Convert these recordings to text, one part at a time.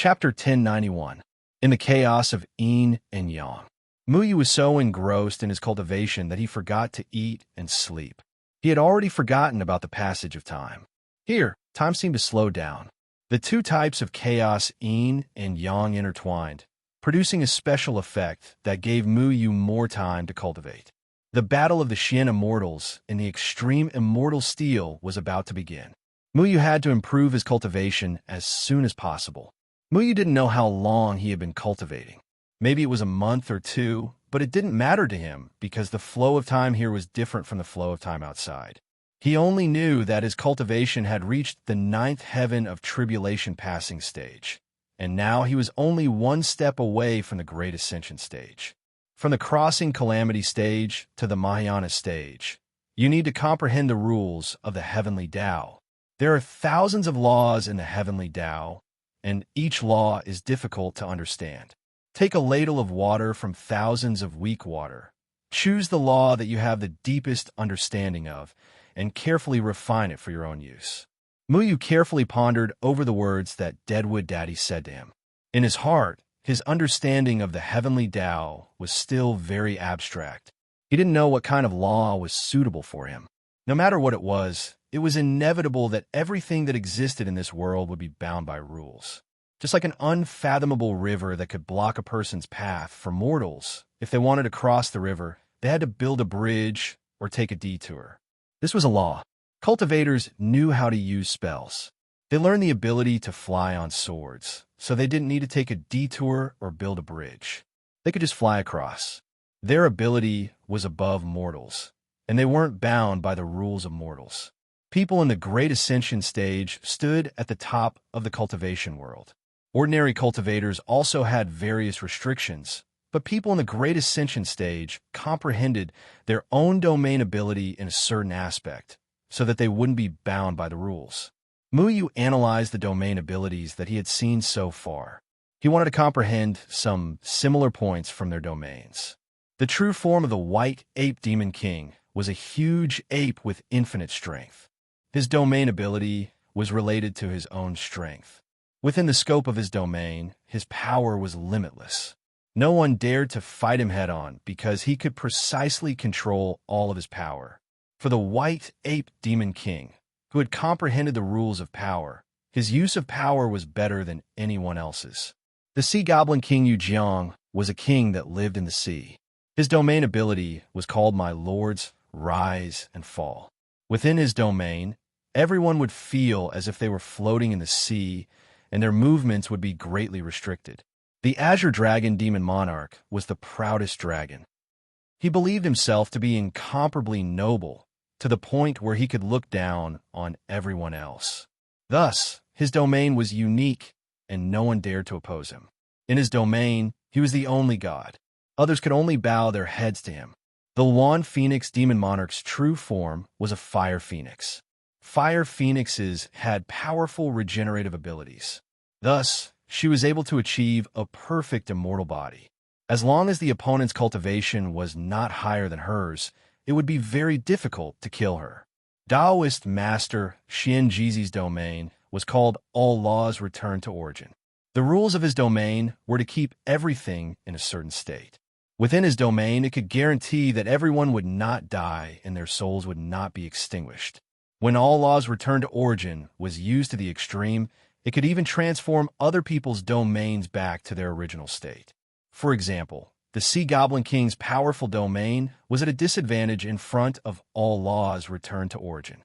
Chapter 1091. In the chaos of yin and yang. Muyu was so engrossed in his cultivation that he forgot to eat and sleep. He had already forgotten about the passage of time. Here, time seemed to slow down. The two types of chaos, yin and yang, intertwined, producing a special effect that gave Muyu more time to cultivate. The battle of the Xian immortals in the extreme immortal steel was about to begin. Muyu had to improve his cultivation as soon as possible. Muyu didn't know how long he had been cultivating. Maybe it was a month or two, but it didn't matter to him because the flow of time here was different from the flow of time outside. He only knew that his cultivation had reached the 9th heaven of tribulation passing stage, and now he was only one step away from the great ascension stage. From the crossing calamity stage to the Mahayana stage, you need to comprehend the rules of the heavenly Tao. There are thousands of laws in the heavenly Tao, and each law is difficult to understand. Take a ladle of water from thousands of weak water. Choose the law that you have the deepest understanding of, and carefully refine it for your own use. Muyu carefully pondered over the words that Deadwood Daddy said to him. In his heart, his understanding of the heavenly Tao was still very abstract. He didn't know what kind of law was suitable for him. No matter what it was inevitable that everything that existed in this world would be bound by rules. Just like an unfathomable river that could block a person's path, for mortals, if they wanted to cross the river, they had to build a bridge or take a detour. This was a law. Cultivators knew how to use spells. They learned the ability to fly on swords, so they didn't need to take a detour or build a bridge. They could just fly across. Their ability was above mortals, and they weren't bound by the rules of mortals. People in the Great Ascension stage stood at the top of the cultivation world. Ordinary cultivators also had various restrictions, but people in the Great Ascension stage comprehended their own domain ability in a certain aspect, so that they wouldn't be bound by the rules. Muyu analyzed the domain abilities that he had seen so far. He wanted to comprehend some similar points from their domains. The true form of the White Ape Demon King was a huge ape with infinite strength. His domain ability was related to his own strength. Within the scope of his domain, his power was limitless. No one dared to fight him head-on because he could precisely control all of his power. For the White Ape Demon King, who had comprehended the rules of power, his use of power was better than anyone else's. The Sea Goblin King Yujiang was a king that lived in the sea. His domain ability was called My Lord's Rise and Fall. Within his domain, everyone would feel as if they were floating in the sea, and their movements would be greatly restricted. The Azure Dragon Demon Monarch was the proudest dragon. He believed himself to be incomparably noble, to the point where he could look down on everyone else. Thus, his domain was unique, and no one dared to oppose him. In his domain, he was the only god. Others could only bow their heads to him. The Luan Phoenix Demon Monarch's true form was a fire phoenix. Fire phoenixes had powerful regenerative abilities. Thus, she was able to achieve a perfect immortal body. As long as the opponent's cultivation was not higher than hers, it would be very difficult to kill her. Taoist master Xian Jizi's domain was called All Laws Return to Origin. The rules of his domain were to keep everything in a certain state. Within his domain, it could guarantee that everyone would not die and their souls would not be extinguished. When All Laws Return to Origin was used to the extreme, it could even transform other people's domains back to their original state. For example, the Sea Goblin King's powerful domain was at a disadvantage in front of All Laws Return to Origin.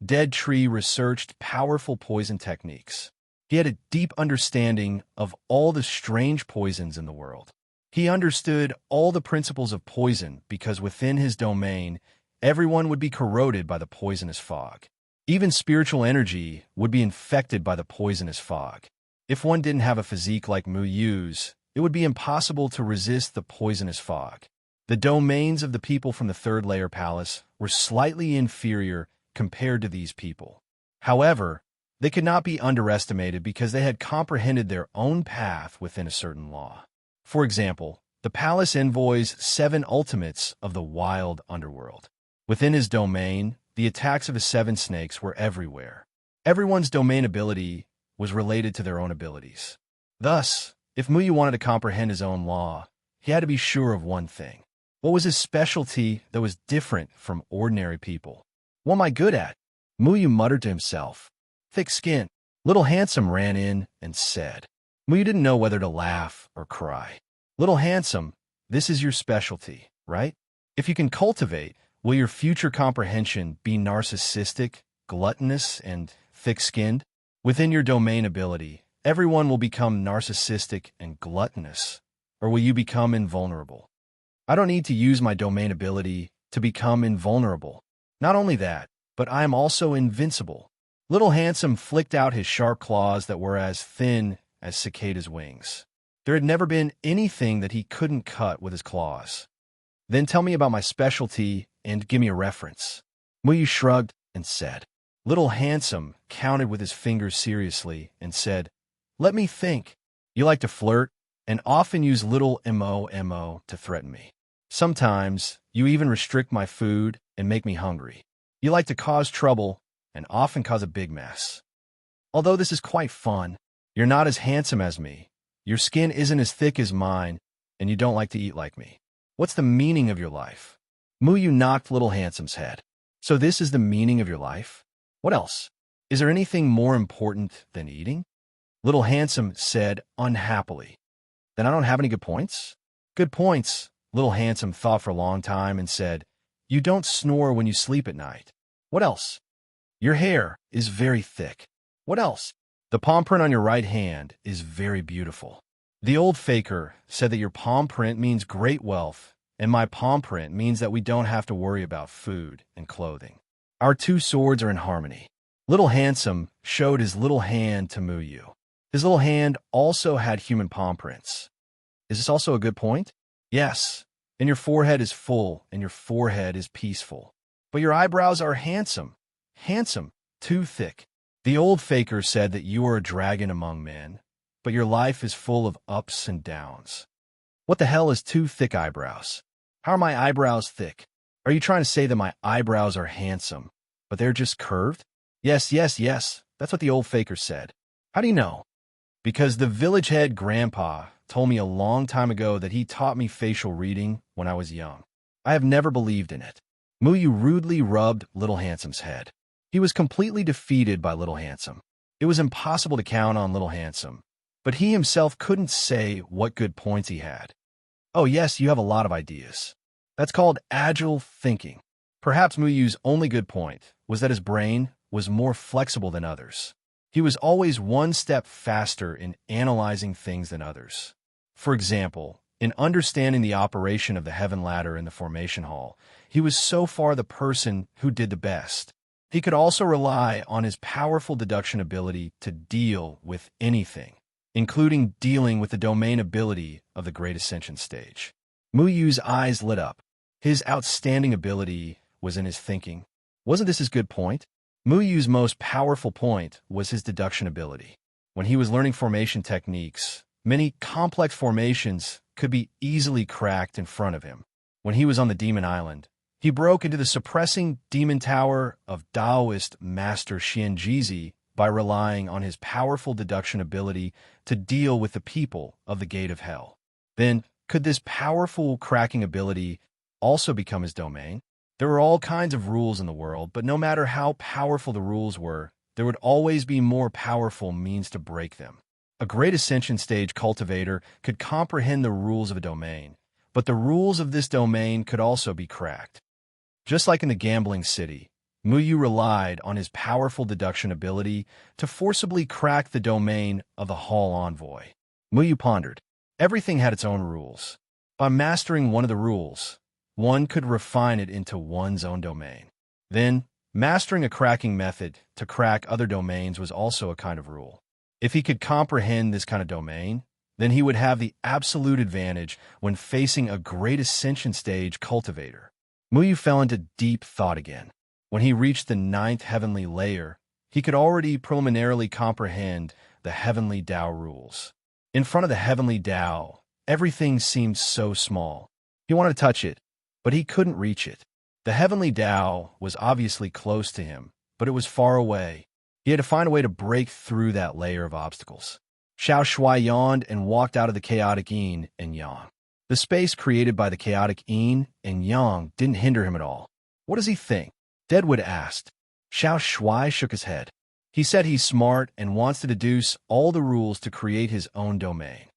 Dead Tree researched powerful poison techniques. He had a deep understanding of all the strange poisons in the world. He understood all the principles of poison because within his domain, everyone would be corroded by the poisonous fog. Even spiritual energy would be infected by the poisonous fog. If one didn't have a physique like Muyu's, it would be impossible to resist the poisonous fog. The domains of the people from the Third Layer Palace were slightly inferior compared to these people. However, they could not be underestimated because they had comprehended their own path within a certain law. For example, the palace envoys 7 ultimates of the wild underworld. Within his domain, the attacks of his 7 snakes were everywhere. Everyone's domain ability was related to their own abilities. Thus, if Muyu wanted to comprehend his own law, he had to be sure of one thing. What was his specialty that was different from ordinary people? What am I good at? Muyu muttered to himself. Thick skin. Little Handsome ran in and said. Muyu didn't know whether to laugh or cry. Little Handsome, this is your specialty, right? If you can cultivate, will your future comprehension be narcissistic, gluttonous, and thick-skinned? Within your domain ability, everyone will become narcissistic and gluttonous, or will you become invulnerable? I don't need to use my domain ability to become invulnerable. Not only that, but I am also invincible. Little Handsome flicked out his sharp claws that were as thin as cicada's wings. There had never been anything that he couldn't cut with his claws. Then tell me about my specialty and give me a reference. Muyu shrugged and said. Little Handsome counted with his fingers seriously and said, Let me think. You like to flirt and often use little mo to threaten me. Sometimes you even restrict my food and make me hungry. You like to cause trouble and often cause a big mess. Although this is quite fun, you're not as handsome as me. Your skin isn't as thick as mine, and you don't like to eat like me. What's the meaning of your life? Muyu knocked Little Handsome's head. So this is the meaning of your life? What else? Is there anything more important than eating? Little Handsome said unhappily. Then I don't have any good points? Good points. Little Handsome thought for a long time and said, You don't snore when you sleep at night. What else? Your hair is very thick. What else? The palm print on your right hand is very beautiful. The old faker said that your palm print means great wealth, and my palm print means that we don't have to worry about food and clothing. Our two swords are in harmony. Little Handsome showed his little hand to Muyu. His little hand also had human palm prints. Is this also a good point? Yes, and your forehead is full, and your forehead is peaceful. But your eyebrows are handsome. Handsome, too thick. The old faker said that you are a dragon among men, but your life is full of ups and downs. What the hell is two thick eyebrows? How are my eyebrows thick? Are you trying to say that my eyebrows are handsome, but they're just curved? Yes, that's what the old faker said. How do you know? Because the village head grandpa told me a long time ago that he taught me facial reading when I was young. I have never believed in it. Muyu rudely rubbed Little Handsome's head. He was completely defeated by Little Handsome. It was impossible to count on Little Handsome, but he himself couldn't say what good points he had. Oh yes, you have a lot of ideas. That's called agile thinking. Perhaps Muyu's only good point was that his brain was more flexible than others. He was always one step faster in analyzing things than others. For example, in understanding the operation of the heaven ladder in the formation hall, he was so far the person who did the best. He could also rely on his powerful deduction ability to deal with anything, including dealing with the domain ability of the Great Ascension stage. Muyu's eyes lit up. His outstanding ability was in his thinking. Wasn't this his good point? Muyu's most powerful point was his deduction ability. When he was learning formation techniques, many complex formations could be easily cracked in front of him. When he was on the Demon Island, he broke into the suppressing demon tower of Taoist Master Xianjizi by relying on his powerful deduction ability to deal with the people of the Gate of Hell. Then, could this powerful cracking ability also become his domain? There were all kinds of rules in the world, but no matter how powerful the rules were, there would always be more powerful means to break them. A Great Ascension stage cultivator could comprehend the rules of a domain, but the rules of this domain could also be cracked. Just like in the gambling city, Muyu relied on his powerful deduction ability to forcibly crack the domain of the Hall Envoy. Muyu pondered. Everything had its own rules. By mastering one of the rules, one could refine it into one's own domain. Then, mastering a cracking method to crack other domains was also a kind of rule. If he could comprehend this kind of domain, then he would have the absolute advantage when facing a Great Ascension stage cultivator. Muyu fell into deep thought again. When he reached the 9th heavenly layer, he could already preliminarily comprehend the heavenly Tao rules. In front of the heavenly Tao, everything seemed so small. He wanted to touch it, but he couldn't reach it. The heavenly Tao was obviously close to him, but it was far away. He had to find a way to break through that layer of obstacles. Xiao Shui yawned and walked out of the chaotic yin and yang. The space created by the chaotic yin and yang didn't hinder him at all. What does he think? Deadwood asked. Xiao Shui shook his head. He said he's smart and wants to deduce all the rules to create his own domain.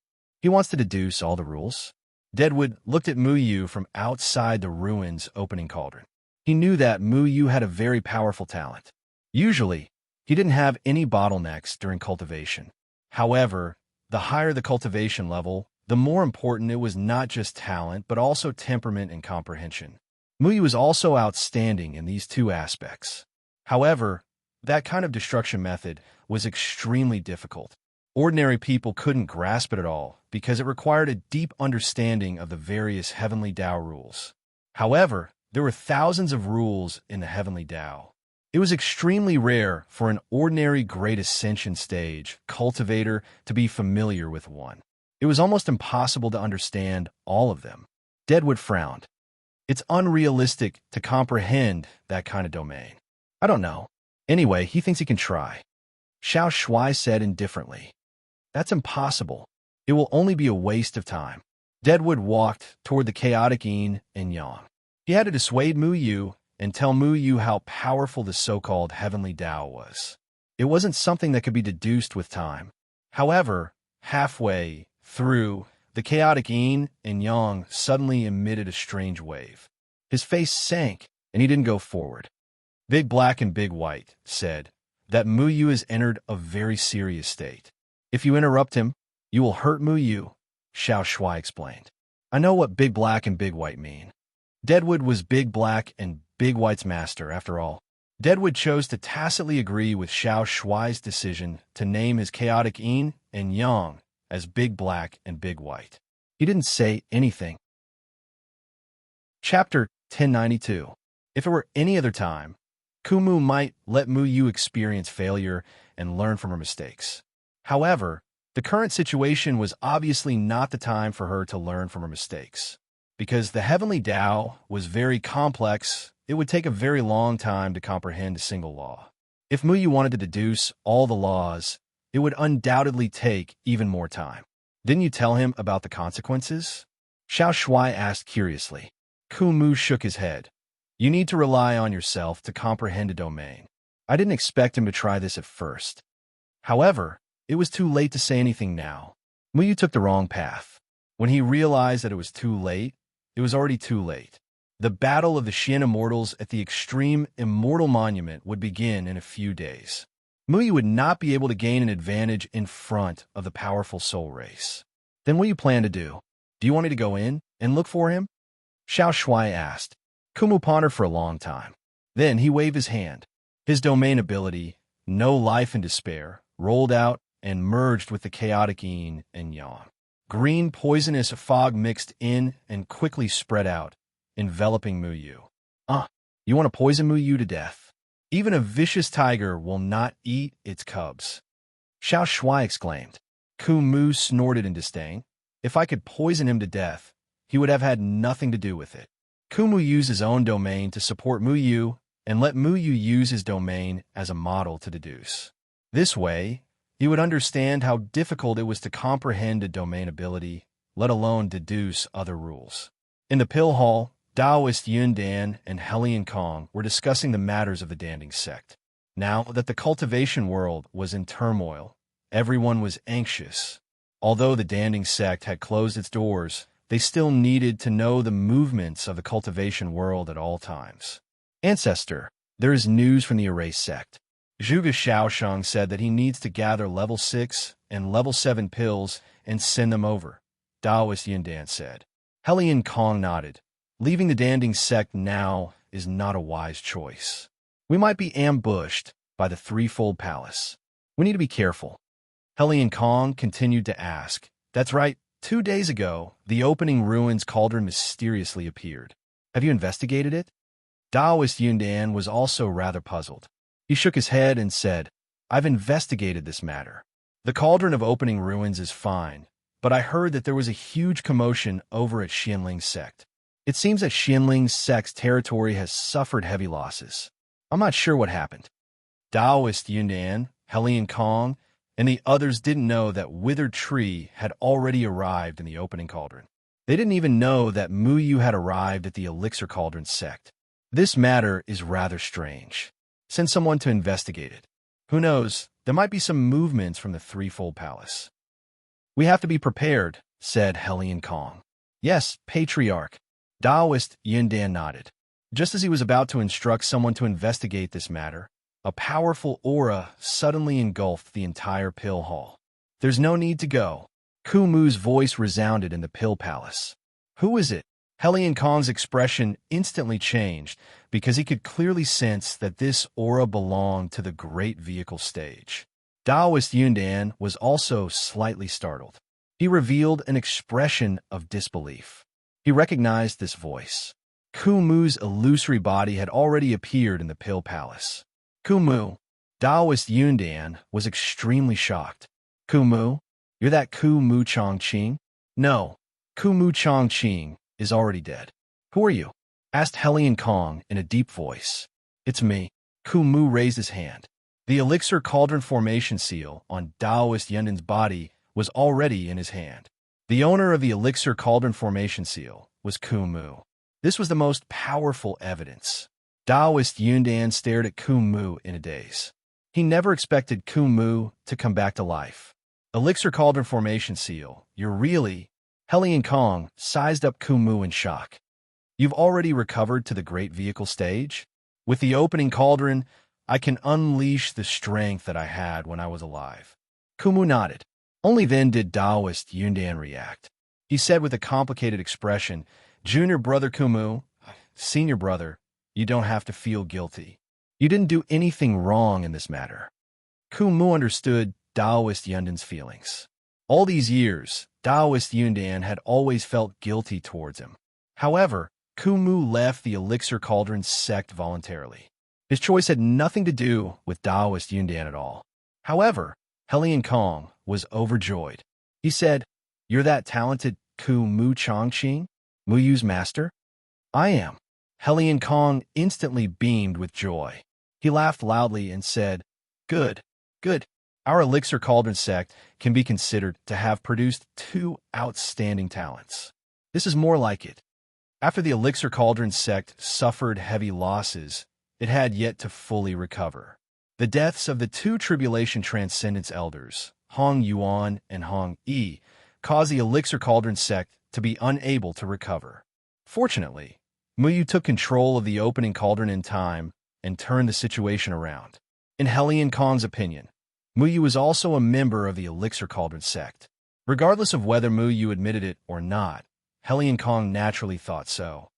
He wants to deduce all the rules? Deadwood looked at Mu Yu from outside the ruins opening cauldron. He knew that Mu Yu had a very powerful talent. Usually, he didn't have any bottlenecks during cultivation. However, the higher the cultivation level, the more important it was not just talent, but also temperament and comprehension. Mu Yu was also outstanding in these two aspects. However, that kind of destruction method was extremely difficult. Ordinary people couldn't grasp it at all because it required a deep understanding of the various heavenly Tao rules. However, there were thousands of rules in the heavenly Tao. It was extremely rare for an ordinary Great Ascension stage cultivator to be familiar with one. It was almost impossible to understand all of them. Deadwood frowned. It's unrealistic to comprehend that kind of domain. I don't know. Anyway, he thinks he can try. Xiao Shui said indifferently. That's impossible. It will only be a waste of time. Deadwood walked toward the chaotic yin and yang. He had to dissuade Mu Yu and tell Mu Yu how powerful the so-called heavenly Tao was. It wasn't something that could be deduced with time. However, halfway through, the chaotic yin and yang suddenly emitted a strange wave. His face sank, and he didn't go forward. Big Black and Big White said that Mu Yu has entered a very serious state. If you interrupt him, you will hurt Mu Yu, Xiao Shui explained. I know what Big Black and Big White mean. Deadwood was Big Black and Big White's master, after all. Deadwood chose to tacitly agree with Xiao Shui's decision to name his chaotic yin and yang as Big Black and Big White. He didn't say anything. Chapter 1092. If it were any other time, Kumu might let Mu Yu experience failure and learn from her mistakes. However, the current situation was obviously not the time for her to learn from her mistakes. Because the heavenly Tao was very complex, it would take a very long time to comprehend a single law. If Mu Yu wanted to deduce all the laws, it would undoubtedly take even more time. Didn't you tell him about the consequences? Xiao Shui asked curiously. Kumu shook his head. You need to rely on yourself to comprehend a domain. I didn't expect him to try this at first. However, it was too late to say anything now. Mu Yu took the wrong path. When he realized that it was too late, it was already too late. The battle of the Xian Immortals at the Extreme Immortal Monument would begin in a few days. Mu Yu would not be able to gain an advantage in front of the powerful soul race. Then what do you plan to do? Do you want me to go in and look for him? Xiao Shui asked. Kumu pondered for a long time. Then he waved his hand. His domain ability, No Life and Despair, rolled out and merged with the chaotic yin and yang. Green poisonous fog mixed in and quickly spread out, enveloping Mu Yu. You want to poison Mu Yu to death? Even a vicious tiger will not eat its cubs. Xiao Shui exclaimed. Kumu snorted in disdain. If I could poison him to death, he would have had nothing to do with it. Kumu used his own domain to support Mu Yu and let Mu Yu use his domain as a model to deduce. This way, he would understand how difficult it was to comprehend a domain ability, let alone deduce other rules. In the pill hall, Taoist Yun Dan and Hellion Kong were discussing the matters of the Danding sect. Now that the cultivation world was in turmoil, everyone was anxious. Although the Danding sect had closed its doors, they still needed to know the movements of the cultivation world at all times. Ancestor, there is news from the Erase sect. Zhuge Xiaoshang said that he needs to gather level 6 and level 7 pills and send them over, Taoist Yundan said. Hellion Kong nodded. Leaving the Danding sect now is not a wise choice. We might be ambushed by the Threefold Palace. We need to be careful. Hellion Kong continued to ask. That's right, 2 days ago, the opening ruins cauldron mysteriously appeared. Have you investigated it? Taoist Yundan was also rather puzzled. He shook his head and said, I've investigated this matter. The cauldron of opening ruins is fine, but I heard that there was a huge commotion over at Xianling's sect. It seems that Xianling's sect's territory has suffered heavy losses. I'm not sure what happened. Taoist Yundan, Hellion Kong, and the others didn't know that Withered Tree had already arrived in the opening cauldron. They didn't even know that Muyu had arrived at the Elixir Cauldron sect. This matter is rather strange. Send someone to investigate it. Who knows, there might be some movements from the Threefold Palace. We have to be prepared, said Hellion Kong. Yes, Patriarch. Taoist Yundan nodded. Just as he was about to instruct someone to investigate this matter, a powerful aura suddenly engulfed the entire pill hall. There's no need to go. Kumu's voice resounded in the pill palace. Who is it? Hellion Kong's expression instantly changed because he could clearly sense that this aura belonged to the great vehicle stage. Taoist Yundan was also slightly startled. He revealed an expression of disbelief. He recognized this voice. Kumu's illusory body had already appeared in the pill palace. Kumu. Taoist Yundan was extremely shocked. Kumu? You're that Kumu Chongqing? No, Kumu Chongqing is already dead. Who are you? Asked Hellion Kong in a deep voice. It's me. Kumu raised his hand. The Elixir Cauldron Formation seal on Taoist Yundan's body was already in his hand. The owner of the Elixir Cauldron Formation seal was Kumu. This was the most powerful evidence. Taoist Yundan stared at Kumu in a daze. He never expected Kumu to come back to life. Elixir Cauldron Formation seal, you're really... Hellion Kong sized up Kumu in shock. You've already recovered to the great vehicle stage? With the opening cauldron, I can unleash the strength that I had when I was alive. Kumu nodded. Only then did Taoist Yundan react. He said with a complicated expression, Junior brother Kumu, senior brother, you don't have to feel guilty. You didn't do anything wrong in this matter. Kumu understood Taoist Yundan's feelings. All these years, Taoist Yundan had always felt guilty towards him. However, Kumu left the Elixir Cauldron sect voluntarily. His choice had nothing to do with Taoist Yundan at all. However, Hellion Kong was overjoyed. He said, You're that talented Kumu Chongqing, Muyu's master? I am. Hellion Kong instantly beamed with joy. He laughed loudly and said, Good, good. Our Elixir Cauldron sect can be considered to have produced 2 outstanding talents. This is more like it. After the Elixir Cauldron sect suffered heavy losses, it had yet to fully recover. The deaths of the 2 Tribulation Transcendence elders, Hong Yuan and Hong Yi, caused the Elixir Cauldron sect to be unable to recover. Fortunately, Muyu took control of the opening cauldron in time and turned the situation around. In Hellion Kong's opinion, Muyu was also a member of the Elixir Cauldron sect. Regardless of whether Muyu admitted it or not, Hellion Kong naturally thought so.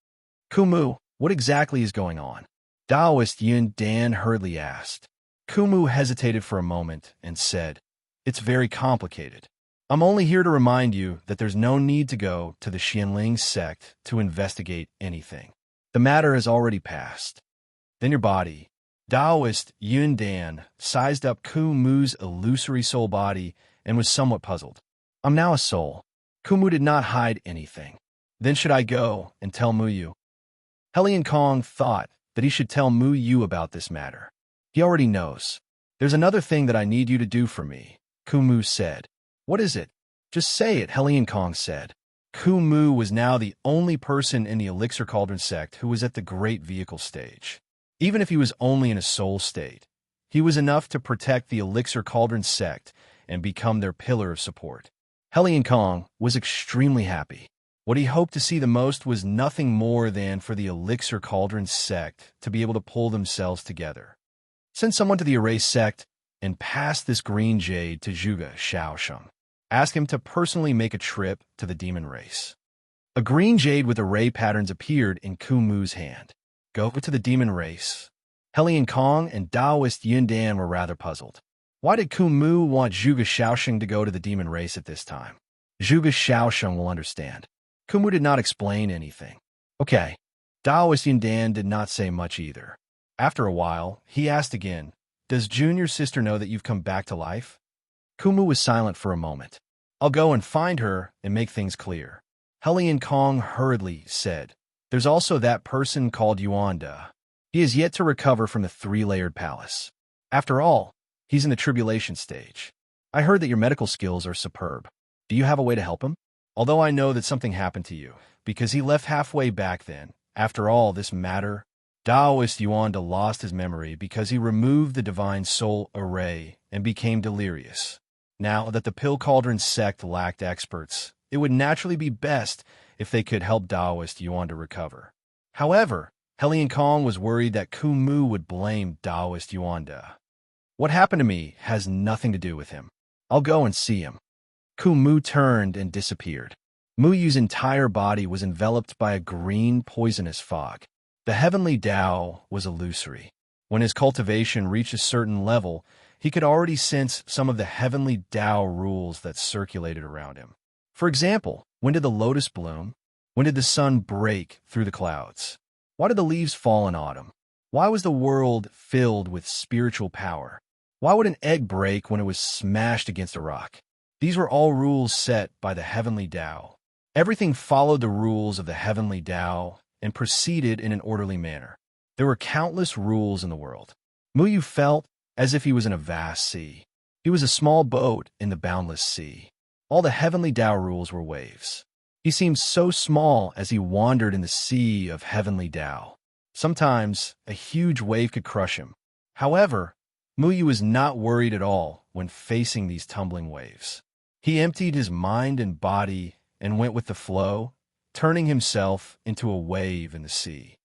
Kumu, what exactly is going on? Taoist Yundan hurriedly asked. Kumu hesitated for a moment and said, It's very complicated. I'm only here to remind you that there's no need to go to the Xianling sect to investigate anything. The matter has already passed. Then your body. Taoist Yundan sized up Kumu's illusory soul body and was somewhat puzzled. I'm now a soul. Kumu did not hide anything. Then should I go and tell Muyu? Hellion Kong thought that he should tell Muyu about this matter. He already knows. There's another thing that I need you to do for me, Kumu said. What is it? Just say it, Hellion Kong said. Kumu was now the only person in the Elixir Cauldron sect who was at the great vehicle stage. Even if he was only in a soul state, he was enough to protect the Elixir Cauldron sect and become their pillar of support. Hellion Kong was extremely happy. What he hoped to see the most was nothing more than for the Elixir Cauldron sect to be able to pull themselves together. Send someone to the Array sect and pass this green jade to Zhuge Xiaosheng. Ask him to personally make a trip to the demon race. A green jade with array patterns appeared in Kumu's hand. Go to the demon race. Hellion Kong and Taoist Yundan were rather puzzled. Why did Kumu want Zhuge Xiaosheng to go to the demon race at this time? Zhuge Xiaosheng will understand. Kumu did not explain anything. Okay. Taoist Yundan did not say much either. After a while, he asked again, Does Junior's sister know that you've come back to life? Kumu was silent for a moment. I'll go and find her and make things clear. Hellion Kong hurriedly said, There's also that person called Yuanda. He is yet to recover from the 3-layered palace. After all, he's in the tribulation stage. I heard that your medical skills are superb. Do you have a way to help him? Although I know that something happened to you, because he left halfway back then. After all, this matter, Taoist Yuanda lost his memory because he removed the divine soul array and became delirious. Now that the Pill Cauldron sect lacked experts, it would naturally be best if they could help Taoist Yuanda recover. However, Helian Kong was worried that Kumu would blame Taoist Yuanda. What happened to me has nothing to do with him. I'll go and see him. Kumu turned and disappeared. Muyu's entire body was enveloped by a green, poisonous fog. The heavenly Tao was illusory. When his cultivation reached a certain level, he could already sense some of the heavenly Tao rules that circulated around him. For example, when did the lotus bloom? When did the sun break through the clouds? Why did the leaves fall in autumn? Why was the world filled with spiritual power? Why would an egg break when it was smashed against a rock? These were all rules set by the heavenly Tao. Everything followed the rules of the heavenly Tao and proceeded in an orderly manner. There were countless rules in the world. Muyu felt as if he was in a vast sea. He was a small boat in the boundless sea. All the heavenly Tao rules were waves. He seemed so small as he wandered in the sea of heavenly Tao. Sometimes, a huge wave could crush him. However, Muyu was not worried at all when facing these tumbling waves. He emptied his mind and body and went with the flow, turning himself into a wave in the sea.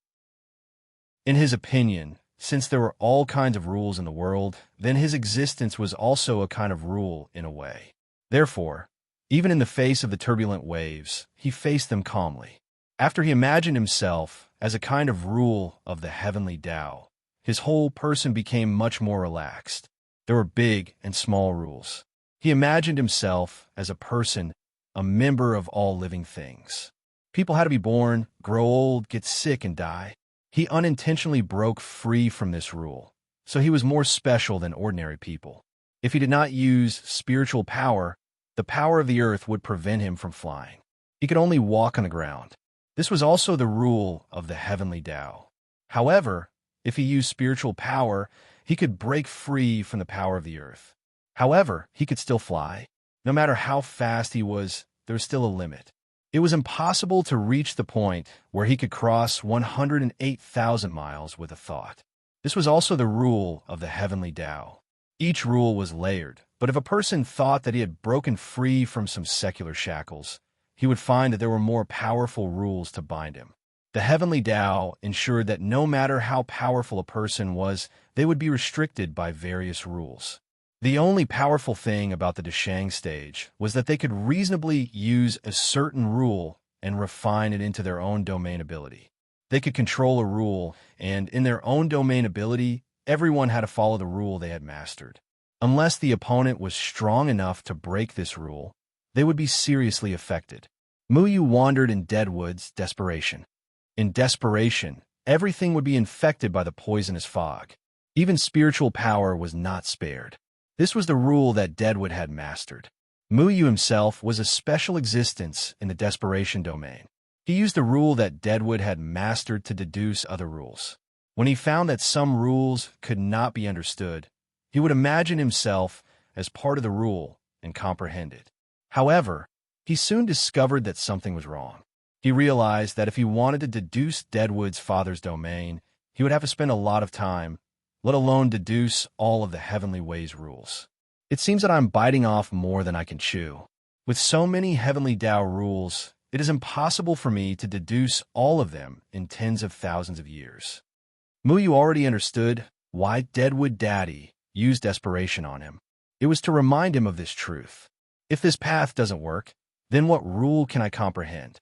In his opinion, since there were all kinds of rules in the world, then his existence was also a kind of rule in a way. Therefore, even in the face of the turbulent waves, he faced them calmly. After he imagined himself as a kind of rule of the heavenly Tao, his whole person became much more relaxed. There were big and small rules. He imagined himself as a person, a member of all living things. People had to be born, grow old, get sick, and die. He unintentionally broke free from this rule, so he was more special than ordinary people. If he did not use spiritual power, the power of the earth would prevent him from flying. He could only walk on the ground. This was also the rule of the heavenly Tao. However, if he used spiritual power, he could break free from the power of the earth. However, he could still fly. No matter how fast he was, there was still a limit. It was impossible to reach the point where he could cross 108,000 miles with a thought. This was also the rule of the heavenly Tao. Each rule was layered, but if a person thought that he had broken free from some secular shackles, he would find that there were more powerful rules to bind him. The heavenly Tao ensured that no matter how powerful a person was, they would be restricted by various rules. The only powerful thing about the Deshang stage was that they could reasonably use a certain rule and refine it into their own domain ability. They could control a rule, and in their own domain ability, everyone had to follow the rule they had mastered. Unless the opponent was strong enough to break this rule, they would be seriously affected. Muyu wandered in Deadwood's desperation. In desperation, everything would be infected by the poisonous fog. Even spiritual power was not spared. This was the rule that Deadwood had mastered. Muyu himself was a special existence in the desperation domain. He used the rule that Deadwood had mastered to deduce other rules. When he found that some rules could not be understood, he would imagine himself as part of the rule and comprehend it. However, he soon discovered that something was wrong. He realized that if he wanted to deduce Deadwood's father's domain, he would have to spend a lot of time, let alone deduce all of the heavenly ways rules. It seems that I'm biting off more than I can chew. With so many heavenly Tao rules, it is impossible for me to deduce all of them in tens of thousands of years. Muyu already understood why Deadwood Daddy used desperation on him. It was to remind him of this truth. If this path doesn't work, then what rule can I comprehend?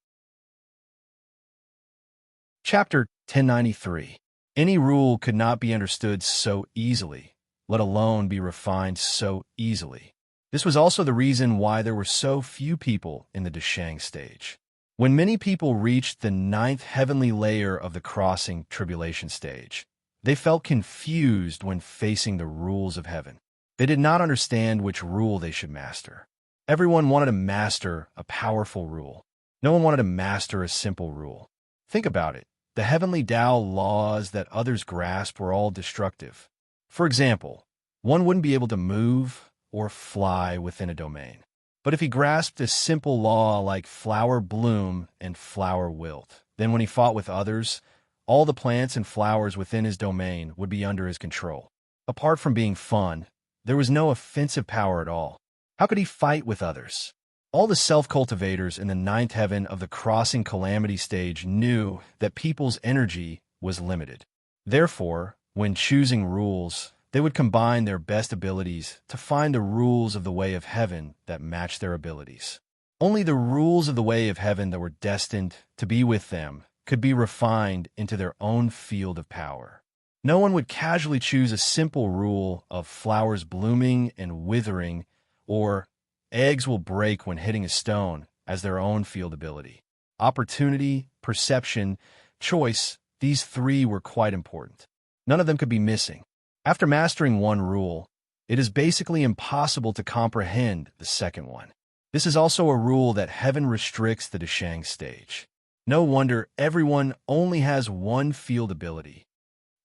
Chapter 1093. Any rule could not be understood so easily, let alone be refined so easily. This was also the reason why there were so few people in the Deshang stage. When many people reached the 9th heavenly layer of the crossing tribulation stage, they felt confused when facing the rules of heaven. They did not understand which rule they should master. Everyone wanted to master a powerful rule. No one wanted to master a simple rule. Think about it. The heavenly Tao laws that others grasped were all destructive. For example, one wouldn't be able to move, or fly within a domain. But if he grasped a simple law like flower bloom and flower wilt, then when he fought with others, all the plants and flowers within his domain would be under his control. Apart from being fun, there was no offensive power at all. How could he fight with others? All the self-cultivators in the ninth heaven of the crossing calamity stage knew that people's energy was limited. Therefore, when choosing rules, they would combine their best abilities to find the rules of the way of heaven that matched their abilities. Only the rules of the way of heaven that were destined to be with them could be refined into their own field of power. No one would casually choose a simple rule of flowers blooming and withering, or eggs will break when hitting a stone, as their own field ability. Opportunity, perception, choice, these three were quite important. None of them could be missing. After mastering one rule, it is basically impossible to comprehend the second one. This is also a rule that heaven restricts the Dashang stage. No wonder everyone only has one field ability.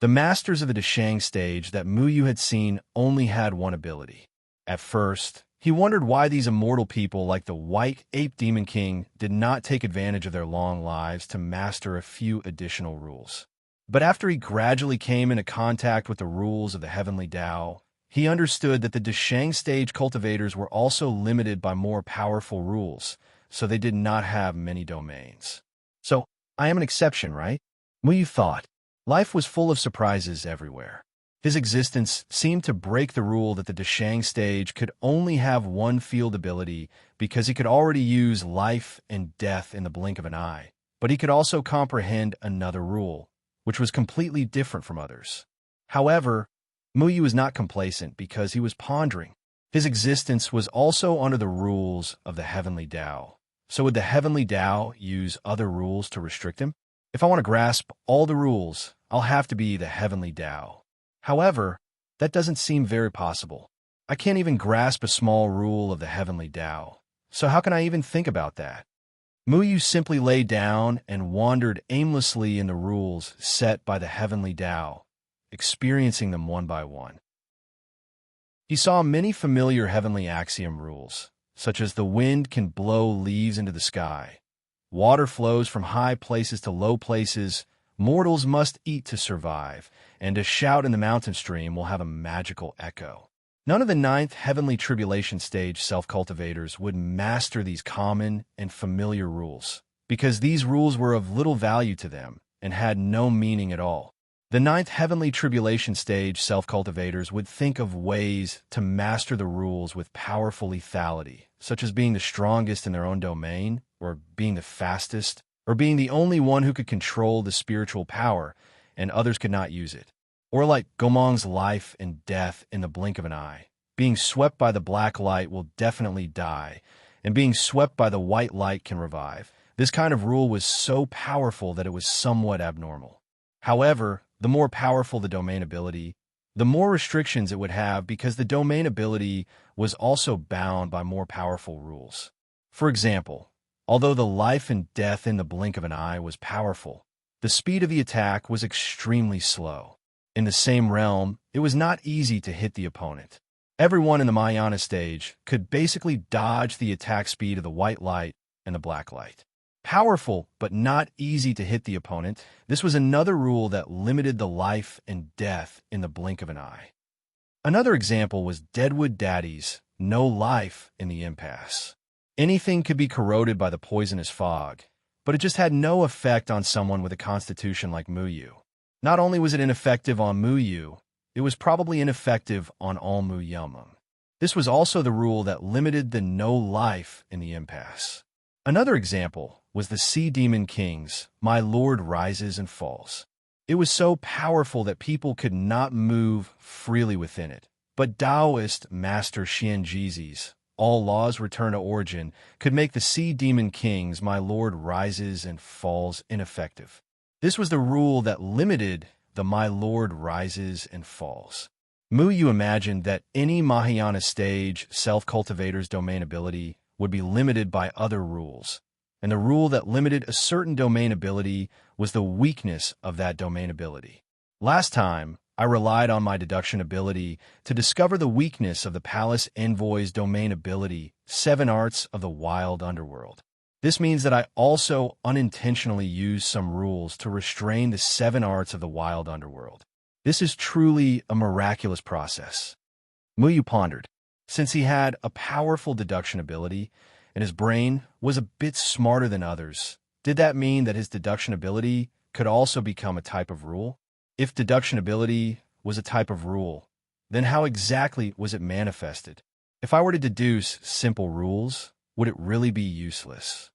The masters of the Dashang stage that Muyu had seen only had one ability. At first, he wondered why these immortal people like the White Ape Demon King did not take advantage of their long lives to master a few additional rules. But after he gradually came into contact with the rules of the heavenly Tao, he understood that the Dashang stage cultivators were also limited by more powerful rules, so they did not have many domains. So, I am an exception, right? Muyu thought. Life was full of surprises everywhere. His existence seemed to break the rule that the Dashang stage could only have one field ability because he could already use life and death in the blink of an eye, but he could also comprehend another rule, which was completely different from others. However, Muyu was not complacent because he was pondering. His existence was also under the rules of the heavenly Tao. So would the heavenly Tao use other rules to restrict him? If I want to grasp all the rules, I'll have to be the heavenly Tao. However, that doesn't seem very possible. I can't even grasp a small rule of the heavenly Tao. So how can I even think about that? Muyu simply lay down and wandered aimlessly in the rules set by the heavenly Tao, experiencing them one by one. He saw many familiar heavenly axiom rules, such as the wind can blow leaves into the sky, water flows from high places to low places, mortals must eat to survive, and a shout in the mountain stream will have a magical echo. None of the ninth heavenly tribulation stage self-cultivators would master these common and familiar rules, because these rules were of little value to them and had no meaning at all. The ninth heavenly tribulation stage self-cultivators would think of ways to master the rules with powerful lethality, such as being the strongest in their own domain, or being the fastest, or being the only one who could control the spiritual power, and others could not use it. Or like Gomong's life and death in the blink of an eye. Being swept by the black light will definitely die, and being swept by the white light can revive. This kind of rule was so powerful that it was somewhat abnormal. However, the more powerful the domain ability, the more restrictions it would have because the domain ability was also bound by more powerful rules. For example, although the life and death in the blink of an eye was powerful, the speed of the attack was extremely slow. In the same realm, it was not easy to hit the opponent. Everyone in the Mahayana stage could basically dodge the attack speed of the white light and the black light. Powerful, but not easy to hit the opponent, this was another rule that limited the life and death in the blink of an eye. Another example was Deadwood Daddy's no life in the impasse. Anything could be corroded by the poisonous fog, but it just had no effect on someone with a constitution like Muyu. Not only was it ineffective on Muyu, it was probably ineffective on all Muyamum. This was also the rule that limited the no life in the impasse. Another example was the Sea Demon King's My Lord Rises and Falls. It was so powerful that people could not move freely within it. But Taoist Master Xianjizi's All Laws Return to Origin could make the Sea Demon King's My Lord Rises and Falls ineffective. This was the rule that limited the My Lord Rises and Falls. Muyu imagined that any Mahayana stage self-cultivator's domain ability would be limited by other rules, and the rule that limited a certain domain ability was the weakness of that domain ability. Last time, I relied on my deduction ability to discover the weakness of the palace envoy's domain ability, 7 Arts of the Wild Underworld. This means that I also unintentionally used some rules to restrain the 7 Arts of the Wild Underworld. This is truly a miraculous process. Muyu pondered. Since he had a powerful deduction ability, and his brain was a bit smarter than others, did that mean that his deduction ability could also become a type of rule? If deduction ability was a type of rule, then how exactly was it manifested? If I were to deduce simple rules, would it really be useless?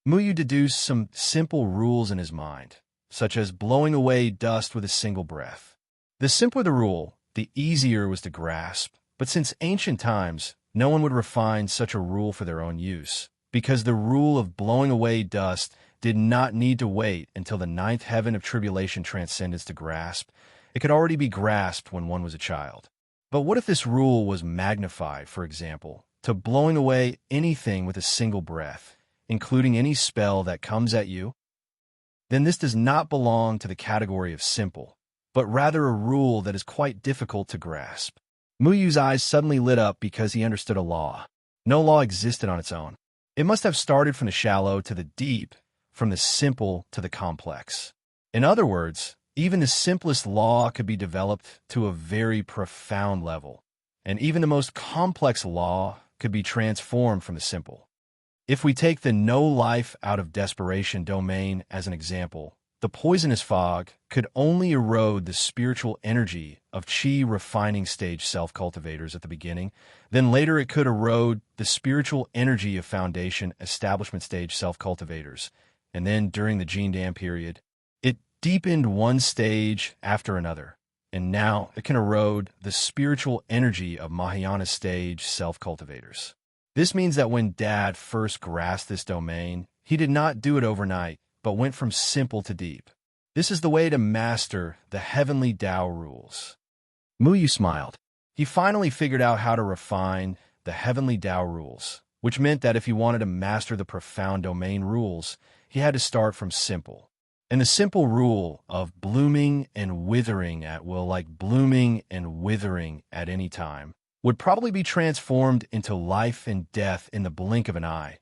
Muyu deduced some simple rules in his mind, such as blowing away dust with a single breath. The simpler the rule, the easier it was to grasp, but since ancient times, no one would refine such a rule for their own use, because the rule of blowing away dust did not need to wait until the 9th heaven of tribulation transcendence to grasp. It could already be grasped when one was a child. But what if this rule was magnified, for example, to blowing away anything with a single breath, including any spell that comes at you? Then this does not belong to the category of simple, but rather a rule that is quite difficult to grasp. Muyu's eyes suddenly lit up because he understood a law. No law existed on its own. It must have started from the shallow to the deep, from the simple to the complex. In other words, even the simplest law could be developed to a very profound level, and even the most complex law could be transformed from the simple. If we take the no life out of desperation domain as an example, the poisonous fog could only erode the spiritual energy of chi refining stage self-cultivators at the beginning, then later it could erode the spiritual energy of foundation establishment stage self-cultivators, and then during the Gene Dam period, it deepened one stage after another, and now it can erode the spiritual energy of Mahayana stage self-cultivators. This means that when Dad first grasped this domain, he did not do it overnight, but went from simple to deep. This is the way to master the heavenly Tao rules. Muyu smiled. He finally figured out how to refine the heavenly Tao rules, which meant that if he wanted to master the profound domain rules, he had to start from simple. And the simple rule of blooming and withering at will, like blooming and withering at any time, would probably be transformed into life and death in the blink of an eye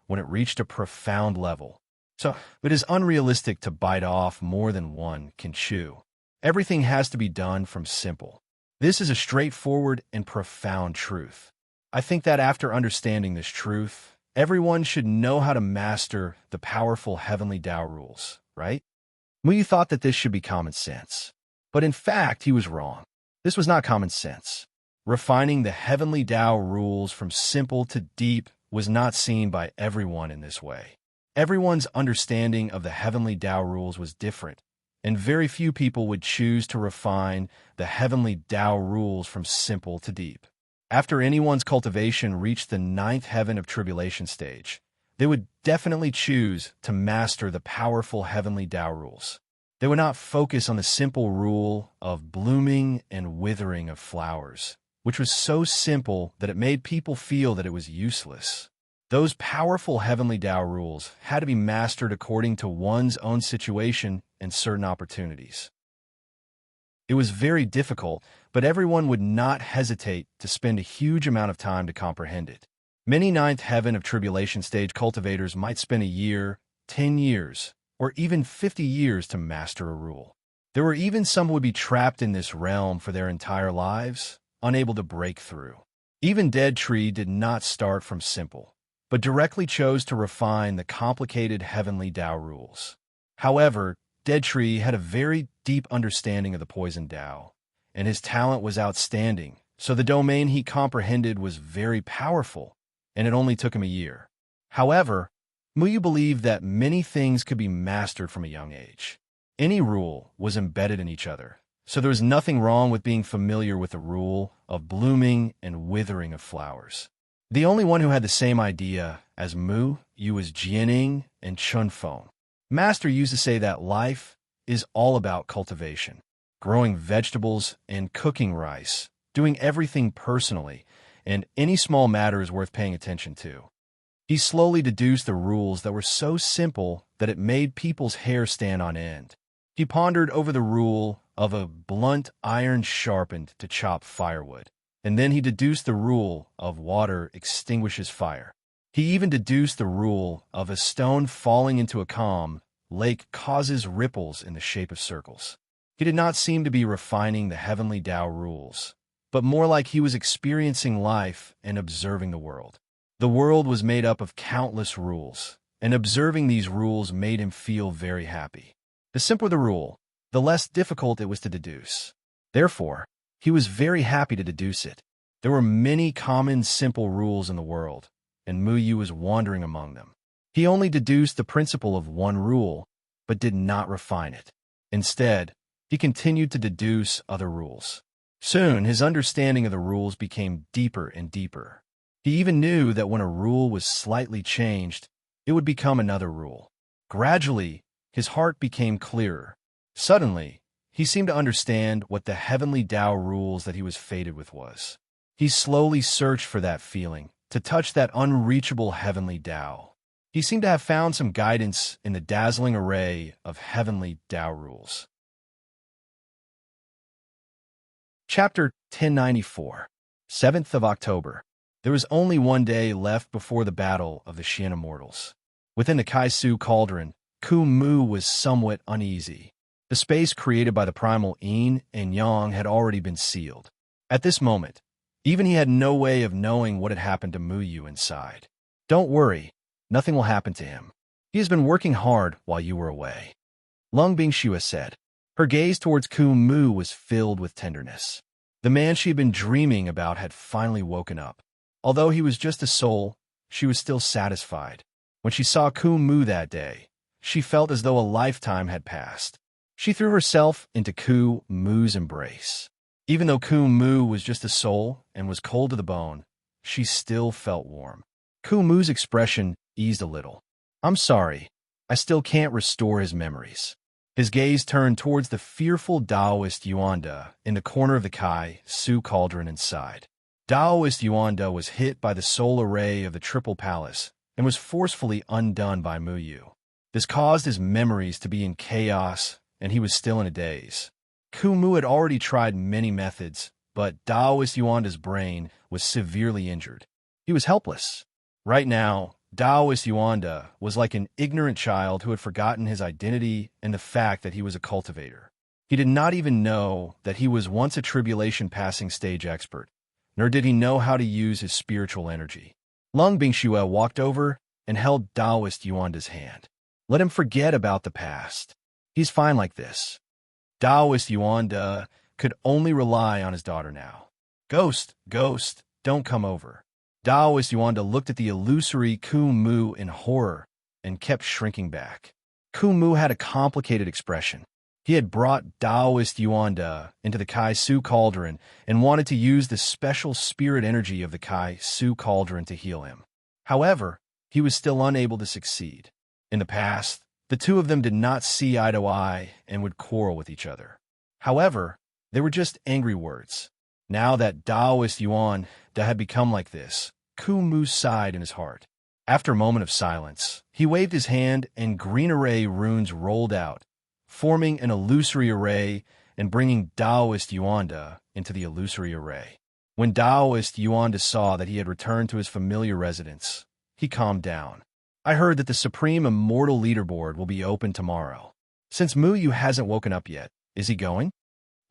when it reached a profound level. So it is unrealistic to bite off more than one can chew. Everything has to be done from simple. This is a straightforward and profound truth. I think that after understanding this truth, everyone should know how to master the powerful heavenly Tao rules, right? Muyu thought that this should be common sense. But in fact, he was wrong. This was not common sense. Refining the heavenly Tao rules from simple to deep was not seen by everyone in this way. Everyone's understanding of the heavenly Tao rules was different, and very few people would choose to refine the heavenly Tao rules from simple to deep. After anyone's cultivation reached the 9th heaven of tribulation stage, they would definitely choose to master the powerful heavenly Tao rules. They would not focus on the simple rule of blooming and withering of flowers, which was so simple that it made people feel that it was useless. Those powerful heavenly Tao rules had to be mastered according to one's own situation and certain opportunities. It was very difficult, but everyone would not hesitate to spend a huge amount of time to comprehend it. Many 9th heaven of tribulation stage cultivators might spend a year, 10 years, or even 50 years to master a rule. There were even some who would be trapped in this realm for their entire lives, unable to break through. Even Dead Tree did not start from simple, but directly chose to refine the complicated heavenly Tao rules. However, Dead Tree had a very deep understanding of the poison Tao, and his talent was outstanding, so the domain he comprehended was very powerful, and it only took him a year. However, Muyu believed that many things could be mastered from a young age. Any rule was embedded in each other, so there was nothing wrong with being familiar with the rule of blooming and withering of flowers. The only one who had the same idea as Muyu was Jianing and Chunfeng. Master used to say that life is all about cultivation, growing vegetables and cooking rice, doing everything personally, and any small matter is worth paying attention to. He slowly deduced the rules that were so simple that it made people's hair stand on end. He pondered over the rule of a blunt iron sharpened to chop firewood, and then he deduced the rule of water extinguishes fire. He even deduced the rule of a stone falling into a calm lake causes ripples in the shape of circles. He did not seem to be refining the heavenly Tao rules, but more like he was experiencing life and observing the world. The world was made up of countless rules, and observing these rules made him feel very happy. The simpler the rule, the less difficult it was to deduce. Therefore, he was very happy to deduce it. There were many common, simple rules in the world, and Muyu was wandering among them. He only deduced the principle of one rule, but did not refine it. Instead, he continued to deduce other rules. Soon, his understanding of the rules became deeper and deeper. He even knew that when a rule was slightly changed, it would become another rule. Gradually, his heart became clearer. Suddenly, he seemed to understand what the heavenly Tao rules that he was fated with was. He slowly searched for that feeling, to touch that unreachable heavenly Tao. He seemed to have found some guidance in the dazzling array of heavenly Tao rules. Chapter 1094, 7th of October. There was only one day left before the battle of the Xian Immortals. Within the Kaisu cauldron, Ku Mu was somewhat uneasy. The space created by the primal yin and yang had already been sealed. At this moment, even he had no way of knowing what had happened to Muyu inside. Don't worry, nothing will happen to him. He has been working hard while you were away. Lung Bingxue said. Her gaze towards Ku Mu was filled with tenderness. The man she had been dreaming about had finally woken up. Although he was just a soul, she was still satisfied. When she saw Ku Mu that day, she felt as though a lifetime had passed. She threw herself into Ku Mu's embrace. Even though Ku Mu was just a soul and was cold to the bone, she still felt warm. Ku Mu's expression eased a little. I'm sorry, I still can't restore his memories. His gaze turned towards the fearful Taoist Yuanda in the corner of the Kai-Su cauldron inside. Taoist Yuanda was hit by the soul array of the Triple Palace and was forcefully undone by Muyu. This caused his memories to be in chaos, and he was still in a daze. Ku Mu had already tried many methods, but Taoist Yuanda's brain was severely injured. He was helpless. Right now, Taoist Yuanda was like an ignorant child who had forgotten his identity and the fact that he was a cultivator. He did not even know that he was once a tribulation-passing stage expert, nor did he know how to use his spiritual energy. Lung Bingxue walked over and held Taoist Yuanda's hand. Let him forget about the past. He's fine like this. Taoist Yuanda could only rely on his daughter now. Ghost, don't come over. Taoist Yuanda looked at the illusory Ku Mu in horror and kept shrinking back. Ku Mu had a complicated expression. He had brought Taoist Yuanda into the Kai-Su cauldron and wanted to use the special spirit energy of the Kai-Su cauldron to heal him. However, he was still unable to succeed. In the past, the two of them did not see eye to eye and would quarrel with each other. However, they were just angry words. Now that Taoist Yuanda had become like this, Ku Mu sighed in his heart. After a moment of silence, he waved his hand and green array runes rolled out, forming an illusory array and bringing Taoist Yuanda into the illusory array. When Taoist Yuanda saw that he had returned to his familiar residence, he calmed down. I heard that the Supreme Immortal Leaderboard will be open tomorrow. Since Muyu hasn't woken up yet, is he going?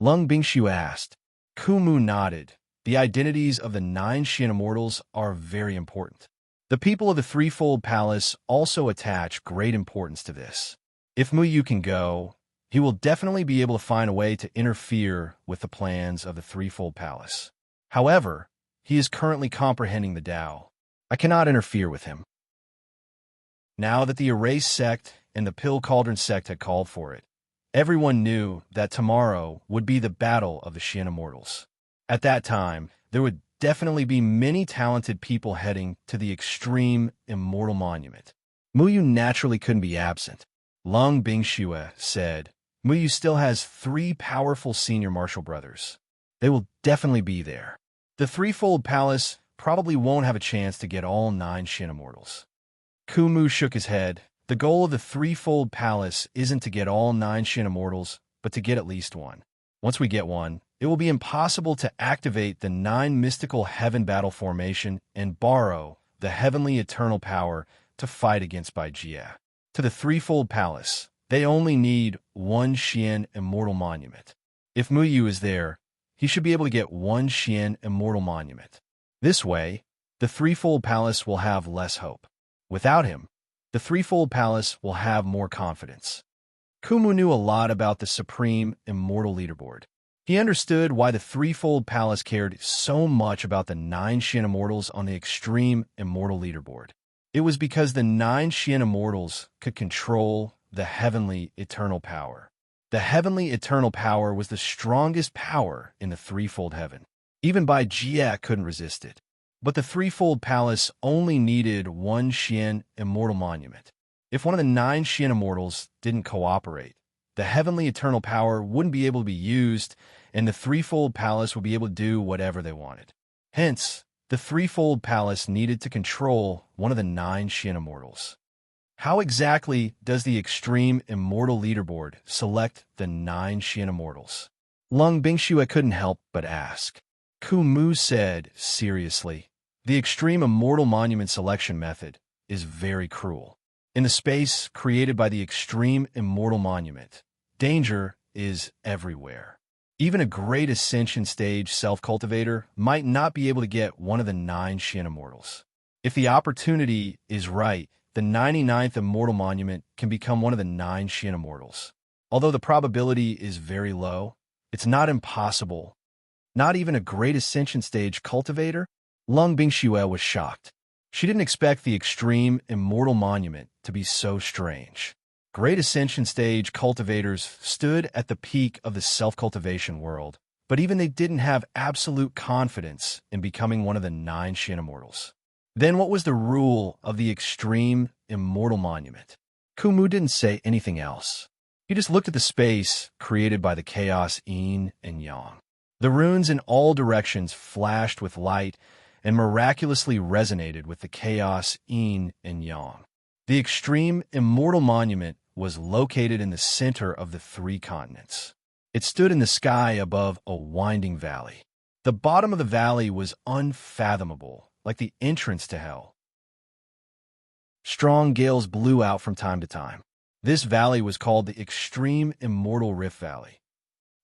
Lung Bingxue asked. Ku Mu nodded. The identities of the 9 Xian Immortals are very important. The people of the Threefold Palace also attach great importance to this. If Muyu can go, he will definitely be able to find a way to interfere with the plans of the Threefold Palace. However, he is currently comprehending the Tao. I cannot interfere with him. Now that the Erase sect and the Pill Cauldron sect had called for it, everyone knew that tomorrow would be the battle of the Xian Immortals. At that time, there would definitely be many talented people heading to the extreme immortal monument. Muyu naturally couldn't be absent. Lung Bingxue said, Muyu still has 3 powerful senior martial brothers. They will definitely be there. The Threefold Palace probably won't have a chance to get all 9 Xian Immortals. Ku Mu shook his head. The goal of the threefold palace isn't to get all 9 Shin immortals, but to get at least one. Once we get one, it will be impossible to activate the 9 mystical heaven battle formation and borrow the heavenly eternal power to fight against Bai Jie. To the threefold palace, they only need 1 Xian immortal monument. If Mu Yu is there, he should be able to get 1 Xian immortal monument. This way, the threefold palace will have less hope. Without him, the threefold palace will have more confidence. Kumu knew a lot about the supreme immortal leaderboard. He understood why the threefold palace cared so much about the 9 Shin immortals on the extreme immortal leaderboard. It was because the 9 Shin immortals could control the heavenly eternal power. The heavenly eternal power was the strongest power in the threefold heaven. Even Bai Jie couldn't resist it. But the threefold palace only needed 1 Xian immortal monument. If one of the 9 Xian immortals didn't cooperate, the heavenly eternal power wouldn't be able to be used, and the threefold palace would be able to do whatever they wanted. Hence, the threefold palace needed to control one of the 9 Shin immortals. How exactly does the extreme immortal leaderboard select the 9 Shin immortals? Lung Bingxue couldn't help but ask. Ku Mu said seriously, the extreme immortal monument selection method is very cruel. In the space created by the extreme immortal monument, danger is everywhere. Even a great ascension stage self-cultivator might not be able to get one of the 9 Shin immortals. If the opportunity is right, the 99th immortal monument can become one of the 9 Shin immortals. Although the probability is very low, it's not impossible. Not even a great ascension stage cultivator? Lung Bingxue was shocked. She didn't expect the extreme immortal monument to be so strange. Great ascension stage cultivators stood at the peak of the self-cultivation world, but even they didn't have absolute confidence in becoming one of the 9 Shin immortals. Then what was the rule of the extreme immortal monument? Kumu didn't say anything else. He just looked at the space created by the chaos yin and yang. The runes in all directions flashed with light and miraculously resonated with the chaos yin and yang. The extreme immortal monument was located in the center of the 3 continents. It stood in the sky above a winding valley. The bottom of the valley was unfathomable, like the entrance to hell. Strong gales blew out from time to time. This valley was called the Extreme Immortal Rift Valley.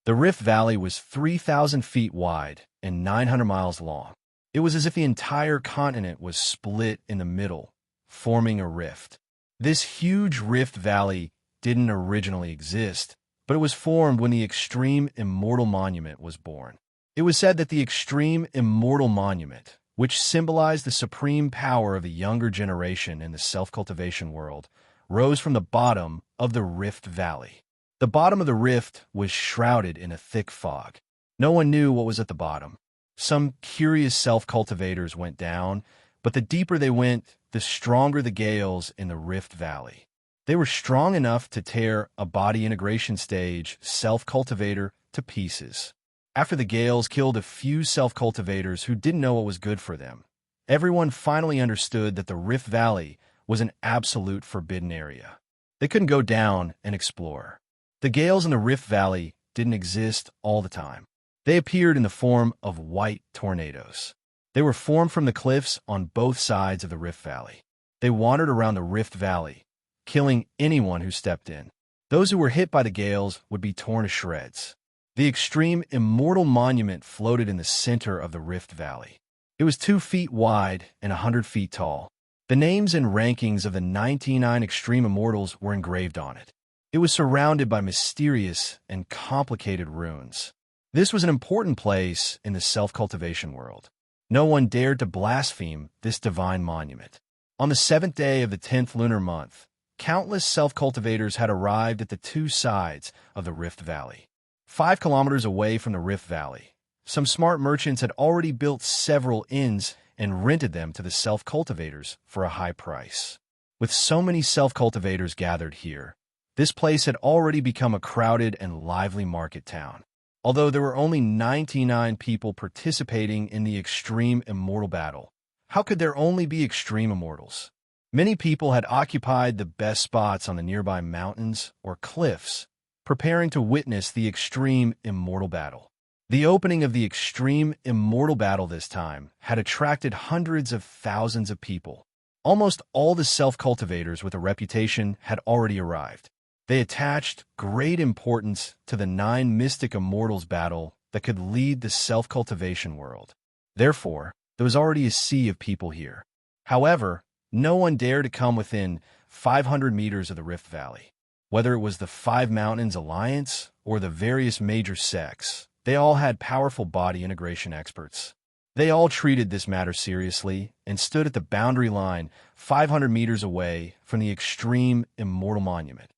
The Rift Valley was 3,000 feet wide and 900 miles long. It was as if the entire continent was split in the middle, forming a rift. This huge rift valley didn't originally exist, but it was formed when the Extreme Immortal Monument was born. It was said that the Extreme Immortal Monument, which symbolized the supreme power of the younger generation in the self-cultivation world, rose from the bottom of the Rift Valley. The bottom of the rift was shrouded in a thick fog. No one knew what was at the bottom. Some curious self-cultivators went down, but the deeper they went, the stronger the gales in the Rift Valley. They were strong enough to tear a body integration stage self-cultivator to pieces. After the gales killed a few self-cultivators who didn't know what was good for them, everyone finally understood that the Rift Valley was an absolute forbidden area. They couldn't go down and explore. The gales in the Rift Valley didn't exist all the time. They appeared in the form of white tornadoes. They were formed from the cliffs on both sides of the Rift Valley. They wandered around the Rift Valley, killing anyone who stepped in. Those who were hit by the gales would be torn to shreds. The Extreme Immortal Monument floated in the center of the Rift Valley. It was 2 feet wide and 100 feet tall. The names and rankings of the 99 Extreme Immortals were engraved on it. It was surrounded by mysterious and complicated runes. This was an important place in the self-cultivation world. No one dared to blaspheme this divine monument. On the 7th day of the 10th lunar month, countless self-cultivators had arrived at the 2 sides of the Rift Valley. 5 kilometers away from the Rift Valley, some smart merchants had already built several inns and rented them to the self-cultivators for a high price. With so many self-cultivators gathered here, this place had already become a crowded and lively market town. Although there were only 99 people participating in the Extreme Immortal Battle, how could there only be Extreme Immortals? Many people had occupied the best spots on the nearby mountains or cliffs, preparing to witness the extreme immortal battle. The opening of the extreme immortal battle this time had attracted hundreds of thousands of people. Almost all the self-cultivators with a reputation had already arrived. They attached great importance to the 9 mystic immortals battle that could lead the self-cultivation world. Therefore, there was already a sea of people here. However, no one dared to come within 500 meters of the Rift Valley. Whether it was the 5 Mountains Alliance or the various major sects, they all had powerful body integration experts. They all treated this matter seriously and stood at the boundary line 500 meters away from the extreme immortal monument.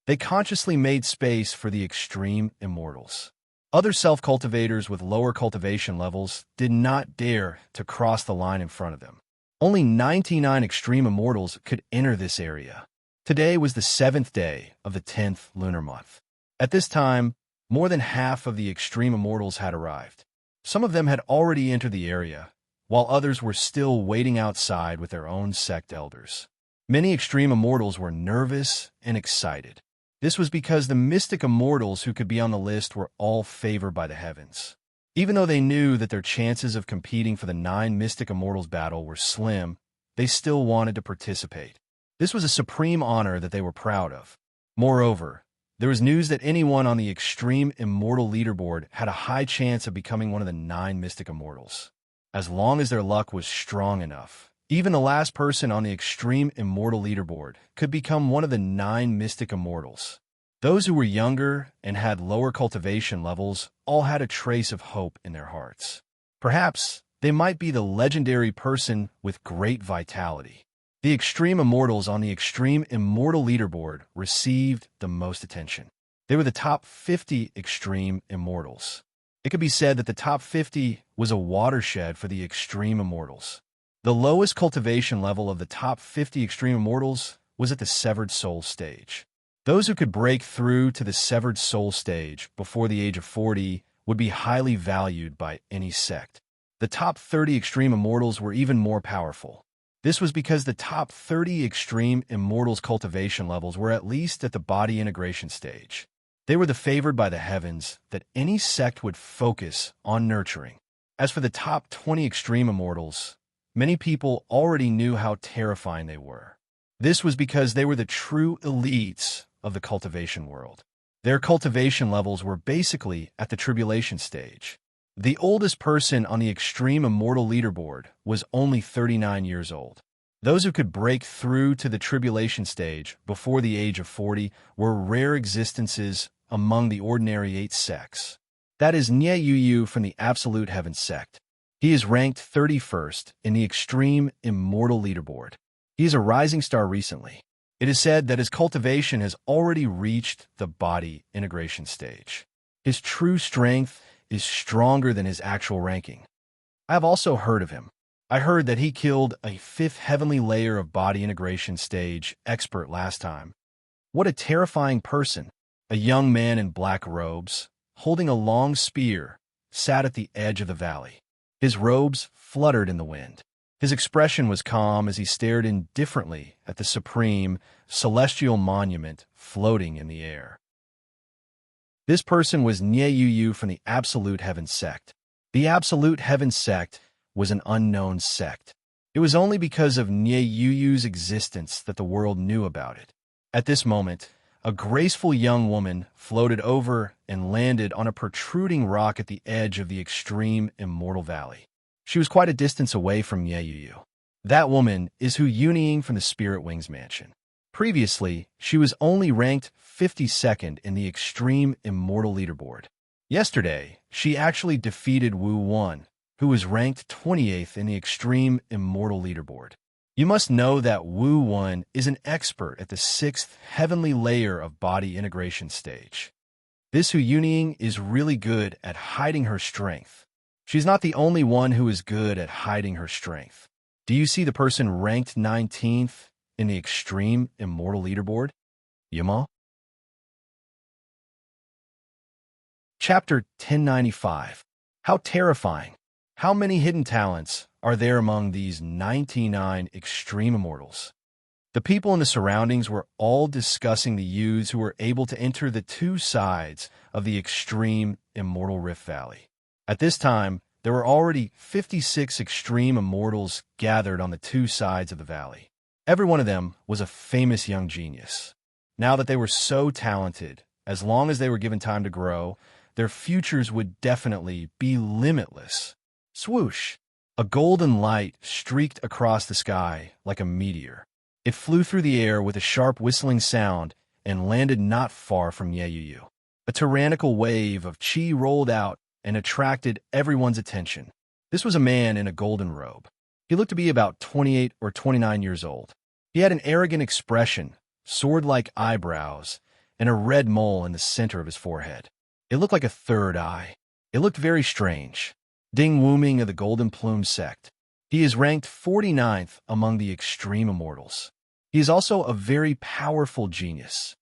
They consciously made space for the extreme immortals. Other self-cultivators with lower cultivation levels did not dare to cross the line in front of them. Only 99 extreme immortals could enter this area. Today was the 7th day of the 10th lunar month. At this time, more than half of the extreme immortals had arrived. Some of them had already entered the area, while others were still waiting outside with their own sect elders. Many extreme immortals were nervous and excited. This was because the mystic immortals who could be on the list were all favored by the heavens. Even though they knew that their chances of competing for the 9 mystic immortals battle were slim, they still wanted to participate. This was a supreme honor that they were proud of. Moreover, there was news that anyone on the extreme immortal leaderboard had a high chance of becoming one of the 9 mystic immortals. As long as their luck was strong enough, even the last person on the extreme immortal leaderboard could become one of the 9 mystic immortals. Those who were younger and had lower cultivation levels all had a trace of hope in their hearts. Perhaps they might be the legendary person with great vitality. The extreme immortals on the extreme immortal leaderboard received the most attention. They were the top 50 extreme immortals. It could be said that the top 50 was a watershed for the extreme immortals. The lowest cultivation level of the top 50 extreme immortals was at the severed soul stage. Those who could break through to the severed soul stage before the age of 40 would be highly valued by any sect. The top 30 extreme immortals were even more powerful. This was because the top 30 extreme immortals' cultivation levels were at least at the body integration stage. They were the favored by the heavens that any sect would focus on nurturing. As for the top 20 extreme immortals, many people already knew how terrifying they were. This was because they were the true elites of the cultivation world. Their cultivation levels were basically at the tribulation stage. The oldest person on the extreme immortal leaderboard was only 39 years old. Those who could break through to the tribulation stage before the age of 40 were rare existences among the ordinary 8 sects. That is Nye Yu from the Absolute Heaven sect. He is ranked 31st in the extreme immortal leaderboard. He is a rising star recently. It is said that his cultivation has already reached the body integration stage. His true strength is stronger than his actual ranking. I have also heard of him. I heard that he killed a 5th heavenly layer of body integration stage expert last time. What a terrifying person. A young man in black robes, holding a long spear, sat at the edge of the valley. His robes fluttered in the wind. His expression was calm as he stared indifferently at the supreme, celestial monument floating in the air. This person was Nye Yu from the Absolute Heaven sect. The Absolute Heaven sect was an unknown sect. It was only because of Nye Yu's existence that the world knew about it. At this moment, a graceful young woman floated over and landed on a protruding rock at the edge of the extreme immortal valley. She was quite a distance away from Nye Yu. That woman is Hu Yunying from the Spirit Wings Mansion. Previously, she was only ranked 52nd in the extreme immortal leaderboard. Yesterday, she actually defeated Wu Wan, who was ranked 28th in the extreme immortal leaderboard. You must know that Wu Wan is an expert at the 6th heavenly layer of body integration stage. This Hu Yunying is really good at hiding her strength. She's not the only one who is good at hiding her strength. Do you see the person ranked 19th in the extreme immortal leaderboard? Yama? Chapter 1095. How terrifying. How many hidden talents are there among these 99 extreme immortals? The people in the surroundings were all discussing the youths who were able to enter the two sides of the extreme immortal Rift Valley. At this time, there were already 56 extreme immortals gathered on the two sides of the valley. Every one of them was a famous young genius. Now that they were so talented, as long as they were given time to grow, their futures would definitely be limitless. Swoosh! A golden light streaked across the sky like a meteor. It flew through the air with a sharp whistling sound and landed not far from Yeyuyu. A tyrannical wave of chi rolled out and attracted everyone's attention. This was a man in a golden robe. He looked to be about 28 or 29 years old. He had an arrogant expression, sword-like eyebrows, and a red mole in the center of his forehead. It looked like a third eye. It looked very strange. Ding Wuming of the Golden Plume sect. He is ranked 49th among the extreme immortals. He is also a very powerful genius.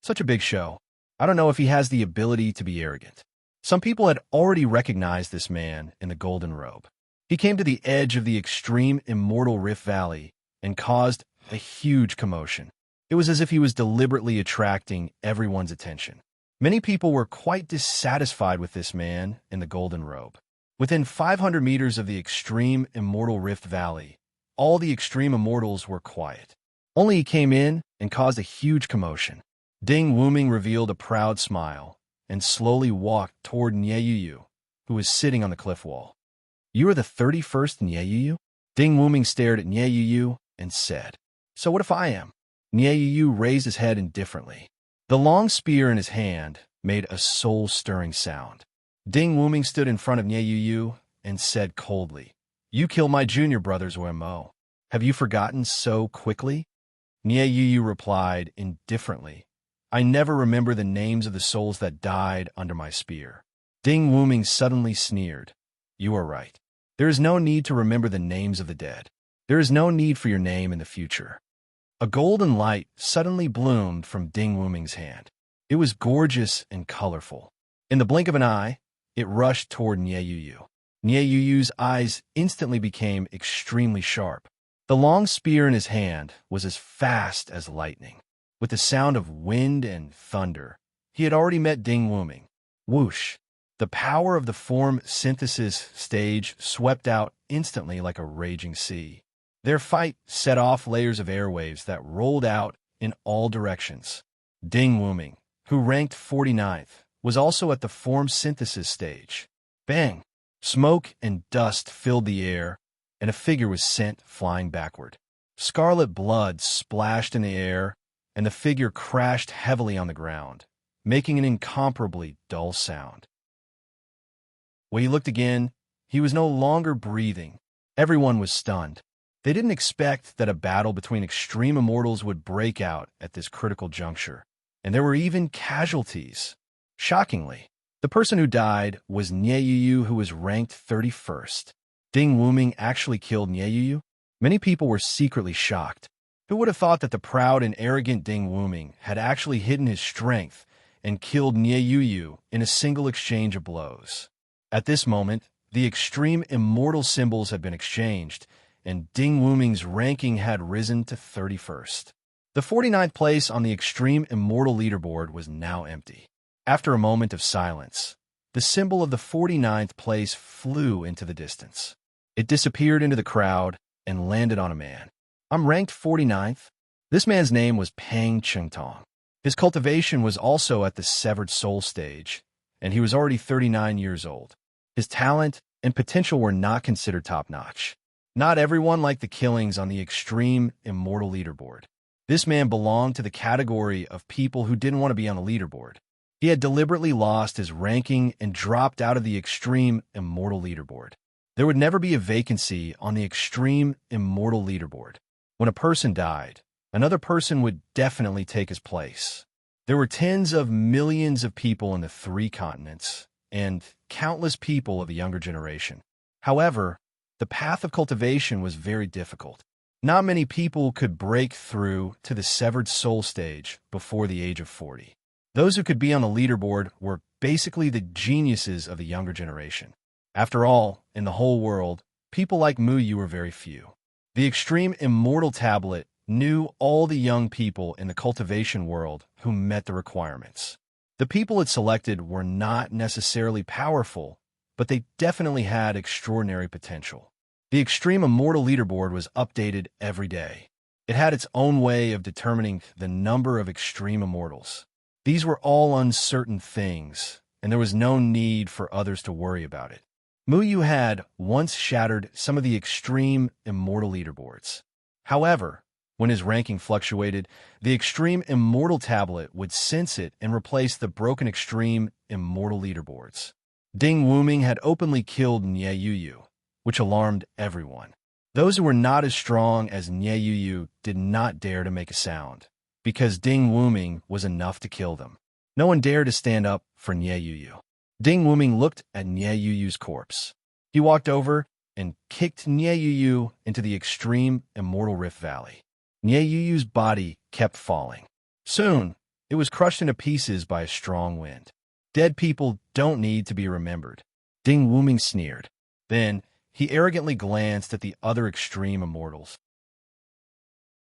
Such a big show. I don't know if he has the ability to be arrogant. Some people had already recognized this man in the golden robe. He came to the edge of the extreme immortal Rift Valley and caused a huge commotion. It was as if he was deliberately attracting everyone's attention. Many people were quite dissatisfied with this man in the golden robe. Within 500 meters of the extreme immortal Rift Valley, all the extreme immortals were quiet. Only he came in and caused a huge commotion. Ding Wuming revealed a proud smile and slowly walked toward Nyeyuyu, who was sitting on the cliff wall. "You are the 31st Nyeyuyu?" Ding Wuming stared at Nyeyuyu and said, "So what if I am?" Nyeyuyu raised his head indifferently. The long spear in his hand made a soul-stirring sound. Ding Wuming stood in front of Nyeyuyu and said coldly, "You killed my junior brothers, Wemo. Have you forgotten so quickly?" Nyeyuyu replied indifferently, "I never remember the names of the souls that died under my spear." Ding Wuming suddenly sneered, "You are right. There is no need to remember the names of the dead. There is no need for your name in the future." A golden light suddenly bloomed from Ding Wuming's hand. It was gorgeous and colorful. In the blink of an eye, it rushed toward Nyeyuyu. Nyeyuyu's eyes instantly became extremely sharp. The long spear in his hand was as fast as lightning. With the sound of wind and thunder, he had already met Ding Wuming. Whoosh! The power of the form synthesis stage swept out instantly like a raging sea. Their fight set off layers of airwaves that rolled out in all directions. Ding Wuming, who ranked 49th, was also at the form synthesis stage. Bang! Smoke and dust filled the air, and a figure was sent flying backward. Scarlet blood splashed in the air, and the figure crashed heavily on the ground, making an incomparably dull sound. When he looked again, he was no longer breathing. Everyone was stunned. They didn't expect that a battle between extreme immortals would break out at this critical juncture, and there were even casualties. Shockingly, the person who died was Nyeyuyu, who was ranked 31st. Ding Wuming actually killed Nyeyuyu? Many people were secretly shocked. Who would have thought that the proud and arrogant Ding Wuming had actually hidden his strength and killed Nyeyuyu in a single exchange of blows? At this moment, the extreme immortal symbols had been exchanged, and Ding Wuming's ranking had risen to 31st. The 49th place on the extreme immortal leaderboard was now empty. After a moment of silence, the symbol of the 49th place flew into the distance. It disappeared into the crowd and landed on a man. "I'm ranked 49th. This man's name was Pang Chengtong. His cultivation was also at the severed soul stage, and he was already 39 years old. His talent and potential were not considered top-notch. Not everyone liked the killings on the extreme immortal leaderboard. This man belonged to the category of people who didn't want to be on the leaderboard. He had deliberately lost his ranking and dropped out of the extreme immortal leaderboard. There would never be a vacancy on the extreme immortal leaderboard. When a person died, another person would definitely take his place. There were tens of millions of people in the 3 continents, and countless people of the younger generation. However, the path of cultivation was very difficult. Not many people could break through to the severed soul stage before the age of 40. Those who could be on the leaderboard were basically the geniuses of the younger generation. After all, in the whole world, people like Muyu were very few. The Extreme Immortal Tablet knew all the young people in the cultivation world who met the requirements. The people it selected were not necessarily powerful, but they definitely had extraordinary potential. The Extreme Immortal Leaderboard was updated every day. It had its own way of determining the number of Extreme Immortals. These were all uncertain things, and there was no need for others to worry about it. Muyu had once shattered some of the Extreme Immortal Leaderboards. However, when his ranking fluctuated, the Extreme Immortal Tablet would sense it and replace the broken Extreme Immortal Leaderboards. Ding Wuming had openly killed Nye Yuyu, which alarmed everyone. Those who were not as strong as Nye Yuyu did not dare to make a sound, because Ding Wuming was enough to kill them. No one dared to stand up for Nye Yuyu. Ding Wuming looked at Nye Yuyu's corpse. He walked over and kicked Nye Yuyu into the Extreme Immortal Rift Valley. Nye Yuyu's body kept falling. Soon, it was crushed into pieces by a strong wind. Dead people don't need to be remembered. Ding Wuming sneered. Then, he arrogantly glanced at the other Extreme Immortals.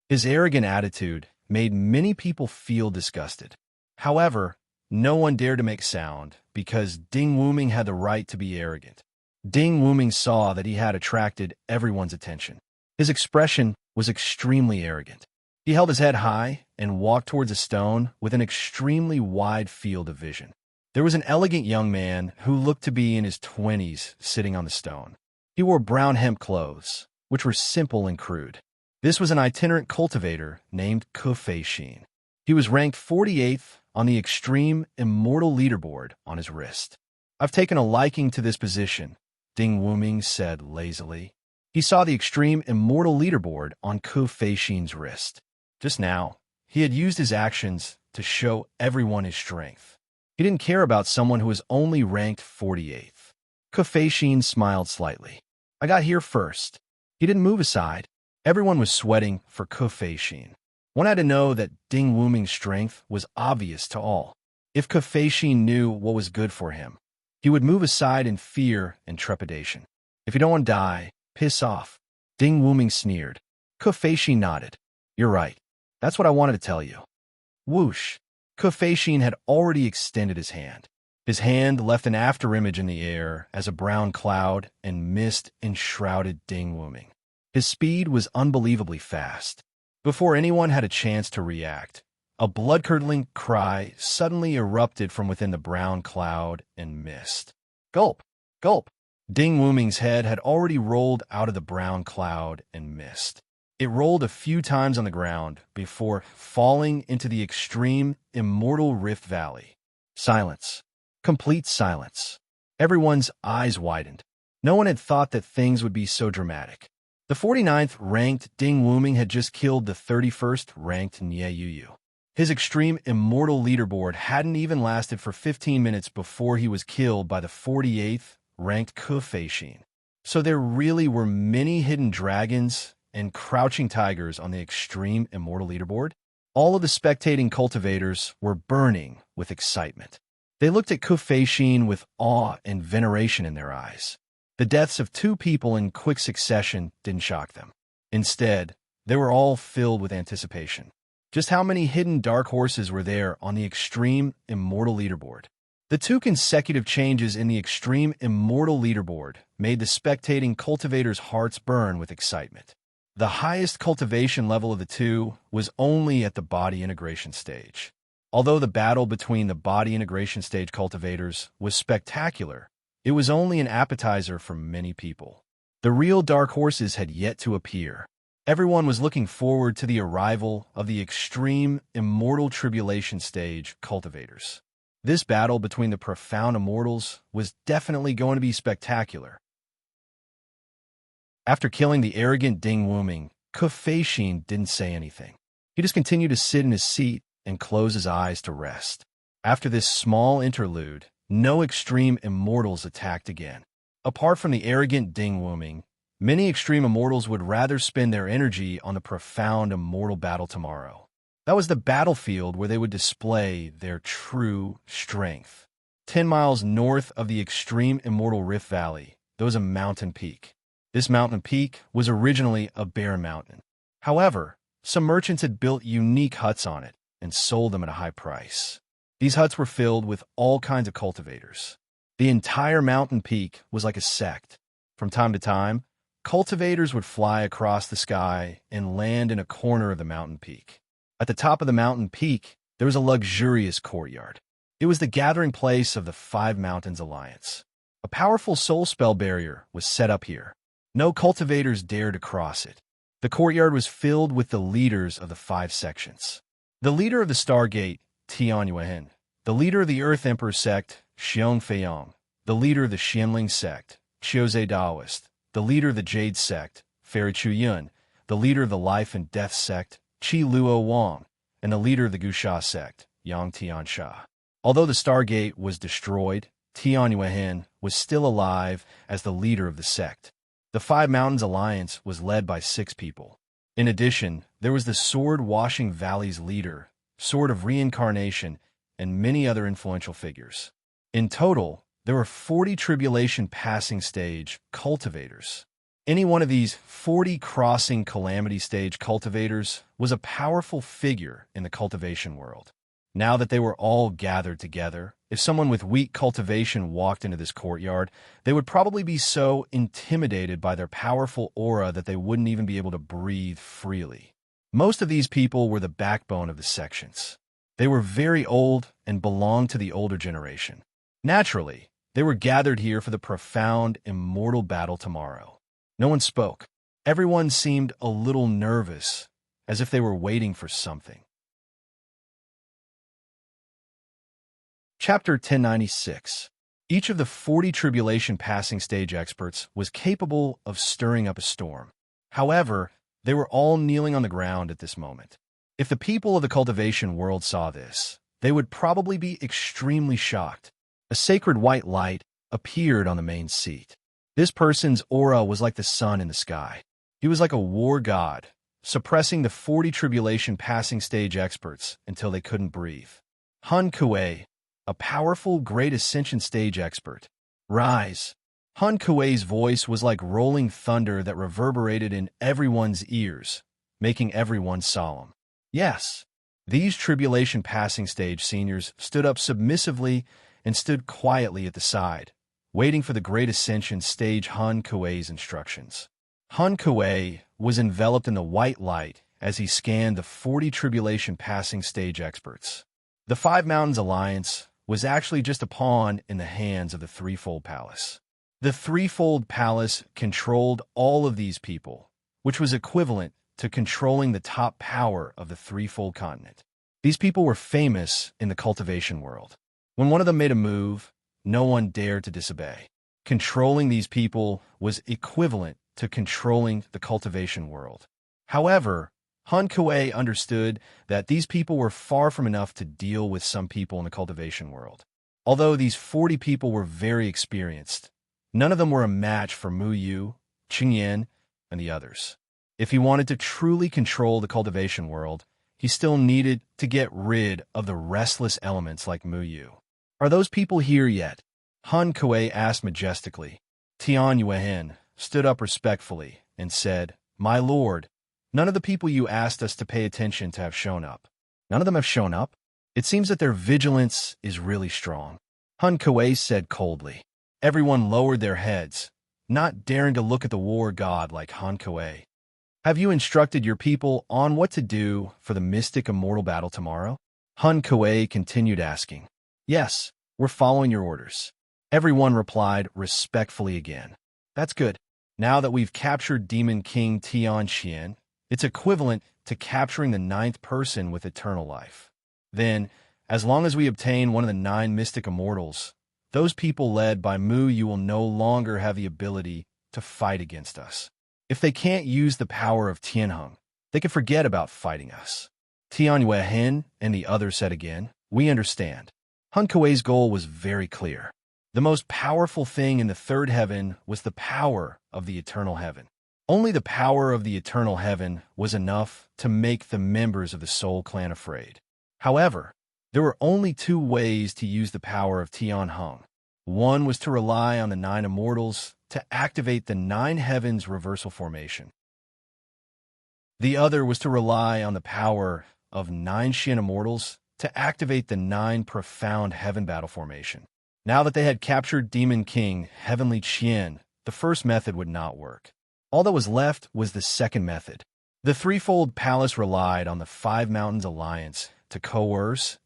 His arrogant attitude made many people feel disgusted. However, no one dared to make sound because Ding Wuming had the right to be arrogant. Ding Wuming saw that he had attracted everyone's attention. His expression was extremely arrogant. He held his head high and walked towards a stone with an extremely wide field of vision. There was an elegant young man who looked to be in his 20s sitting on the stone. He wore brown hemp clothes, which were simple and crude. This was an itinerant cultivator named Kufei. He was ranked 48th on the Extreme Immortal Leaderboard on his wrist. I've taken a liking to this position, Ding Wuming said lazily. He saw the Extreme Immortal Leaderboard on Kufei's wrist. Just now, he had used his actions to show everyone his strength. He didn't care about someone who was only ranked 48th. Kufei smiled slightly. I got here first. He didn't move aside. Everyone was sweating for Kufei. One had to know that Ding Wuming's strength was obvious to all. If Kufei knew what was good for him, he would move aside in fear and trepidation. If you don't want to die, piss off. Ding Wuming sneered. Kufei nodded. You're right. That's what I wanted to tell you. Whoosh. Kufei had already extended his hand. His hand left an afterimage in the air as a brown cloud and mist enshrouded Ding Wuming. His speed was unbelievably fast. Before anyone had a chance to react, a blood-curdling cry suddenly erupted from within the brown cloud and mist. Gulp! Gulp! Ding Wuming's head had already rolled out of the brown cloud and mist. It rolled a few times on the ground before falling into the Extreme Immortal Rift Valley. Silence. Complete silence. Everyone's eyes widened. No one had thought that things would be so dramatic. The 49th ranked Ding Wuming had just killed the 31st ranked Nye Yuyu. His Extreme Immortal Leaderboard hadn't even lasted for 15 minutes before he was killed by the 48th ranked Kufei. So there really were many hidden dragons and crouching tigers on the Extreme Immortal Leaderboard. All of the spectating cultivators were burning with excitement. They looked at Kufei with awe and veneration in their eyes. The deaths of two people in quick succession didn't shock them. Instead, they were all filled with anticipation. Just how many hidden dark horses were there on the Extreme Immortal Leaderboard? The two consecutive changes in the Extreme Immortal Leaderboard made the spectating cultivators' hearts burn with excitement. The highest cultivation level of the two was only at the body integration stage. Although the battle between the body integration stage cultivators was spectacular, it was only an appetizer for many people. The real dark horses had yet to appear. Everyone was looking forward to the arrival of the Extreme Immortal Tribulation Stage cultivators. This battle between the profound immortals was definitely going to be spectacular. After killing the arrogant Ding Wuming, Kufei didn't say anything. He just continued to sit in his seat and close his eyes to rest. After this small interlude, no Extreme Immortals attacked again. Apart from the arrogant Ding Wuming, many Extreme Immortals would rather spend their energy on the profound immortal battle tomorrow. That was the battlefield where they would display their true strength. 10 miles north of the Extreme Immortal Rift Valley, there was a mountain peak. This mountain peak was originally a bare mountain. However, some merchants had built unique huts on it and sold them at a high price. These huts were filled with all kinds of cultivators. The entire mountain peak was like a sect. From time to time, cultivators would fly across the sky and land in a corner of the mountain peak. At the top of the mountain peak, there was a luxurious courtyard. It was the gathering place of the Five Mountains Alliance. A powerful soul spell barrier was set up here. No cultivators dared to cross it. The courtyard was filled with the leaders of the 5 sections. The leader of the Stargate, Tian Yuan. The leader of the Earth Emperor sect, Xiong Feiyong. The leader of the Xianling sect, Qiuzhe Daoist. The leader of the Jade sect, Fairy Chu Yun. The leader of the Life and Death sect, Qi Luo Wang. And the leader of the Gusha sect, Yang Tiansha. Although the Stargate was destroyed, Tian Yuan was still alive as the leader of the sect. The Five Mountains Alliance was led by 6 people. In addition, there was the Sword-Washing Valley's leader, Sword of Reincarnation, and many other influential figures. In total, there were 40 Tribulation Passing Stage cultivators. Any one of these 40 Crossing Calamity Stage cultivators was a powerful figure in the cultivation world. Now that they were all gathered together, if someone with weak cultivation walked into this courtyard, they would probably be so intimidated by their powerful aura that they wouldn't even be able to breathe freely. Most of these people were the backbone of the sections. They were very old and belonged to the older generation. Naturally, they were gathered here for the profound, immortal battle tomorrow. No one spoke. Everyone seemed a little nervous, as if they were waiting for something. Chapter 1096. Each of the 40 Tribulation Passing Stage experts was capable of stirring up a storm. However, they were all kneeling on the ground at this moment. If the people of the cultivation world saw this, they would probably be extremely shocked. A sacred white light appeared on the main seat. This person's aura was like the sun in the sky. He was like a war god, suppressing the 40 Tribulation Passing Stage experts until they couldn't breathe. Han Kuei, a powerful Great Ascension Stage expert. Rise. Han Kuei's voice was like rolling thunder that reverberated in everyone's ears, making everyone solemn. Yes, these Tribulation Passing Stage seniors stood up submissively and stood quietly at the side, waiting for the Great Ascension Stage Han Kuei's instructions. Han Kuei was enveloped in the white light as he scanned the 40 Tribulation Passing Stage experts. The Five Mountains Alliance was actually just a pawn in the hands of the Threefold Palace. The Threefold Palace controlled all of these people, which was equivalent to controlling the top power of the Threefold Continent. These people were famous in the cultivation world. When one of them made a move, no one dared to disobey. Controlling these people was equivalent to controlling the cultivation world. However, Han Kuei understood that these people were far from enough to deal with some people in the cultivation world. Although these 40 people were very experienced, none of them were a match for Mu Yu, Qing Yan, and the others. If he wanted to truly control the cultivation world, he still needed to get rid of the restless elements like Mu Yu. Are those people here yet? Han Kuei asked majestically. Tian Yuan stood up respectfully and said, My lord, none of the people you asked us to pay attention to have shown up. None of them have shown up? It seems that their vigilance is really strong. Han Kuei said coldly. Everyone lowered their heads, not daring to look at the war god like Han Kuei. Have you instructed your people on what to do for the mystic immortal battle tomorrow? Han Kuei continued asking. Yes, we're following your orders. Everyone replied respectfully again. That's good. Now that we've captured Demon King Tian Xian, it's equivalent to capturing the 9th person with eternal life. Then, as long as we obtain one of the 9 mystic immortals, those people led by Mu Yu will no longer have the ability to fight against us. If they can't use the power of Tianheng, they can forget about fighting us. Tian Yuan and the others said again, We understand. Han Kuei's goal was very clear. The most powerful thing in the 3rd heaven was the power of the eternal heaven. Only the power of the eternal heaven was enough to make the members of the Soul Clan afraid. However, there were only 2 ways to use the power of Tianheng. One was to rely on the 9 immortals, to activate the 9 heavens reversal formation. The other was to rely on the power of 9 Qian immortals to activate the 9 profound heaven battle formation. Now that they had captured Demon King Heavenly Qian, the first method would not work. All that was left was the second method. The threefold palace relied on the 5 Mountains Alliance to coerce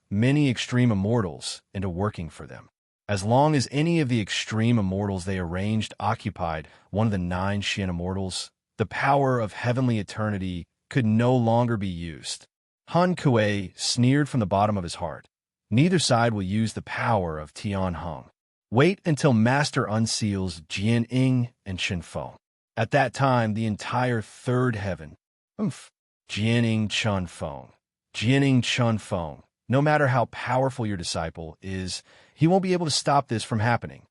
many extreme immortals into working for them. As long as any of the extreme immortals they arranged occupied one of the 9 Qian immortals, the power of heavenly eternity could no longer be used. Han Kuei sneered from the bottom of his heart. Neither side will use the power of Tian Heng. Wait until Master unseals Jian Ying and Shen Feng. At that time, the entire third heaven, Jian Ying Chun Feng, Jian Ying Chun Feng, no matter how powerful your disciple is, he won't be able to stop this from happening.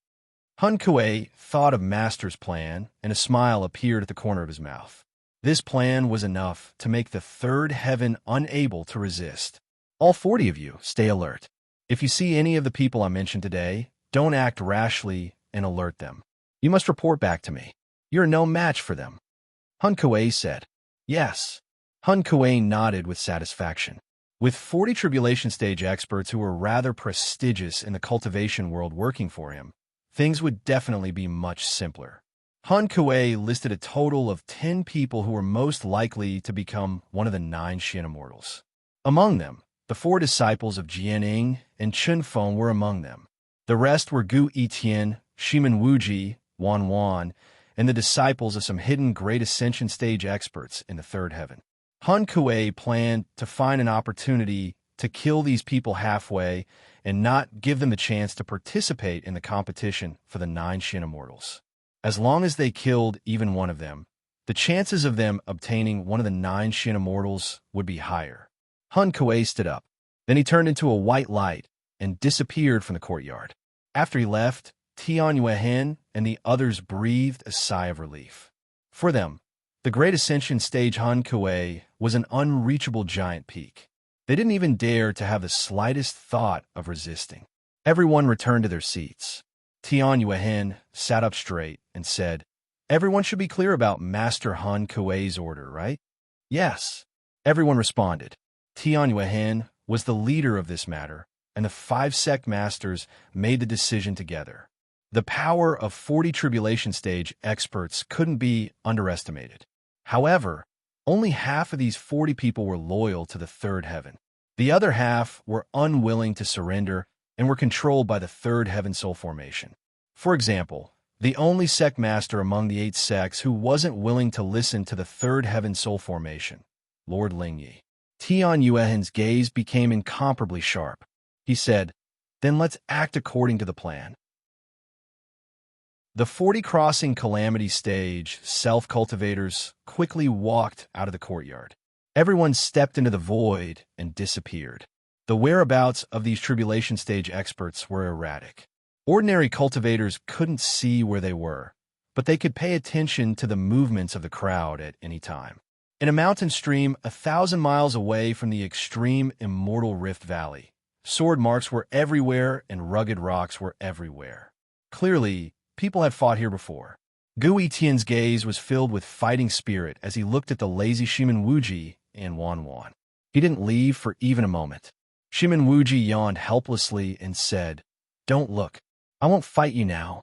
Han Kuei thought of Master's plan, and a smile appeared at the corner of his mouth. This plan was enough to make the third heaven unable to resist. All 40 of you, stay alert. If you see any of the people I mentioned today, don't act rashly and alert them. You must report back to me. You're no match for them. Han Kuei said. Yes. Han Kuei nodded with satisfaction. With 40 tribulation stage experts who were rather prestigious in the cultivation world working for him, things would definitely be much simpler. Han Kuei listed a total of 10 people who were most likely to become one of the 9 Qian immortals. Among them, the 4 disciples of Jian Ying and Chun Feng were among them. The rest were Gu Yitian, Shimen Wuji, Wan Wan, and the disciples of some hidden Great Ascension stage experts in the third heaven. Han Kuei planned to find an opportunity to kill these people halfway and not give them the chance to participate in the competition for the 9 Qian immortals. As long as they killed even one of them, the chances of them obtaining one of the 9 Qian immortals would be higher. Han Kuei stood up. Then he turned into a white light and disappeared from the courtyard. After he left, Tian Yuehen and the others breathed a sigh of relief. For them, the Great Ascension stage Han Kuei was an unreachable giant peak. They didn't even dare to have the slightest thought of resisting. Everyone returned to their seats. Tian Yuehen sat up straight and said, "Everyone should be clear about Master Han Kuei's order, right?" "Yes." Everyone responded. Tian Yuehen was the leader of this matter, and the 5 sect masters made the decision together. The power of 40 tribulation stage experts couldn't be underestimated. However, only half of these 40 people were loyal to the third heaven. The other half were unwilling to surrender and were controlled by the third heaven soul formation. For example, the only sect master among the 8 sects who wasn't willing to listen to the third heaven soul formation, Lord Lingyi. Tian Yuehen's gaze became incomparably sharp. He said, "Then let's act according to the plan." The 40 crossing calamity stage self-cultivators quickly walked out of the courtyard. Everyone stepped into the void and disappeared. The whereabouts of these tribulation stage experts were erratic. Ordinary cultivators couldn't see where they were, but they could pay attention to the movements of the crowd at any time. In a mountain stream 1,000 miles away from the extreme immortal Rift Valley, sword marks were everywhere and rugged rocks were everywhere. Clearly, people had fought here before. Gu Yitian's gaze was filled with fighting spirit as he looked at the lazy Shimen Wuji and Wan Wan. He didn't leave for even a moment. Shimen Wuji yawned helplessly and said, "Don't look. I won't fight you now."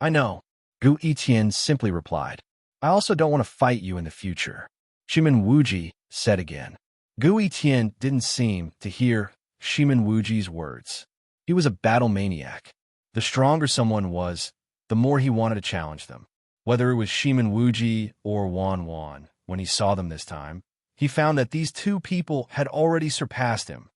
"I know," Gu Yitian simply replied. "I also don't want to fight you in the future," Shimen Wuji said again. Gu Yitian didn't seem to hear Shimen Wuji's words. He was a battle maniac. The stronger someone was, the more he wanted to challenge them. Whether it was Shimen Wuji or Wan Wan, when he saw them this time, he found that these 2 people had already surpassed him.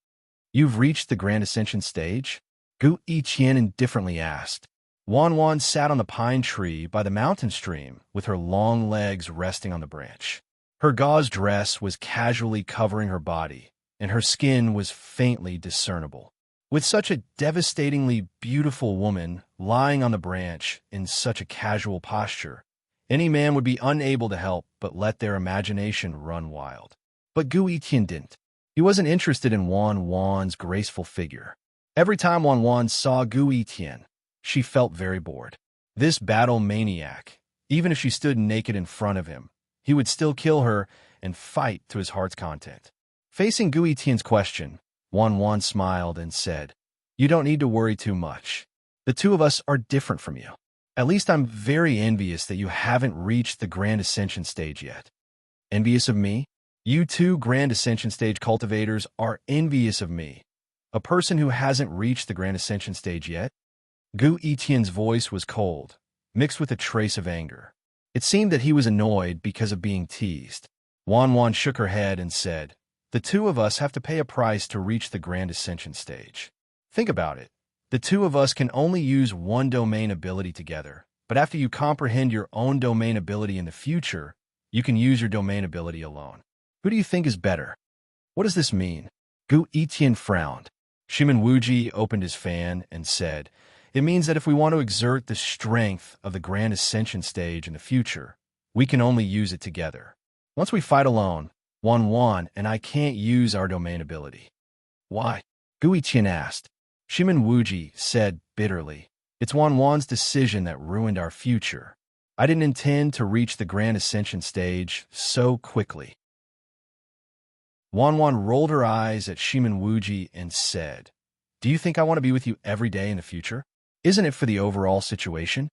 "You've reached the Grand Ascension stage?" Gu Yiqian indifferently asked. Wan Wan sat on the pine tree by the mountain stream with her long legs resting on the branch. Her gauze dress was casually covering her body, and her skin was faintly discernible. With such a devastatingly beautiful woman lying on the branch in such a casual posture, any man would be unable to help but let their imagination run wild. But Gu Yitian didn't. He wasn't interested in Wan Wan's graceful figure. Every time Wan Wan saw Gu Yitian, she felt very bored. This battle maniac, even if she stood naked in front of him, he would still kill her and fight to his heart's content. Facing Gui Tian's question, Wan smiled and said, "You don't need to worry too much. The two of us are different from you. At least I'm very envious that you haven't reached the Grand Ascension stage yet." Envious of me? You two Grand Ascension stage cultivators are envious of me, a person who hasn't reached the Grand Ascension stage yet? Gu Etien's voice was cold, mixed with a trace of anger. It seemed that he was annoyed because of being teased. Wan shook her head and said, "The two of us have to pay a price to reach the Grand Ascension stage. Think about it. The two of us can only use one domain ability together, but after you comprehend your own domain ability in the future, you can use your domain ability alone. Who do you think is better?" "What does this mean?" Gu Etien frowned. Shimin Wuji opened his fan and said, "It means that if we want to exert the strength of the Grand Ascension stage in the future, we can only use it together. Once we fight alone, Wan and I can't use our domain ability." "Why?" Gui Tian asked. Shimin Wuji said bitterly, "It's Wan's decision that ruined our future. I didn't intend to reach the Grand Ascension stage so quickly." Wan rolled her eyes at Shimin Wuji and said, "Do you think I want to be with you every day in the future? Isn't it for the overall situation?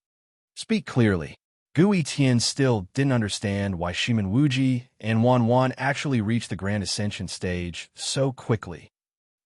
Speak clearly." Gui Tian still didn't understand why Shimin Wuji and Wan actually reached the Grand Ascension stage so quickly.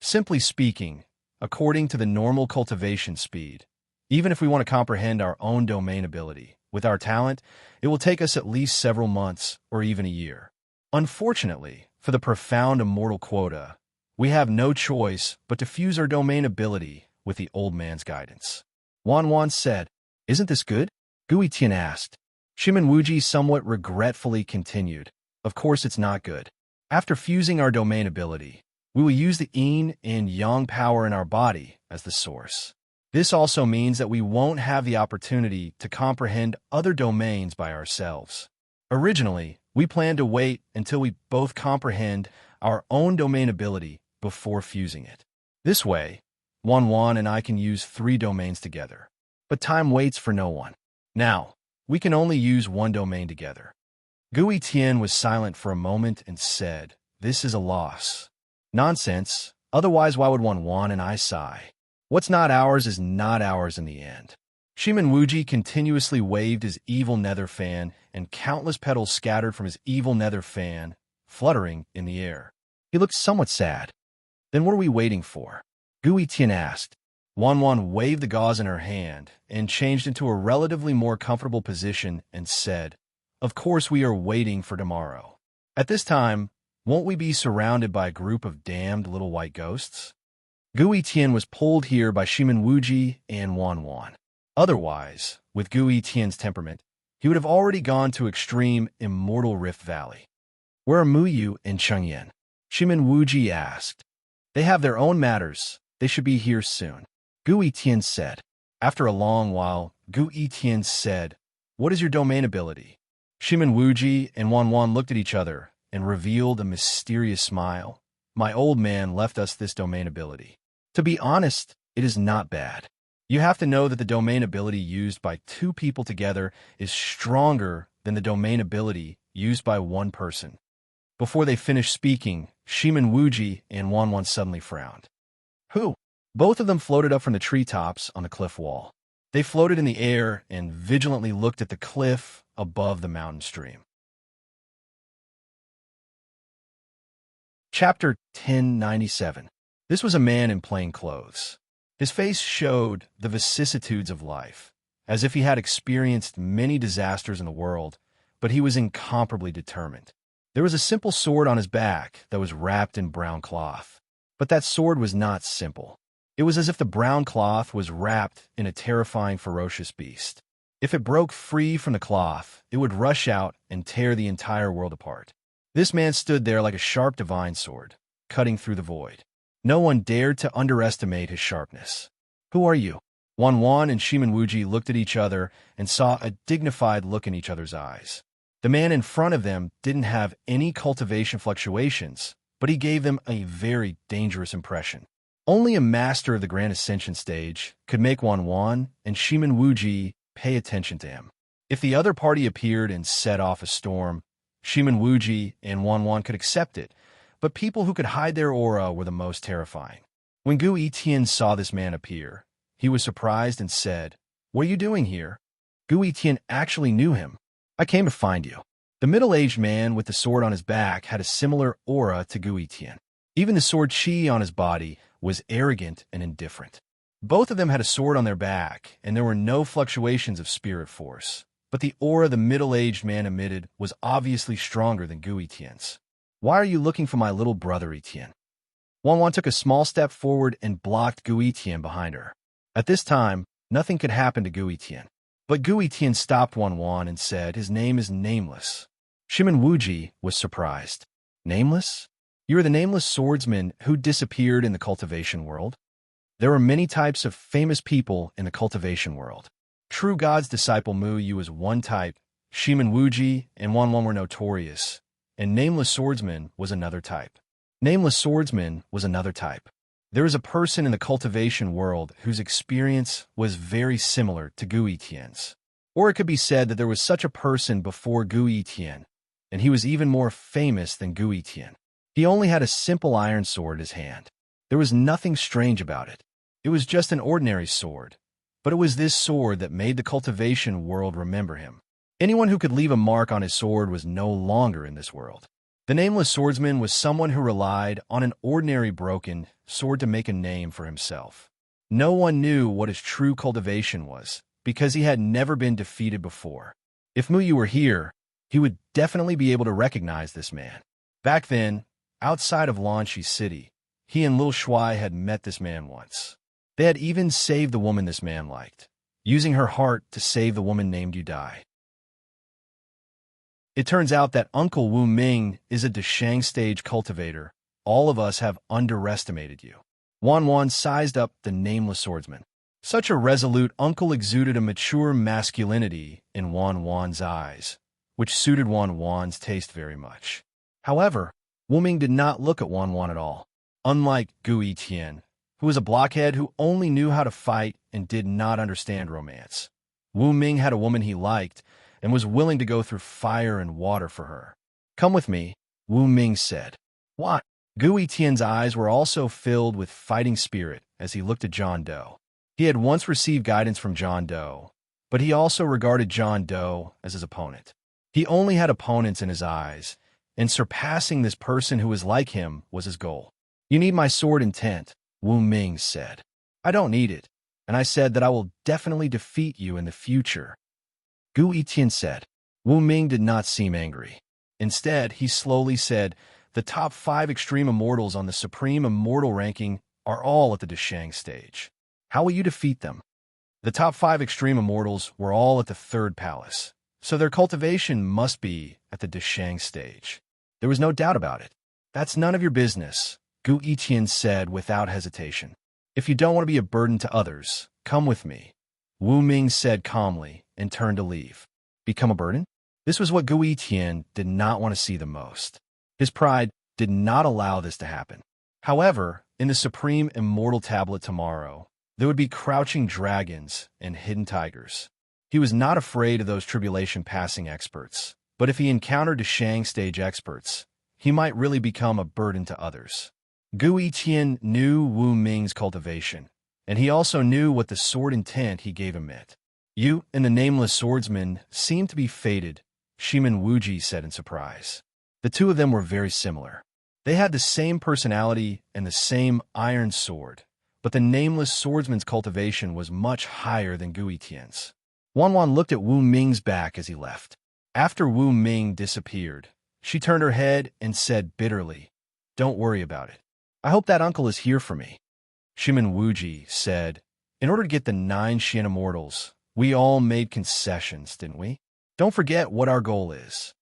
Simply speaking, according to the normal cultivation speed, even if we want to comprehend our own domain ability, with our talent, it will take us at least several months or even a year. Unfortunately, for the profound immortal quota, we have no choice but to fuse our domain ability with the old man's guidance. Wan said, "Isn't this good?" Gui Tian asked. Shimin Wuji somewhat regretfully continued, "Of course it's not good. After fusing our domain ability, we will use the yin and yang power in our body as the source. This also means that we won't have the opportunity to comprehend other domains by ourselves. Originally, we planned to wait until we both comprehend our own domain ability before fusing it. This way, Wan and I can use 3 domains together. But time waits for no one. Now, we can only use one domain together." Gui Tian was silent for a moment and said, "This is a loss." "Nonsense. Otherwise, why would Wan and I sigh? What's not ours is not ours in the end." Shimin Wuji continuously waved his evil nether fan, and countless petals scattered from his evil nether fan, fluttering in the air. He looked somewhat sad. "Then what are we waiting for?" Gui Tian asked. Wan waved the gauze in her hand and changed into a relatively more comfortable position and said, "Of course we are waiting for tomorrow. At this time, won't we be surrounded by a group of damned little white ghosts?" Gui Tian was pulled here by Shimin Wuji and Wan. Otherwise, with Gui Tian's temperament, he would have already gone to extreme Immortal Rift Valley. "Where are Muyu and Chengyan?" Shimin Wuji asked. "They have their own matters. They should be here soon," Gui Tian said. After a long while, Gui Tian said, "What is your domain ability?" Shimin Wuji and Wan looked at each other and revealed a mysterious smile. "My old man left us this domain ability. To be honest, it is not bad. You have to know that the domain ability used by 2 people together is stronger than the domain ability used by one person." Before they finished speaking, Shimin Wuji and Wan suddenly frowned. "Who?" Both of them floated up from the treetops on the cliff wall. They floated in the air and vigilantly looked at the cliff above the mountain stream. Chapter 1097. This was a man in plain clothes. His face showed the vicissitudes of life, as if he had experienced many disasters in the world, but he was incomparably determined. There was a simple sword on his back that was wrapped in brown cloth. But that sword was not simple. It was as if the brown cloth was wrapped in a terrifying, ferocious beast. If it broke free from the cloth, it would rush out and tear the entire world apart. This man stood there like a sharp divine sword, cutting through the void. No one dared to underestimate his sharpness. "Who are you?" Wan and Shimin Wuji looked at each other and saw a dignified look in each other's eyes. The man in front of them didn't have any cultivation fluctuations, but he gave them a very dangerous impression. Only a master of the Grand Ascension stage could make Wan and Shimin Wuji pay attention to him. If the other party appeared and set off a storm, Shimin Wuji and Wan could accept it, but people who could hide their aura were the most terrifying. When Gu Yitian saw this man appear, he was surprised and said, "What are you doing here?" Gu Yitian actually knew him. "I came to find you." The middle-aged man with the sword on his back had a similar aura to Gu Yitian. Even the sword chi on his body was arrogant and indifferent. Both of them had a sword on their back, and there were no fluctuations of spirit force. But the aura the middle-aged man emitted was obviously stronger than Gu Yitian's. "Why are you looking for my little brother, Yitian?" Wan took a small step forward and blocked Gu Yitian behind her. At this time, nothing could happen to Gu Yitian. But Gu Yitian stopped Wan and said, "His name is Nameless." Shimin Wuji was surprised. "Nameless? You are the nameless swordsman who disappeared in the cultivation world?" There are many types of famous people in the cultivation world. True God's disciple Mu Yu was one type, Shimin Wuji and Wan were notorious, and Nameless Swordsman was another type. Nameless Swordsman was another type. There is a person in the cultivation world whose experience was very similar to Gu Yitian's. Or it could be said that there was such a person before Gu Yitian, and he was even more famous than Gu Yitian. He only had a simple iron sword in his hand. There was nothing strange about it. It was just an ordinary sword. But it was this sword that made the cultivation world remember him. Anyone who could leave a mark on his sword was no longer in this world. The Nameless Swordsman was someone who relied on an ordinary broken sword to make a name for himself. No one knew what his true cultivation was, because he had never been defeated before. If Mu Yu were here, he would definitely be able to recognize this man. Back then, outside of Lanshi City, he and Lil Shuai had met this man once. They had even saved the woman this man liked, using her heart to save the woman named Yudai. It turns out that Uncle Wu Ming is a Deshang stage cultivator. All of us have underestimated you. Wan sized up the Nameless Swordsman. Such a resolute uncle exuded a mature masculinity in Wan's eyes, which suited Wan's taste very much. However, Wu Ming did not look at Wan at all. Unlike Gu Yitian, who was a blockhead who only knew how to fight and did not understand romance, Wu Ming had a woman he liked and was willing to go through fire and water for her. "Come with me," Wu Ming said. "What?" Gu Yitian's eyes were also filled with fighting spirit as he looked at John Doe. He had once received guidance from John Doe, but he also regarded John Doe as his opponent. He only had opponents in his eyes, and surpassing this person who was like him was his goal. "You need my sword intent," Wu Ming said. "I don't need it, and I said that I will definitely defeat you in the future." Gu Yitian said. Wu Ming did not seem angry. Instead, he slowly said, "The top 5 extreme immortals on the Supreme Immortal ranking are all at the Deshang stage. How will you defeat them?" The top 5 extreme immortals were all at the 3rd palace, so their cultivation must be at the Deshang stage. There was no doubt about it. "That's none of your business," Gu Yitian said without hesitation. "If you don't want to be a burden to others, come with me," Wu Ming said calmly and turned to leave. Become a burden? This was what Gu Yitian did not want to see the most. His pride did not allow this to happen. However, in the Supreme Immortal Tablet tomorrow, there would be crouching dragons and hidden tigers. He was not afraid of those tribulation-passing experts, but if he encountered Deshang stage experts, he might really become a burden to others. Gu Yitian knew Wu Ming's cultivation, and he also knew what the sword intent he gave him meant. "You and the Nameless Swordsman seem to be fated," Shimin Wuji said in surprise. The two of them were very similar. They had the same personality and the same iron sword, but the Nameless Swordsman's cultivation was much higher than Gu Yitian's. Wan looked at Wu Ming's back as he left. After Wu Ming disappeared, she turned her head and said bitterly, "Don't worry about it. I hope that uncle is here for me." Shimin Wuji said, "In order to get the 9 Xian Immortals, we all made concessions, didn't we? Don't forget what our goal is."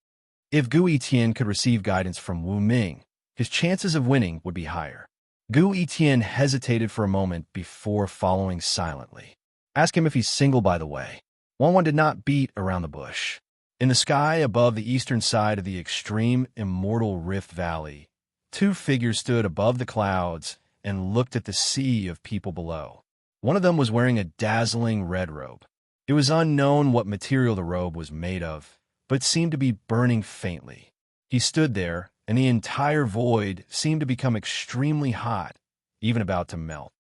If Gu Yitian could receive guidance from Wu Ming, his chances of winning would be higher. Gu Yitian hesitated for a moment before following silently. "Ask him if he's single, by the way." Wan did not beat around the bush. In the sky above the eastern side of the extreme immortal Rift Valley, 2 figures stood above the clouds and looked at the sea of people below. One of them was wearing a dazzling red robe. It was unknown what material the robe was made of, but seemed to be burning faintly. He stood there, and the entire void seemed to become extremely hot, even about to melt.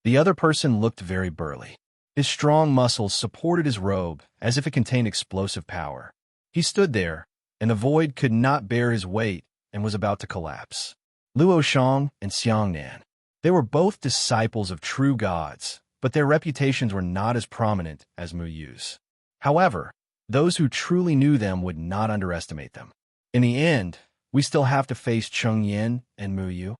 The other person looked very burly. His strong muscles supported his robe as if it contained explosive power. He stood there, and the void could not bear his weight and was about to collapse. Luo Shang and Xiang Nan. They were both disciples of true gods, but their reputations were not as prominent as Mu Yu's. However, those who truly knew them would not underestimate them. In the end, we still have to face Cheng Yin and Mu Yu.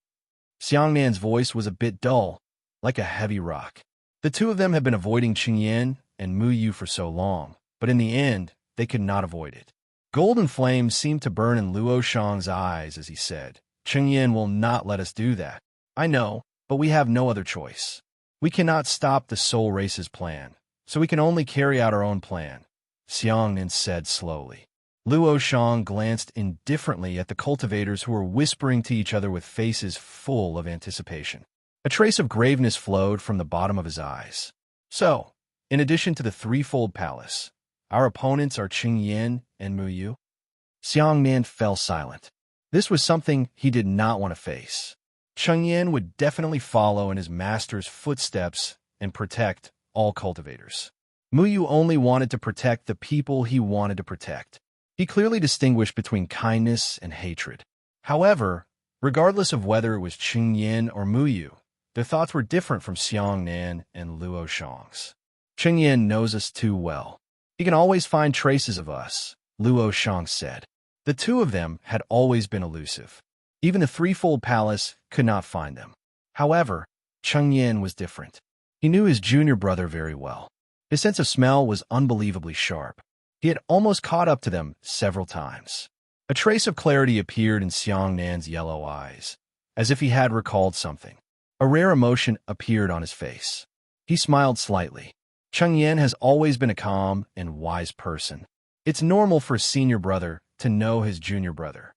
Xiang Nan's voice was a bit dull, like a heavy rock. The two of them had been avoiding Cheng Yin and Mu Yu for so long, but in the end, they could not avoid it. Golden flames seemed to burn in Luo Shang's eyes as he said, Cheng Yin will not let us do that. I know, but we have no other choice. We cannot stop the soul race's plan, so we can only carry out our own plan, Xiang Nan said slowly. Luo Shang glanced indifferently at the cultivators who were whispering to each other with faces full of anticipation. A trace of graveness flowed from the bottom of his eyes. So, in addition to the threefold palace, our opponents are Cheng Yin and Mu Yu? Xiang Nan fell silent. This was something he did not want to face. Cheng Yin would definitely follow in his master's footsteps and protect all cultivators. Mu Yu only wanted to protect the people he wanted to protect. He clearly distinguished between kindness and hatred. However, regardless of whether it was Cheng Yin or Mu Yu, their thoughts were different from Xiang Nan and Luo Shang's. Cheng Yin knows us too well. He can always find traces of us, Luo Shang said. The two of them had always been elusive. Even the threefold palace could not find them. However, Cheng Yin was different. He knew his junior brother very well. His sense of smell was unbelievably sharp. He had almost caught up to them several times. A trace of clarity appeared in Xiang Nan's yellow eyes, as if he had recalled something. A rare emotion appeared on his face. He smiled slightly. Cheng Yin has always been a calm and wise person. It's normal for a senior brother to know his junior brother.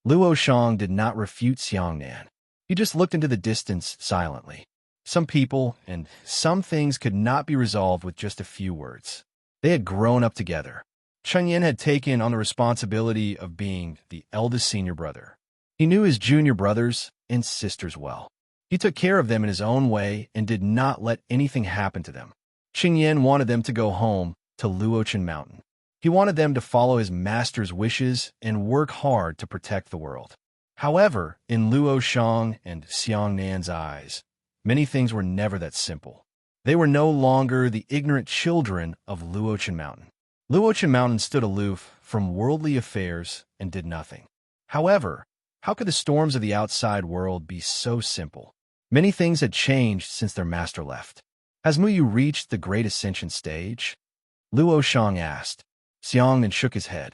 Luo Shang did not refute Xiang Nan. He just looked into the distance silently. Some people and some things could not be resolved with just a few words. They had grown up together. Cheng Yin had taken on the responsibility of being the eldest senior brother. He knew his junior brothers and sisters well. He took care of them in his own way and did not let anything happen to them. Cheng Yin wanted them to go home to Luochen Mountain. He wanted them to follow his master's wishes and work hard to protect the world. However, in Luo Shang and Xiang Nan's eyes, many things were never that simple. They were no longer the ignorant children of Luochen Mountain. Luochen Mountain stood aloof from worldly affairs and did nothing. However, how could the storms of the outside world be so simple? Many things had changed since their master left. Has Mu Yu reached the great ascension stage? Luo Shang asked. Xiang Nan shook his head.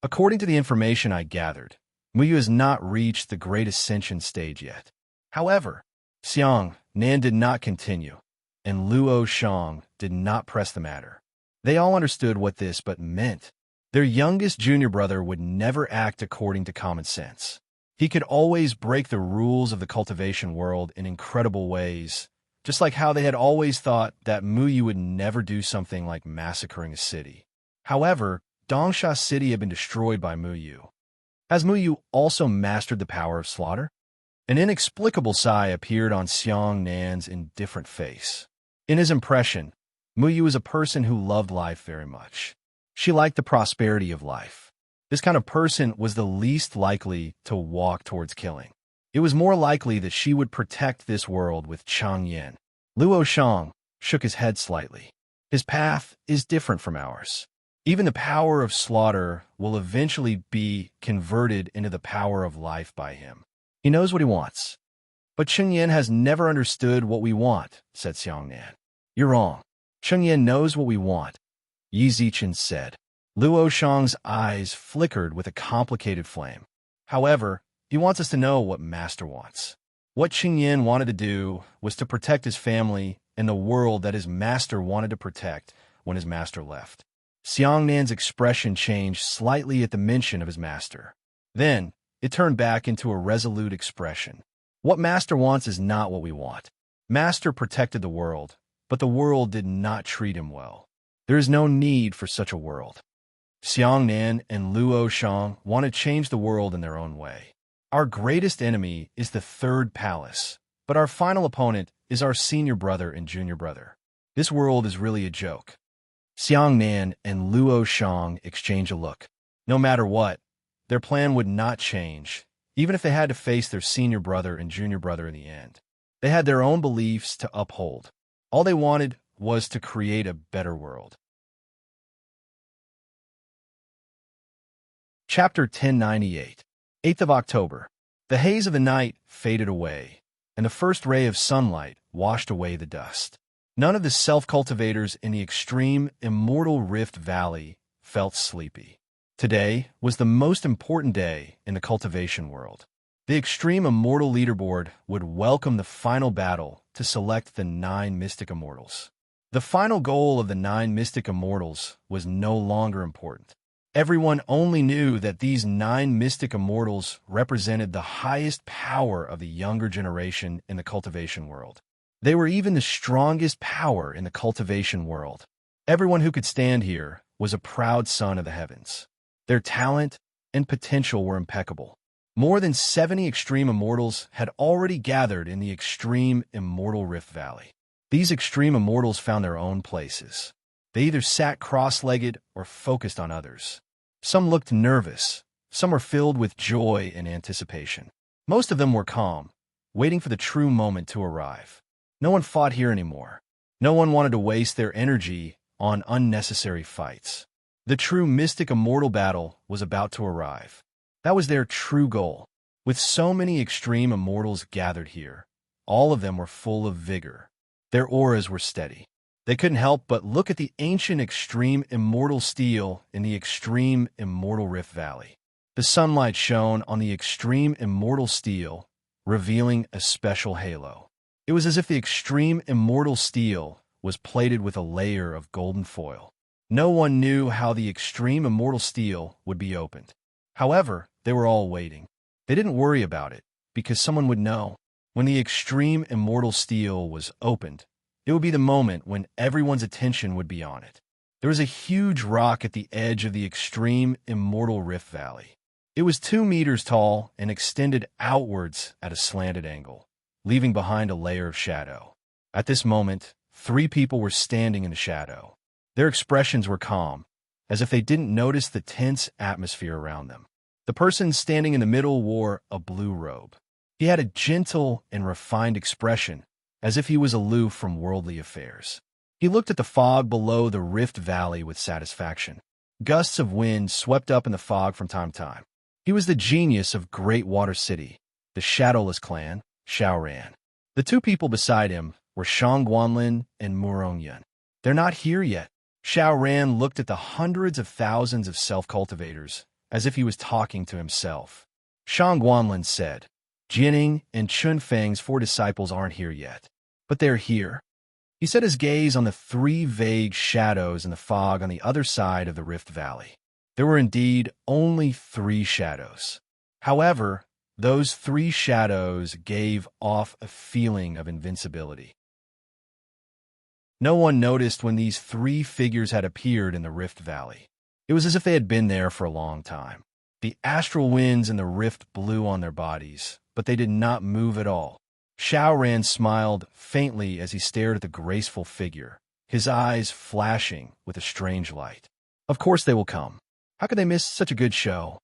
According to the information I gathered, Mu Yu has not reached the great ascension stage yet. However, Xiang Nan did not continue, and Luo Shang did not press the matter. They all understood what this but meant. Their youngest junior brother would never act according to common sense. He could always break the rules of the cultivation world in incredible ways, just like how they had always thought that Mu Yu would never do something like massacring a city. However, Dongsha City had been destroyed by Mu Yu. Has Mu Yu also mastered the power of slaughter? An inexplicable sigh appeared on Xiang Nan's indifferent face. In his impression, Mu Yu was a person who loved life very much. She liked the prosperity of life. This kind of person was the least likely to walk towards killing. It was more likely that she would protect this world with Cheng Yin. Luo Shang shook his head slightly. His path is different from ours. Even the power of slaughter will eventually be converted into the power of life by him. He knows what he wants. But Cheng Yin has never understood what we want, said Xiang Nan. You're wrong. Cheng Yin knows what we want, Yi Zichen said. Luo Shang's eyes flickered with a complicated flame. However, he wants us to know what Master wants. What Cheng Yin wanted to do was to protect his family and the world that his master wanted to protect when his master left. Xiang Nan's expression changed slightly at the mention of his master. Then, it turned back into a resolute expression. What Master wants is not what we want. Master protected the world, but the world did not treat him well. There is no need for such a world. Xiangnan and Luo Shang want to change the world in their own way. Our greatest enemy is the third palace, but our final opponent is our senior brother and junior brother. This world is really a joke. Xiangnan and Luo Shang exchange a look. No matter what, their plan would not change, even if they had to face their senior brother and junior brother in the end. They had their own beliefs to uphold. All they wanted was to create a better world. Chapter 1098. 8th of October. The haze of the night faded away, and the first ray of sunlight washed away the dust. None of the self-cultivators in the extreme, immortal Rift Valley felt sleepy. Today was the most important day in the cultivation world. The Extreme Immortal Leaderboard would welcome the final battle to select the 9 Mystic Immortals. The final goal of the 9 Mystic Immortals was no longer important. Everyone only knew that these 9 Mystic Immortals represented the highest power of the younger generation in the cultivation world. They were even the strongest power in the cultivation world. Everyone who could stand here was a proud son of the heavens. Their talent and potential were impeccable. More than 70 Extreme Immortals had already gathered in the Extreme Immortal Rift Valley. These Extreme Immortals found their own places. They either sat cross-legged or focused on others. Some looked nervous. Some were filled with joy and anticipation. Most of them were calm, waiting for the true moment to arrive. No one fought here anymore. No one wanted to waste their energy on unnecessary fights. The true Mystic Immortal battle was about to arrive. That was their true goal. With so many Extreme Immortals gathered here, all of them were full of vigor. Their auras were steady. They couldn't help but look at the ancient Extreme Immortal steel in the Extreme Immortal Rift Valley. The sunlight shone on the Extreme Immortal steel, revealing a special halo. It was as if the Extreme Immortal steel was plated with a layer of golden foil. No one knew how the Extreme Immortal steel would be opened. However, they were all waiting. They didn't worry about it, because someone would know. When the Extreme Immortal steel was opened, it would be the moment when everyone's attention would be on it. There was a huge rock at the edge of the Extreme Immortal Rift Valley. It was 2 meters tall and extended outwards at a slanted angle, leaving behind a layer of shadow. At this moment, 3 people were standing in the shadow. Their expressions were calm, as if they didn't notice the tense atmosphere around them. The person standing in the middle wore a blue robe. He had a gentle and refined expression, as if he was aloof from worldly affairs. He looked at the fog below the Rift Valley with satisfaction. Gusts of wind swept up in the fog from time to time. He was the genius of Great Water City, the Shadowless clan, Xiaoran. The 2 people beside him were Shang Guanlin and Murong Yun. They're not here yet. Xiaoran looked at the hundreds of thousands of self-cultivators, as if he was talking to himself. Shang Guanlin said, Jining and Chunfeng's 4 disciples aren't here yet, but they're here. He set his gaze on the 3 vague shadows in the fog on the other side of the Rift Valley. There were indeed only 3 shadows. However, those 3 shadows gave off a feeling of invincibility. No one noticed when these 3 figures had appeared in the Rift Valley. It was as if they had been there for a long time. The astral winds in the rift blew on their bodies, but they did not move at all. Xiaoran smiled faintly as he stared at the graceful figure, his eyes flashing with a strange light. Of course they will come. How could they miss such a good show?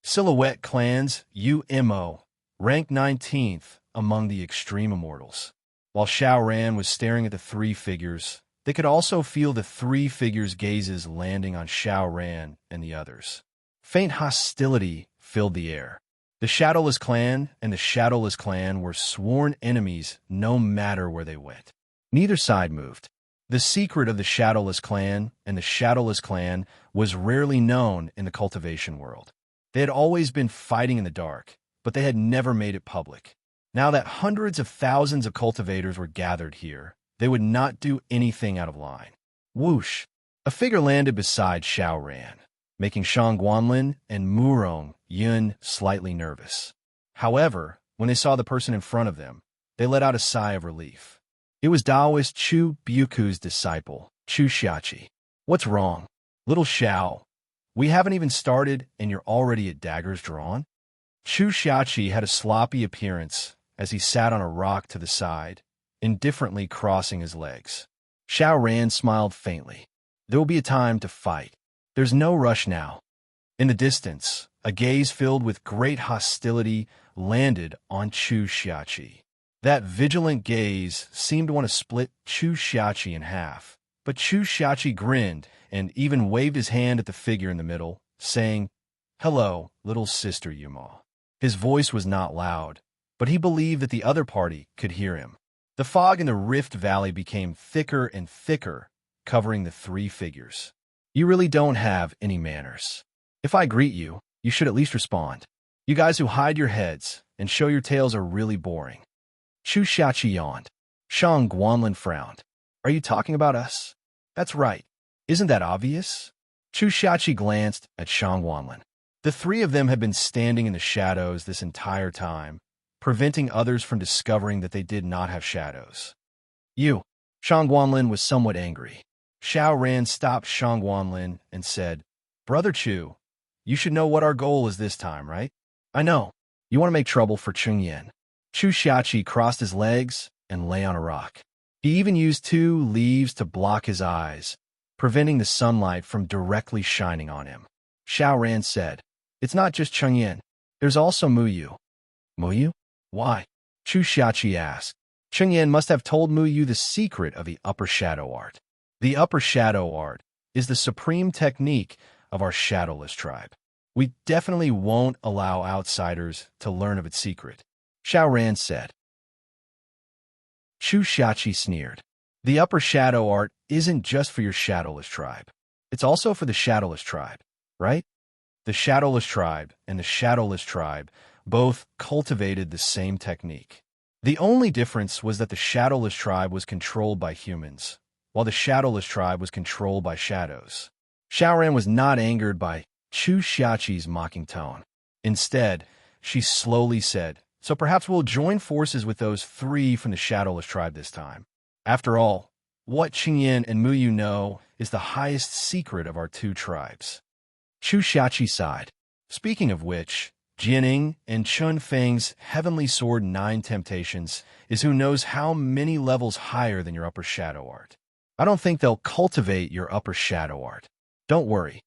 Silhouette Clan's UMO ranked 19th among the Extreme Immortals. While Xiaoran was staring at the 3 figures, they could also feel the 3 figures' gazes landing on Xiaoran and the others. Faint hostility filled the air. The Shadowless clan and the Shadowless clan were sworn enemies no matter where they went. Neither side moved. The secret of the Shadowless clan and the Shadowless clan was rarely known in the cultivation world. They had always been fighting in the dark, but they had never made it public. Now that hundreds of thousands of cultivators were gathered here, they would not do anything out of line. Whoosh! A figure landed beside Xiaoran, making Shang Guanlin and Murong Yun slightly nervous. However, when they saw the person in front of them, they let out a sigh of relief. It was Taoist Chu Byuku's disciple, Chu Xiachi. What's wrong? Little Xiao, we haven't even started and you're already at daggers drawn? Chu Xiachi had a sloppy appearance as he sat on a rock to the side, indifferently crossing his legs. Xiao Ran smiled faintly. There will be a time to fight. There's no rush now. In the distance, a gaze filled with great hostility landed on Chu Xiachi. That vigilant gaze seemed to want to split Chu Xiachi in half, but Chu Xiachi grinned and even waved his hand at the figure in the middle, saying, "Hello, little sister Yuma." His voice was not loud, but he believed that the other party could hear him. The fog in the Rift Valley became thicker and thicker, covering the three figures. You really don't have any manners. If I greet you, you should at least respond. You guys who hide your heads and show your tails are really boring. Chu Xiachi yawned. Shang Guanlin frowned. Are you talking about us? That's right. Isn't that obvious? Chu Xiachi glanced at Shang Guanlin. The three of them had been standing in the shadows this entire time, preventing others from discovering that they did not have shadows. You. Shang Guanlin was somewhat angry. Xiao Ran stopped Shang Guanlin and said, Brother Chu, you should know what our goal is this time, right? I know. You want to make trouble for Cheng Yan. Chu Xiachi crossed his legs and lay on a rock. He even used 2 leaves to block his eyes, preventing the sunlight from directly shining on him. Xiao Ran said, It's not just Cheng Yan. There's also Mu Yu. Mu Yu? Why? Chu Xiachi asked. Cheng Yan must have told Mu Yu the secret of the upper shadow art. The upper shadow art is the supreme technique of our shadowless tribe. We definitely won't allow outsiders to learn of its secret, Xiao Ran said. Chu Xiachi sneered. The upper shadow art isn't just for your shadowless tribe. It's also for the shadowless tribe, right? The shadowless tribe and the shadowless tribe both cultivated the same technique. The only difference was that the shadowless tribe was controlled by humans, while the shadowless tribe was controlled by shadows. Xiao Ran was not angered by Chu Xiachi's mocking tone. Instead, she slowly said, So perhaps we'll join forces with those 3 from the shadowless tribe this time. After all, what Qingyan and Mu Yu know is the highest secret of our 2 tribes. Chu Xiachi sighed. Speaking of which, Jianing and Chun Feng's Heavenly Sword 9 Temptations is who knows how many levels higher than your upper shadow art. I don't think they'll cultivate your upper shadow art. Don't worry.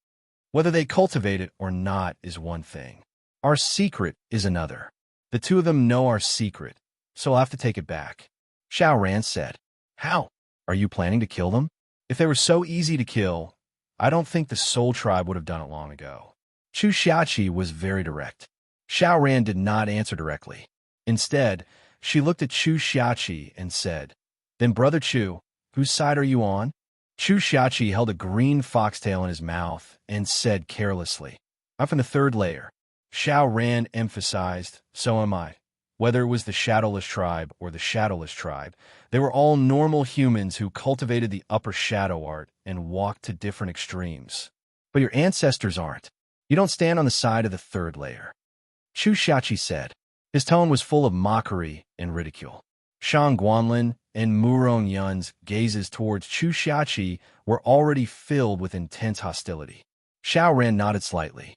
Whether they cultivate it or not is one thing. Our secret is another. The 2 of them know our secret, so I'll have to take it back. Xiao Ran said. How? Are you planning to kill them? If they were so easy to kill, I don't think the Soul Tribe would have done it long ago. Chu Xiachi was very direct. Xiao Ran did not answer directly. Instead, she looked at Chu Xiachi and said, Then Brother Chu, whose side are you on? Chu Xiachi held a green foxtail in his mouth and said carelessly, I'm from the 3rd layer. Xiao Ran emphasized, So am I. Whether it was the shadowless tribe or the shadowless tribe, they were all normal humans who cultivated the upper shadow art and walked to different extremes. But your ancestors aren't. You don't stand on the side of the 3rd layer. Chu Xiachi said. His tone was full of mockery and ridicule. Shang Guanlin and Murong Yun's gazes towards Chu Xiachi were already filled with intense hostility. Xiao Ran nodded slightly.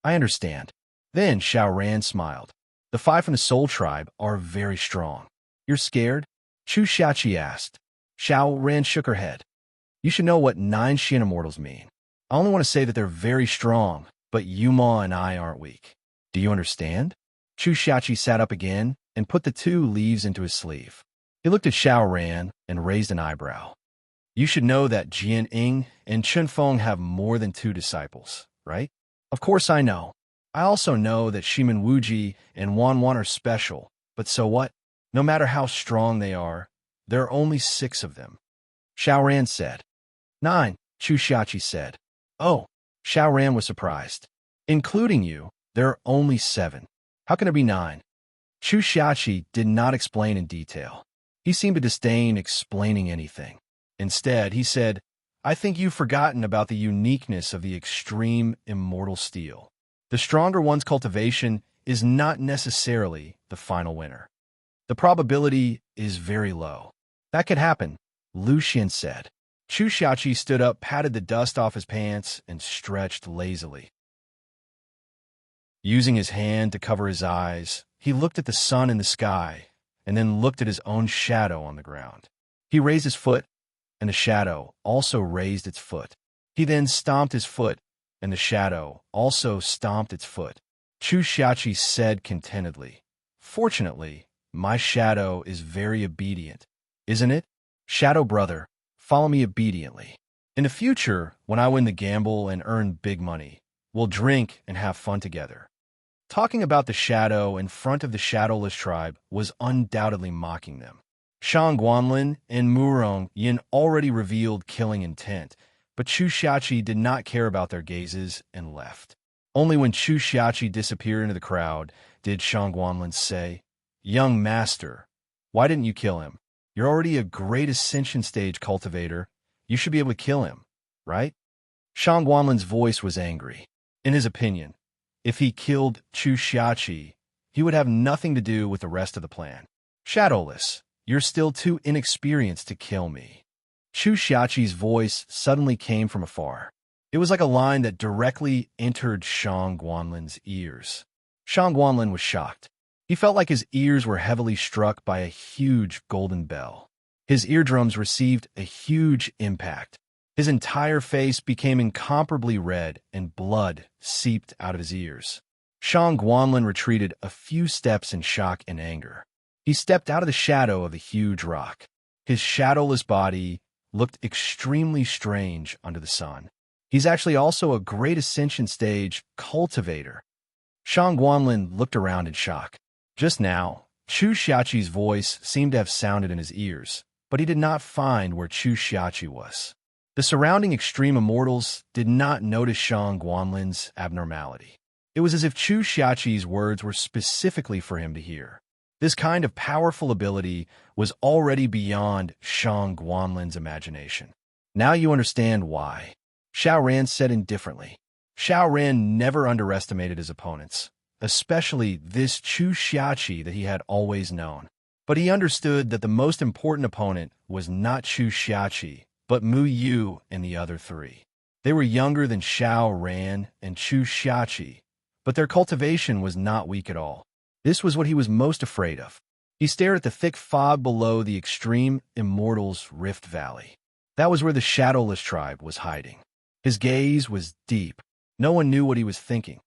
I understand. Then Xiao Ran smiled. The 5 from the Soul Tribe are very strong. You're scared? Chu Xiachi asked. Xiao Ran shook her head. You should know what 9 Shin Immortals mean. I only want to say that they're very strong, but Yuma and I aren't weak. Do you understand? Chu Xiachi sat up again and put the 2 leaves into his sleeve. He looked at Xiao Ran and raised an eyebrow. You should know that Jian Ying and Chun Feng have more than 2 disciples, right? Of course I know. I also know that Shimen Wuji and Wan Wan are special, but so what? No matter how strong they are, there are only 6 of them. Xiao Ran said. 9, Chu Xiachi said. Oh, Xiao Ran was surprised. Including you, there are only 7. How can there be 9? Chu Xiachi did not explain in detail. He seemed to disdain explaining anything. Instead, he said, I think you've forgotten about the uniqueness of the extreme immortal steel. The stronger one's cultivation is not necessarily the final winner. The probability is very low. That could happen, Lu Xun said. Chu Xiaoqi stood up, patted the dust off his pants, and stretched lazily. Using his hand to cover his eyes, he looked at the sun in the sky, and then looked at his own shadow on the ground. He raised his foot, and the shadow also raised its foot. He then stomped his foot, and the shadow also stomped its foot. Chu Xiaoqi said contentedly, "Fortunately, my shadow is very obedient, isn't it? Shadow brother, follow me obediently. In the future, when I win the gamble and earn big money, we'll drink and have fun together." Talking about the shadow in front of the shadowless tribe was undoubtedly mocking them. Shang Guanlin and Murong Yin already revealed killing intent, but Chu Xiaoqi did not care about their gazes and left. Only when Chu Xiaoqi disappeared into the crowd did Shang Guanlin say, "Young master, why didn't you kill him? You're already a great ascension stage cultivator. You should be able to kill him, right?" Shang Guanlin's voice was angry. In his opinion, if he killed Chu Xiaoqi, he would have nothing to do with the rest of the plan. "Shadowless, you're still too inexperienced to kill me." Chu Xiaoqi's voice suddenly came from afar. It was like a line that directly entered Shang Guanlin's ears. Shang Guanlin was shocked. He felt like his ears were heavily struck by a huge golden bell. His eardrums received a huge impact. His entire face became incomparably red, and blood seeped out of his ears. Shang Guanlin retreated a few steps in shock and anger. He stepped out of the shadow of the huge rock. His shadowless body looked extremely strange under the sun. He's actually also a great ascension stage cultivator. Shang Guanlin looked around in shock. Just now, Chu Xiaoqi's voice seemed to have sounded in his ears, but he did not find where Chu Xiaoqi was. The surrounding extreme immortals did not notice Shang Guanlin's abnormality. It was as if Chu Xiaoqi's words were specifically for him to hear. This kind of powerful ability was already beyond Shang Guanlin's imagination. "Now you understand why," Xiao Ran said indifferently. Xiao Ran never underestimated his opponents, especially this Chu Xiaoqi that he had always known. But he understood that the most important opponent was not Chu Xiaoqi, but Mu Yu and the other three. They were younger than Xiao Ran and Chu Xiaoqi, but their cultivation was not weak at all. This was what he was most afraid of. He stared at the thick fog below the extreme immortals' Rift Valley. That was where the shadowless tribe was hiding. His gaze was deep. No one knew what he was thinking.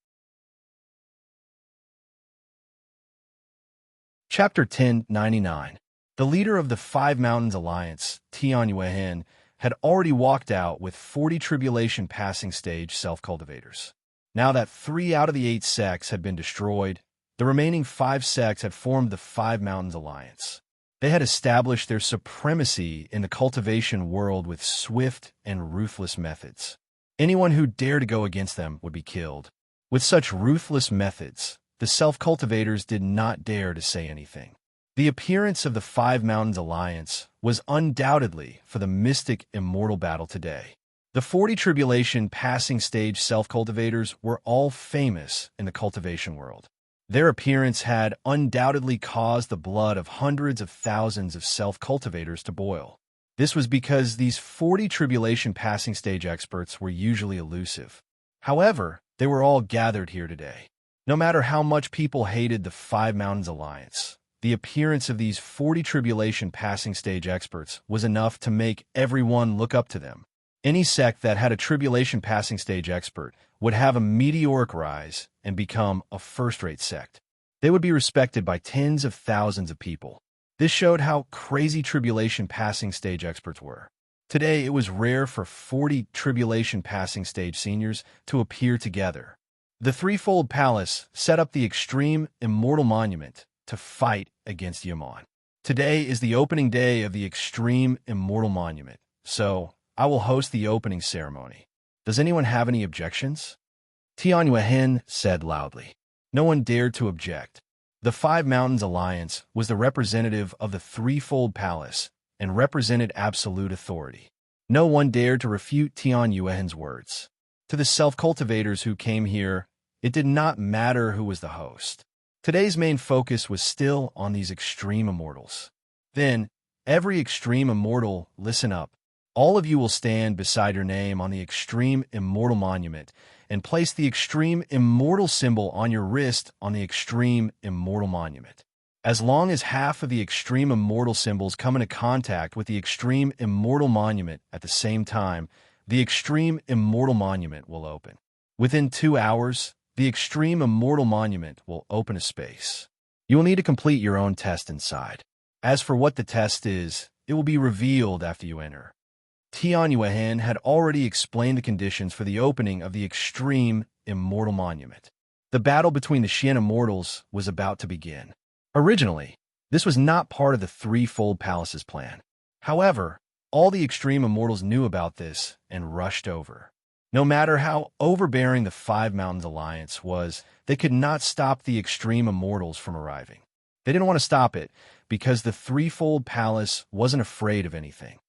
Chapter 1099. The leader of the Five Mountains Alliance, Tian Yuehan, had already walked out with 40 tribulation passing stage self-cultivators. Now that 3 out of the 8 sects had been destroyed, the remaining 5 sects had formed the Five Mountains Alliance. They had established their supremacy in the cultivation world with swift and ruthless methods. Anyone who dared to go against them would be killed. With such ruthless methods, the self-cultivators did not dare to say anything. The appearance of the Five Mountains Alliance was undoubtedly for the mystic immortal battle today. The 40 tribulation passing stage self-cultivators were all famous in the cultivation world. Their appearance had undoubtedly caused the blood of hundreds of thousands of self-cultivators to boil. This was because these 40 tribulation passing stage experts were usually elusive. However, they were all gathered here today. No matter how much people hated the Five Mountains Alliance, the appearance of these 40 tribulation passing stage experts was enough to make everyone look up to them. Any sect that had a tribulation passing stage expert would have a meteoric rise and become a first-rate sect. They would be respected by tens of thousands of people. This showed how crazy tribulation passing stage experts were. Today, it was rare for 40 tribulation passing stage seniors to appear together. The Threefold Palace set up the extreme immortal monument to fight against Yaman. Today is the opening day of the extreme immortal monument, so I will host the opening ceremony. Does anyone have any objections? Tian Yuehan said loudly. No one dared to object. The Five Mountains Alliance was the representative of the Threefold Palace and represented absolute authority. No one dared to refute Tian Yuehan's words. To the self-cultivators who came here, it did not matter who was the host. Today's main focus was still on these extreme immortals. Then, Every extreme immortal, listen up. All of you will stand beside your name on the extreme immortal monument and place the extreme immortal symbol on your wrist on the extreme immortal monument. As long as half of the extreme immortal symbols come into contact with the extreme immortal monument at the same time, the extreme immortal monument will open. Within 2 hours, the extreme immortal monument will open a space. You will need to complete your own test inside. As for what the test is, it will be revealed after you enter. Tian Yuehen had already explained the conditions for the opening of the extreme immortal monument. The battle between the Xian immortals was about to begin. Originally, this was not part of the threefold palace's plan. However, all the extreme immortals knew about this and rushed over. No matter how overbearing the Five Mountains Alliance was, they could not stop the extreme immortals from arriving. They didn't want to stop it because the threefold palace wasn't afraid of anything.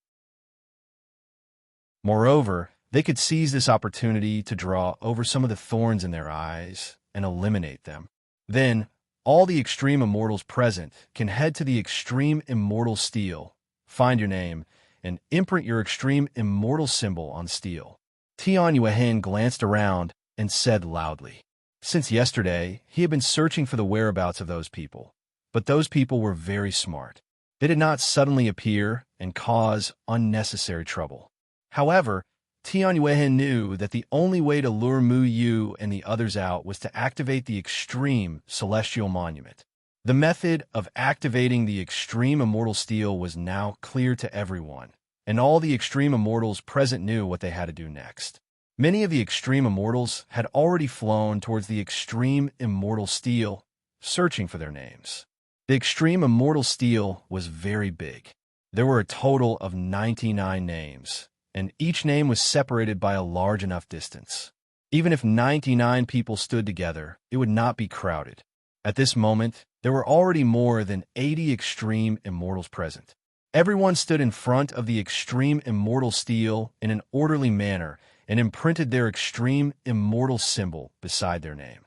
Moreover, they could seize this opportunity to draw over some of the thorns in their eyes and eliminate them. Then, all the extreme immortals present can head to the extreme immortal steel, find your name, and imprint your extreme immortal symbol on steel. Tian Yuehen glanced around and said loudly. Since yesterday, he had been searching for the whereabouts of those people. But those people were very smart. They did not suddenly appear and cause unnecessary trouble. However, Tian Yuehen knew that the only way to lure Mu Yu and the others out was to activate the extreme celestial monument. The method of activating the extreme immortal steel was now clear to everyone, and all the extreme immortals present knew what they had to do next. Many of the extreme immortals had already flown towards the extreme immortal steel, searching for their names. The extreme immortal steel was very big. There were a total of 99 names, and each name was separated by a large enough distance. Even if 99 people stood together, it would not be crowded. At this moment, there were already more than 80 extreme immortals present. Everyone stood in front of the extreme immortal steel in an orderly manner and imprinted their extreme immortal symbol beside their name.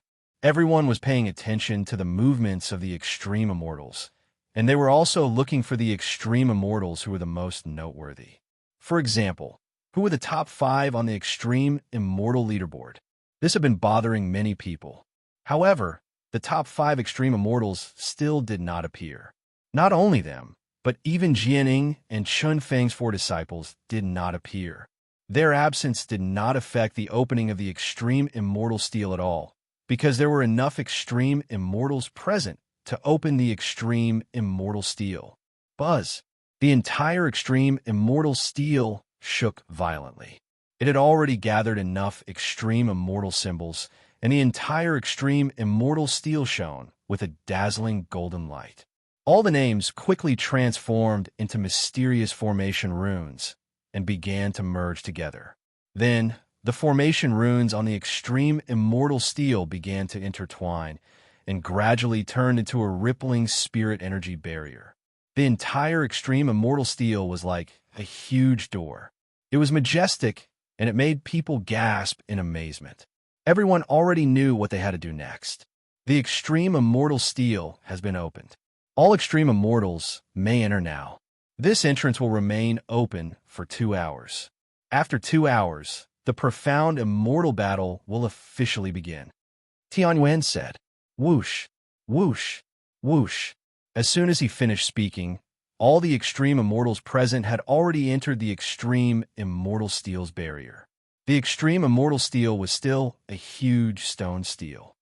Everyone was paying attention to the movements of the extreme immortals, and they were also looking for the extreme immortals who were the most noteworthy. For example, who were the top 5 on the extreme immortal leaderboard? This had been bothering many people. However, the top 5 extreme immortals still did not appear. Not only them, but even Jianing and Chun Feng's 4 disciples did not appear. Their absence did not affect the opening of the extreme immortal steel at all, because there were enough extreme immortals present to open the extreme immortal steel. Buzz! The entire extreme immortal steel shook violently. It had already gathered enough extreme immortal symbols, and the entire extreme immortal steel shone with a dazzling golden light. All the names quickly transformed into mysterious formation runes and began to merge together. Then, the formation runes on the extreme immortal steel began to intertwine and gradually turned into a rippling spirit energy barrier. The entire extreme immortal steel was like a huge door. It was majestic, and it made people gasp in amazement. Everyone already knew what they had to do next. The extreme immortal steel has been opened. All extreme immortals may enter now. This entrance will remain open for 2 hours. After 2 hours, the profound immortal battle will officially begin. Tian Yuan said, "Whoosh, whoosh, whoosh." As soon as he finished speaking, all the extreme immortals present had already entered the extreme immortal steel's barrier. The extreme immortal steel was still a huge stone steel.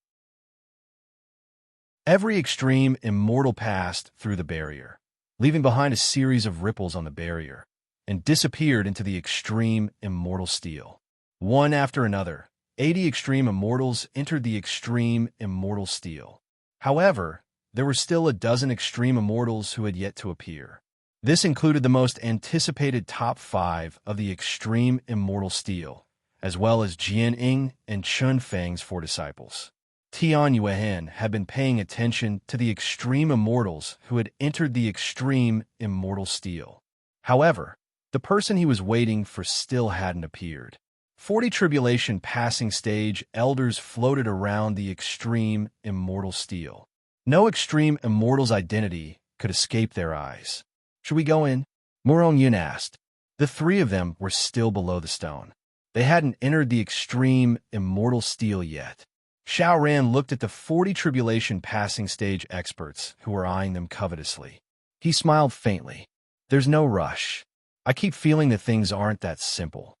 Every extreme immortal passed through the barrier, leaving behind a series of ripples on the barrier, and disappeared into the extreme immortal steel. One after another, 80 extreme immortals entered the extreme immortal steel. However, there were still a dozen extreme immortals who had yet to appear. This included the most anticipated top 5 of the extreme immortal steel, as well as Jianing and Chun Feng's 4 disciples. Tian Yuehen had been paying attention to the extreme immortals who had entered the extreme immortal steel. However, the person he was waiting for still hadn't appeared. 40 tribulation passing stage elders floated around the extreme immortal steel. No extreme immortal's identity could escape their eyes. Should we go in? Morong Yun asked. The three of them were still below the stone. They hadn't entered the extreme, immortal steel yet. Xiao Ran looked at the 40 tribulation passing stage experts who were eyeing them covetously. He smiled faintly. There's no rush. I keep feeling that things aren't that simple.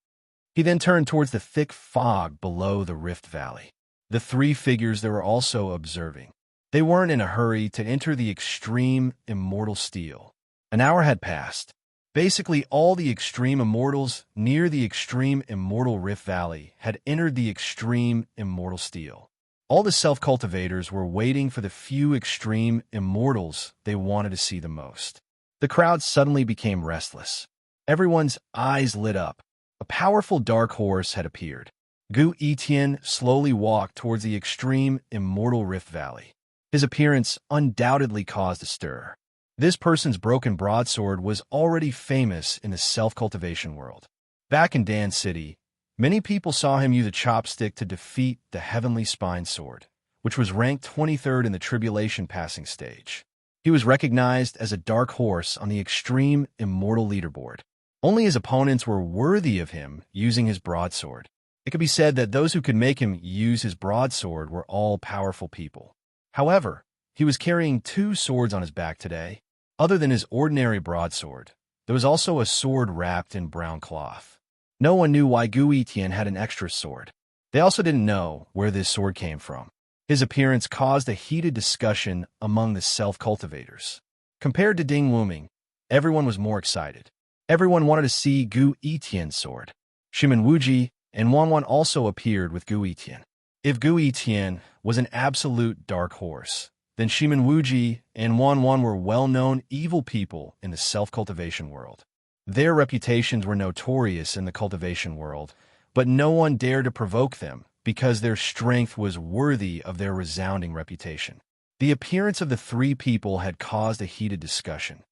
He then turned towards the thick fog below the Rift Valley. The three figures they were also observing. They weren't in a hurry to enter the extreme, immortal steel. An hour had passed. Basically, all the extreme immortals near the extreme immortal Rift Valley had entered the extreme immortal steel. All the self-cultivators were waiting for the few extreme immortals they wanted to see the most. The crowd suddenly became restless. Everyone's eyes lit up. A powerful dark horse had appeared. Gu Etian slowly walked towards the extreme immortal Rift Valley. His appearance undoubtedly caused a stir. This person's broken broadsword was already famous in the self-cultivation world. Back in Dan City, many people saw him use a chopstick to defeat the Heavenly Spine Sword, which was ranked 23rd in the Tribulation Passing stage. He was recognized as a dark horse on the Extreme Immortal leaderboard. Only his opponents were worthy of him using his broadsword. It could be said that those who could make him use his broadsword were all powerful people. However, he was carrying two swords on his back today. Other than his ordinary broadsword, there was also a sword wrapped in brown cloth. No one knew why Gu Etian had an extra sword. They also didn't know where this sword came from. His appearance caused a heated discussion among the self-cultivators. Compared to Ding Wuming, everyone was more excited. Everyone wanted to see Gu Etian's sword. Shimen Wuji and Wanwan also appeared with Gu Etian. If Gu Etian was an absolute dark horse, then Shimen Wuji and Wanwan were well-known evil people in the self-cultivation world. Their reputations were notorious in the cultivation world, but no one dared to provoke them because their strength was worthy of their resounding reputation. The appearance of the three people had caused a heated discussion.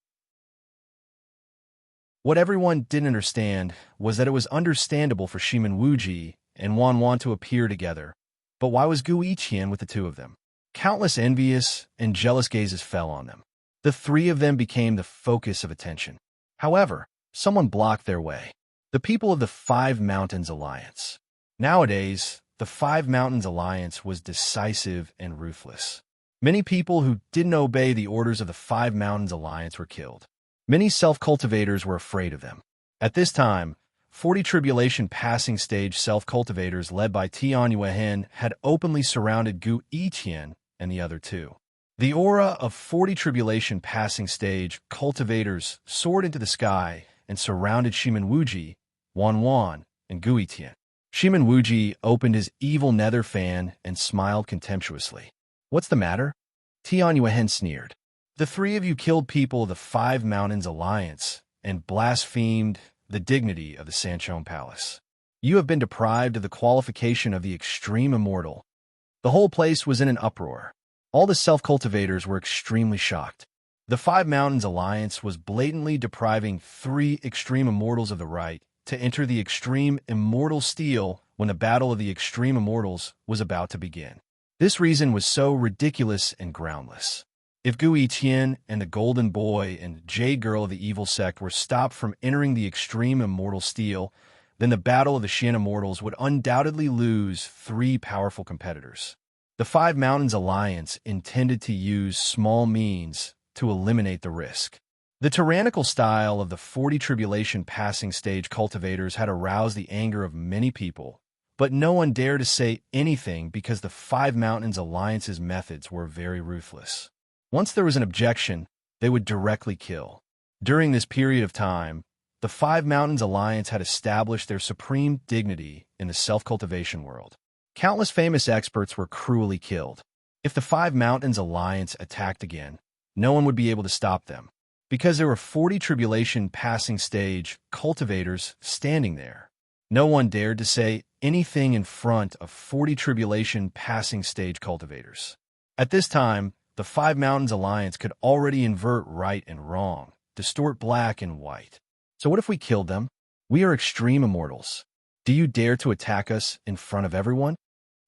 What everyone didn't understand was that it was understandable for Shimen Wuji and Wanwan to appear together, but why was Gu Etian with the two of them? Countless envious and jealous gazes fell on them. The three of them became the focus of attention. However, someone blocked their way. The people of the Five Mountains Alliance. Nowadays, the Five Mountains Alliance was decisive and ruthless. Many people who didn't obey the orders of the Five Mountains Alliance were killed. Many self-cultivators were afraid of them. At this time, 40 Tribulation Passing Stage self-cultivators led by Tian Yuehen had openly surrounded Gu Etian and the other two. The aura of 40 Tribulation Passing Stage cultivators soared into the sky and surrounded Shimen Wuji, Wanwan, and Gu Etian. Shimen Wuji opened his evil nether fan and smiled contemptuously. What's the matter? Tian Yuehen sneered. The three of you killed people of the Five Mountains Alliance and blasphemed the dignity of the Sanchong Palace. You have been deprived of the qualification of the Extreme Immortal. The whole place was in an uproar. All the self-cultivators were extremely shocked. The Five Mountains Alliance was blatantly depriving three Extreme Immortals of the right to enter the Extreme Immortal Steel when the Battle of the Extreme Immortals was about to begin. This reason was so ridiculous and groundless. If Gu Etian and the Golden Boy and Jade Girl of the Evil Sect were stopped from entering the Extreme Immortal Steel, then the Battle of the Xian Immortals would undoubtedly lose three powerful competitors. The Five Mountains Alliance intended to use small means to eliminate the risk. The tyrannical style of the 40 Tribulation Passing Stage cultivators had aroused the anger of many people, but no one dared to say anything because the Five Mountains Alliance's methods were very ruthless. Once there was an objection, they would directly kill. During this period of time, the Five Mountains Alliance had established their supreme dignity in the self-cultivation world. Countless famous experts were cruelly killed. If the Five Mountains Alliance attacked again, no one would be able to stop them, because there were 40 Tribulation Passing Stage cultivators standing there. No one dared to say anything in front of 40 Tribulation Passing Stage cultivators. At this time, the Five Mountains Alliance could already invert right and wrong, distort black and white. So what if we killed them? We are Extreme Immortals. Do you dare to attack us in front of everyone?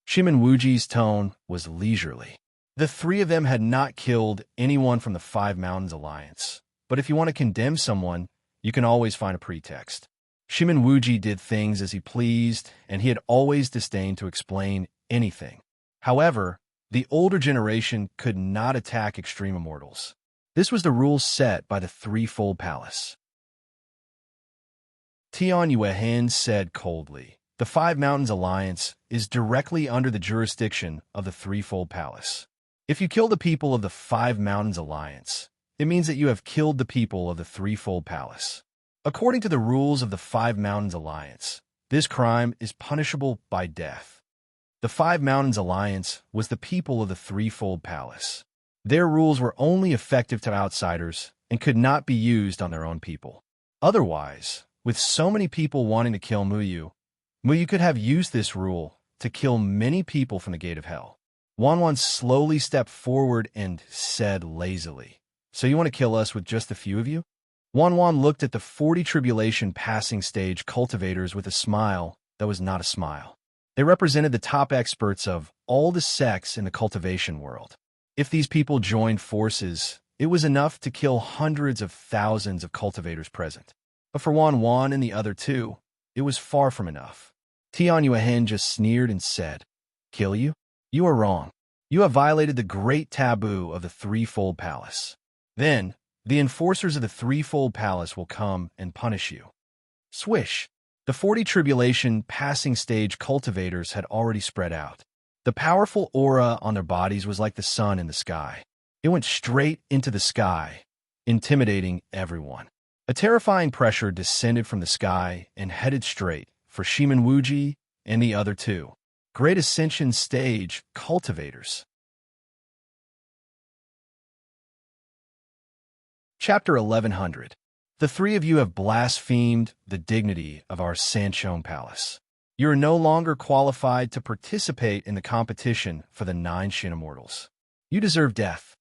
Shimen Wuji's tone was leisurely. The three of them had not killed anyone from the Five Mountains Alliance, but if you want to condemn someone, you can always find a pretext. Shimenwuji did things as he pleased, and he had always disdained to explain anything. However, the older generation could not attack extreme immortals. This was the rule set by the Threefold Palace. Tian Yuehan said coldly, "The Five Mountains Alliance is directly under the jurisdiction of the Threefold Palace. If you kill the people of the Five Mountains Alliance, it means that you have killed the people of the Threefold Palace. According to the rules of the Five Mountains Alliance, this crime is punishable by death. The Five Mountains Alliance was the people of the Threefold Palace. Their rules were only effective to outsiders and could not be used on their own people. Otherwise, with so many people wanting to kill Muyu could have used this rule to kill many people from the gate of hell." Wanwan slowly stepped forward and said lazily, "So you want to kill us with just a few of you?" Wanwan looked at the 40 tribulation passing stage cultivators with a smile that was not a smile. They represented the top experts of all the sects in the cultivation world. If these people joined forces, it was enough to kill hundreds of thousands of cultivators present. But for Wanwan and the other two, it was far from enough. Tian Yuehan just sneered and said, "Kill you? You are wrong. You have violated the great taboo of the Threefold Palace. Then, the enforcers of the Threefold Palace will come and punish you." Swish! The 40 tribulation passing stage cultivators had already spread out. The powerful aura on their bodies was like the sun in the sky. It went straight into the sky, intimidating everyone. A terrifying pressure descended from the sky and headed straight for Shimenwuji and the other two. Great Ascension Stage cultivators. Chapter 1100. The three of you have blasphemed the dignity of our Sanchon Palace. You are no longer qualified to participate in the competition for the 9 Shin Immortals. You deserve death.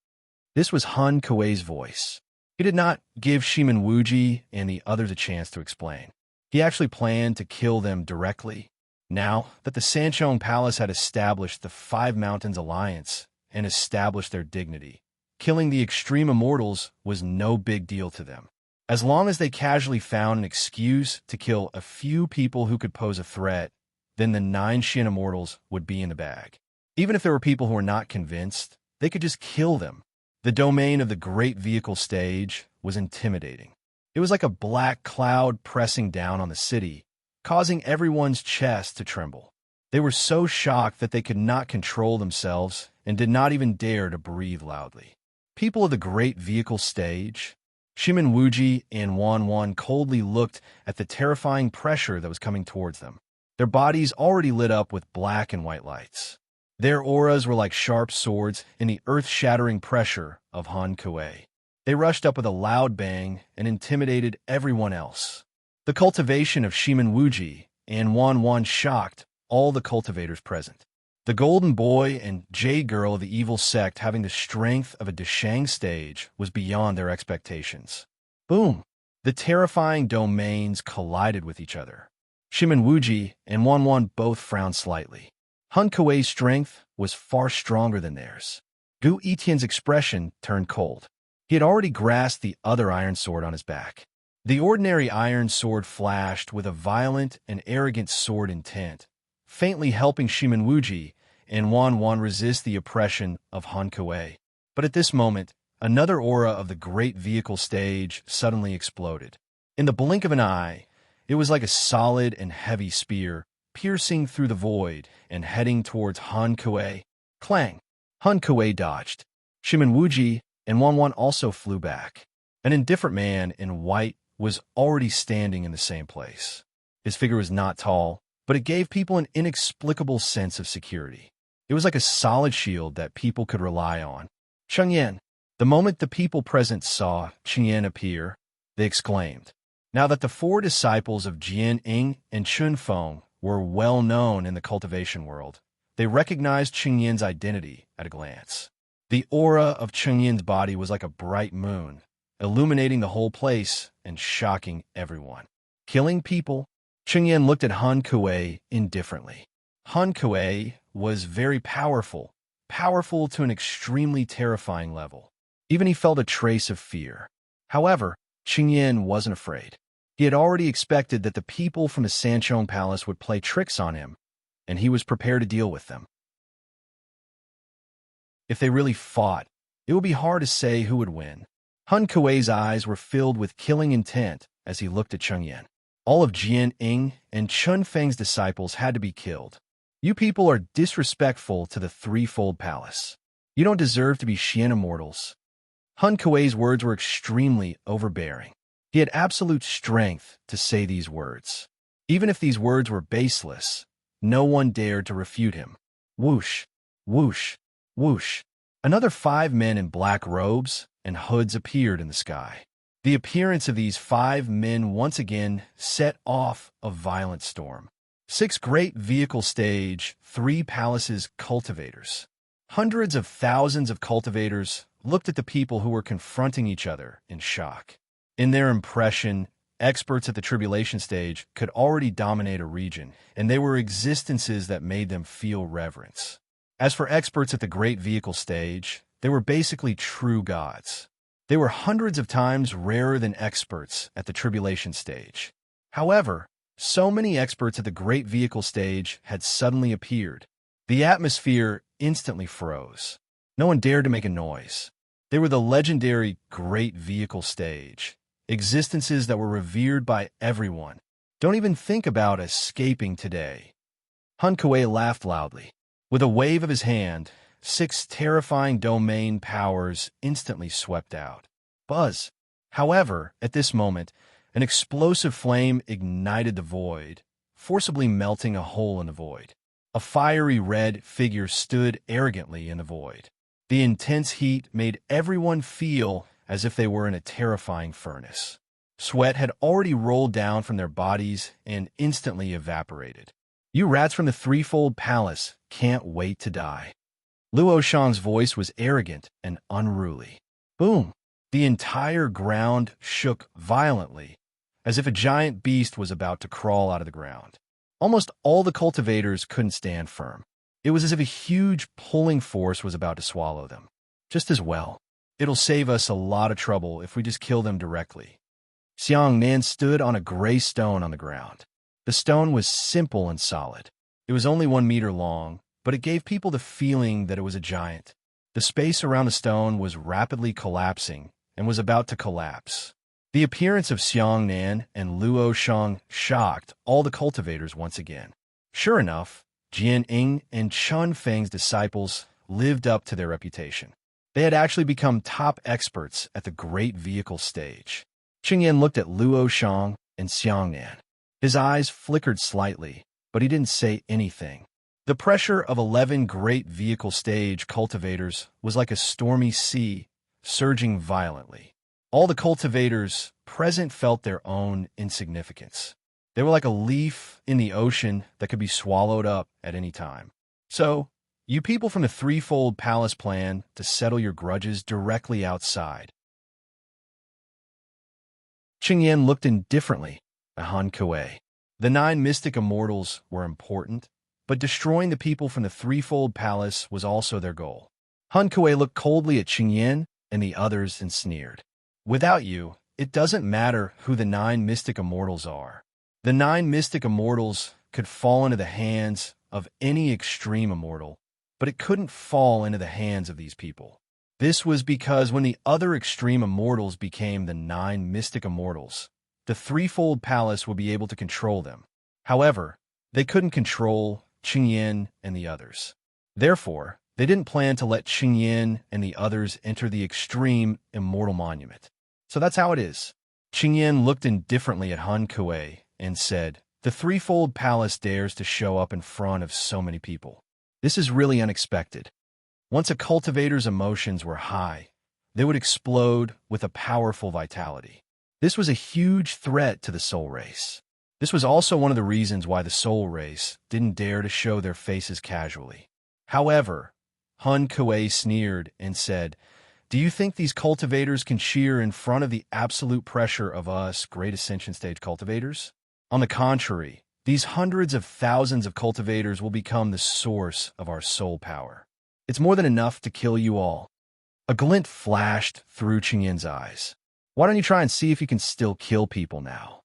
This was Han Kuei's voice. He did not give Shimenwuji and the others a chance to explain. He actually planned to kill them directly. Now that the Sanchon Palace had established the Five Mountains Alliance and established their dignity, killing the extreme immortals was no big deal to them. As long as they casually found an excuse to kill a few people who could pose a threat, then the 9 Shin Immortals would be in the bag. Even if there were people who were not convinced, they could just kill them. The domain of the Great Vehicle Stage was intimidating. It was like a black cloud pressing down on the city, causing everyone's chest to tremble. They were so shocked that they could not control themselves and did not even dare to breathe loudly. People of the Great Vehicle Stage, Shimenwuji and Wanwan coldly looked at the terrifying pressure that was coming towards them. Their bodies already lit up with black and white lights. Their auras were like sharp swords in the earth-shattering pressure of Han Kuei. They rushed up with a loud bang and intimidated everyone else. The cultivation of Shimenwuji and Wanwan shocked all the cultivators present. The Golden Boy and Jade Girl of the evil sect having the strength of a Deshang stage was beyond their expectations. Boom! The terrifying domains collided with each other. Shimenwuji and Wanwan both frowned slightly. Han Kuei's strength was far stronger than theirs. Gu Etien's expression turned cold. He had already grasped the other iron sword on his back. The ordinary iron sword flashed with a violent and arrogant sword intent, faintly helping Shimenwuji and Wanwan resist the oppression of Han Kuei. But at this moment, another aura of the Great Vehicle Stage suddenly exploded. In the blink of an eye, it was like a solid and heavy spear, piercing through the void and heading towards Han Kuei. Clang! Han Kuei dodged. Shimenwuji and Wanwan also flew back. An indifferent man in white was already standing in the same place. His figure was not tall, but it gave people an inexplicable sense of security. It was like a solid shield that people could rely on. Chengyan. The moment the people present saw Chengyan appear, they exclaimed. Now that the 4 disciples of Jian Ying and Chun Feng were well known in the cultivation world, they recognized Chengyan's identity at a glance. The aura of Chengyan's body was like a bright moon, illuminating the whole place and shocking everyone. Killing people? Chengyan looked at Han Kuei indifferently. Han Kuei was very powerful to an extremely terrifying level. Even he felt a trace of fear. However, Qingyan wasn't afraid. He had already expected that the people from the Sanchong Palace would play tricks on him, and he was prepared to deal with them. If they really fought, it would be hard to say who would win. Hun Kuei's eyes were filled with killing intent as he looked at Chengyan. All of Jian Ying and Chun Feng's disciples had to be killed. You people are disrespectful to the threefold palace. You don't deserve to be Xian immortals. Hun Kuei's words were extremely overbearing. He had absolute strength to say these words. Even if these words were baseless, no one dared to refute him. Whoosh, whoosh, whoosh. Another 5 men in black robes and hoods appeared in the sky. The appearance of these 5 men once again set off a violent storm. 6 great vehicle stage, 3 palaces cultivators. Hundreds of thousands of cultivators looked at the people who were confronting each other in shock. In their impression, experts at the tribulation stage could already dominate a region, and they were existences that made them feel reverence. As for experts at the great vehicle stage, they were basically true gods. They were hundreds of times rarer than experts at the tribulation stage. However, so many experts at the great vehicle stage had suddenly appeared. The atmosphere instantly froze. No one dared to make a noise. They were the legendary great vehicle stage, existences that were revered by everyone. Don't even think about escaping today. Hun Kuei laughed loudly. With a wave of his hand, 6 terrifying domain powers instantly swept out. Buzz. However, at this moment, an explosive flame ignited the void, forcibly melting a hole in the void. A fiery red figure stood arrogantly in the void. The intense heat made everyone feel as if they were in a terrifying furnace. Sweat had already rolled down from their bodies and instantly evaporated. You rats from the threefold palace can't wait to die. Luo Shang's voice was arrogant and unruly. Boom! The entire ground shook violently, as if a giant beast was about to crawl out of the ground. Almost all the cultivators couldn't stand firm. It was as if a huge pulling force was about to swallow them. Just as well. It'll save us a lot of trouble if we just kill them directly. Xiang Nan stood on a gray stone on the ground. The stone was simple and solid. It was only 1 meter long, but it gave people the feeling that it was a giant. The space around the stone was rapidly collapsing and was about to collapse. The appearance of Xiang Nan and Luo Shang shocked all the cultivators once again. Sure enough, Jian Ying and Chun Feng's disciples lived up to their reputation. They had actually become top experts at the great vehicle stage. Qingyan looked at Luo Shang and Xiang Nan. His eyes flickered slightly, but he didn't say anything. The pressure of 11 great vehicle stage cultivators was like a stormy sea, surging violently. All the cultivators present felt their own insignificance. They were like a leaf in the ocean that could be swallowed up at any time. So, you people from the threefold palace plan to settle your grudges directly outside. Qingyan looked indifferently at Han Kuei. The 9 mystic immortals were important, but destroying the people from the threefold palace was also their goal. Han Kuei looked coldly at Qingyan and the others and sneered. Without you, it doesn't matter who the 9 mystic immortals are. The 9 mystic immortals could fall into the hands of any extreme immortal, but it couldn't fall into the hands of these people. This was because when the other extreme immortals became the 9 mystic immortals, the threefold palace would be able to control them. However, they couldn't control Qingyan and the others. Therefore, they didn't plan to let Qingyan and the others enter the extreme immortal monument. So that's how it is. Qingyan looked indifferently at Han Kuei and said, "The threefold palace dares to show up in front of so many people. This is really unexpected." Once a cultivator's emotions were high, they would explode with a powerful vitality. This was a huge threat to the soul race. This was also one of the reasons why the soul race didn't dare to show their faces casually. However, Hun Kuei sneered and said, "Do you think these cultivators can cheer in front of the absolute pressure of us Great Ascension Stage cultivators? On the contrary, these hundreds of thousands of cultivators will become the source of our soul power. It's more than enough to kill you all." A glint flashed through Qingyan's eyes. Why don't you try and see if you can still kill people now?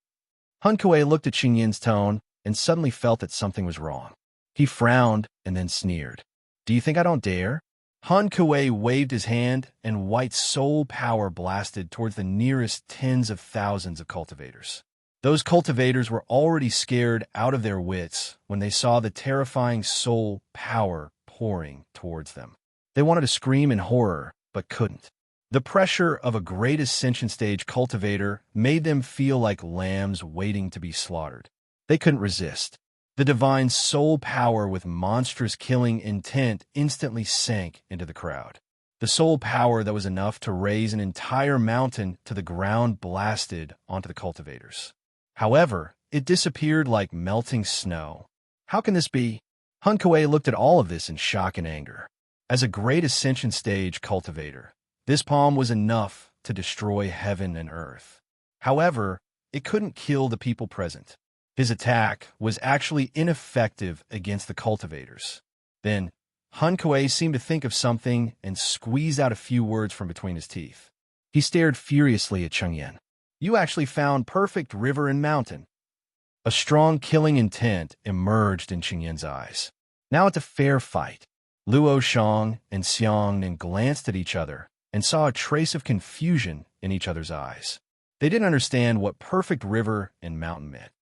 Hun Kuei looked at Qingyin's tone and suddenly felt that something was wrong. He frowned and then sneered. Do you think I don't dare? Han Kuei waved his hand, and white soul power blasted towards the nearest tens of thousands of cultivators. Those cultivators were already scared out of their wits when they saw the terrifying soul power pouring towards them. They wanted to scream in horror, but couldn't. The pressure of a great ascension stage cultivator made them feel like lambs waiting to be slaughtered. They couldn't resist. The divine soul power with monstrous killing intent instantly sank into the crowd. The soul power that was enough to raise an entire mountain to the ground blasted onto the cultivators. However, it disappeared like melting snow. How can this be? Hun Kuei looked at all of this in shock and anger. As a great ascension stage cultivator, this palm was enough to destroy heaven and earth. However, it couldn't kill the people present. His attack was actually ineffective against the cultivators. Then, Hun Kuei seemed to think of something and squeezed out a few words from between his teeth. He stared furiously at Chengyan. You actually found perfect river and mountain. A strong killing intent emerged in Chengyan's eyes. Now it's a fair fight. Luo Shang and Xiangnan glanced at each other and saw a trace of confusion in each other's eyes. They didn't understand what perfect river and mountain meant.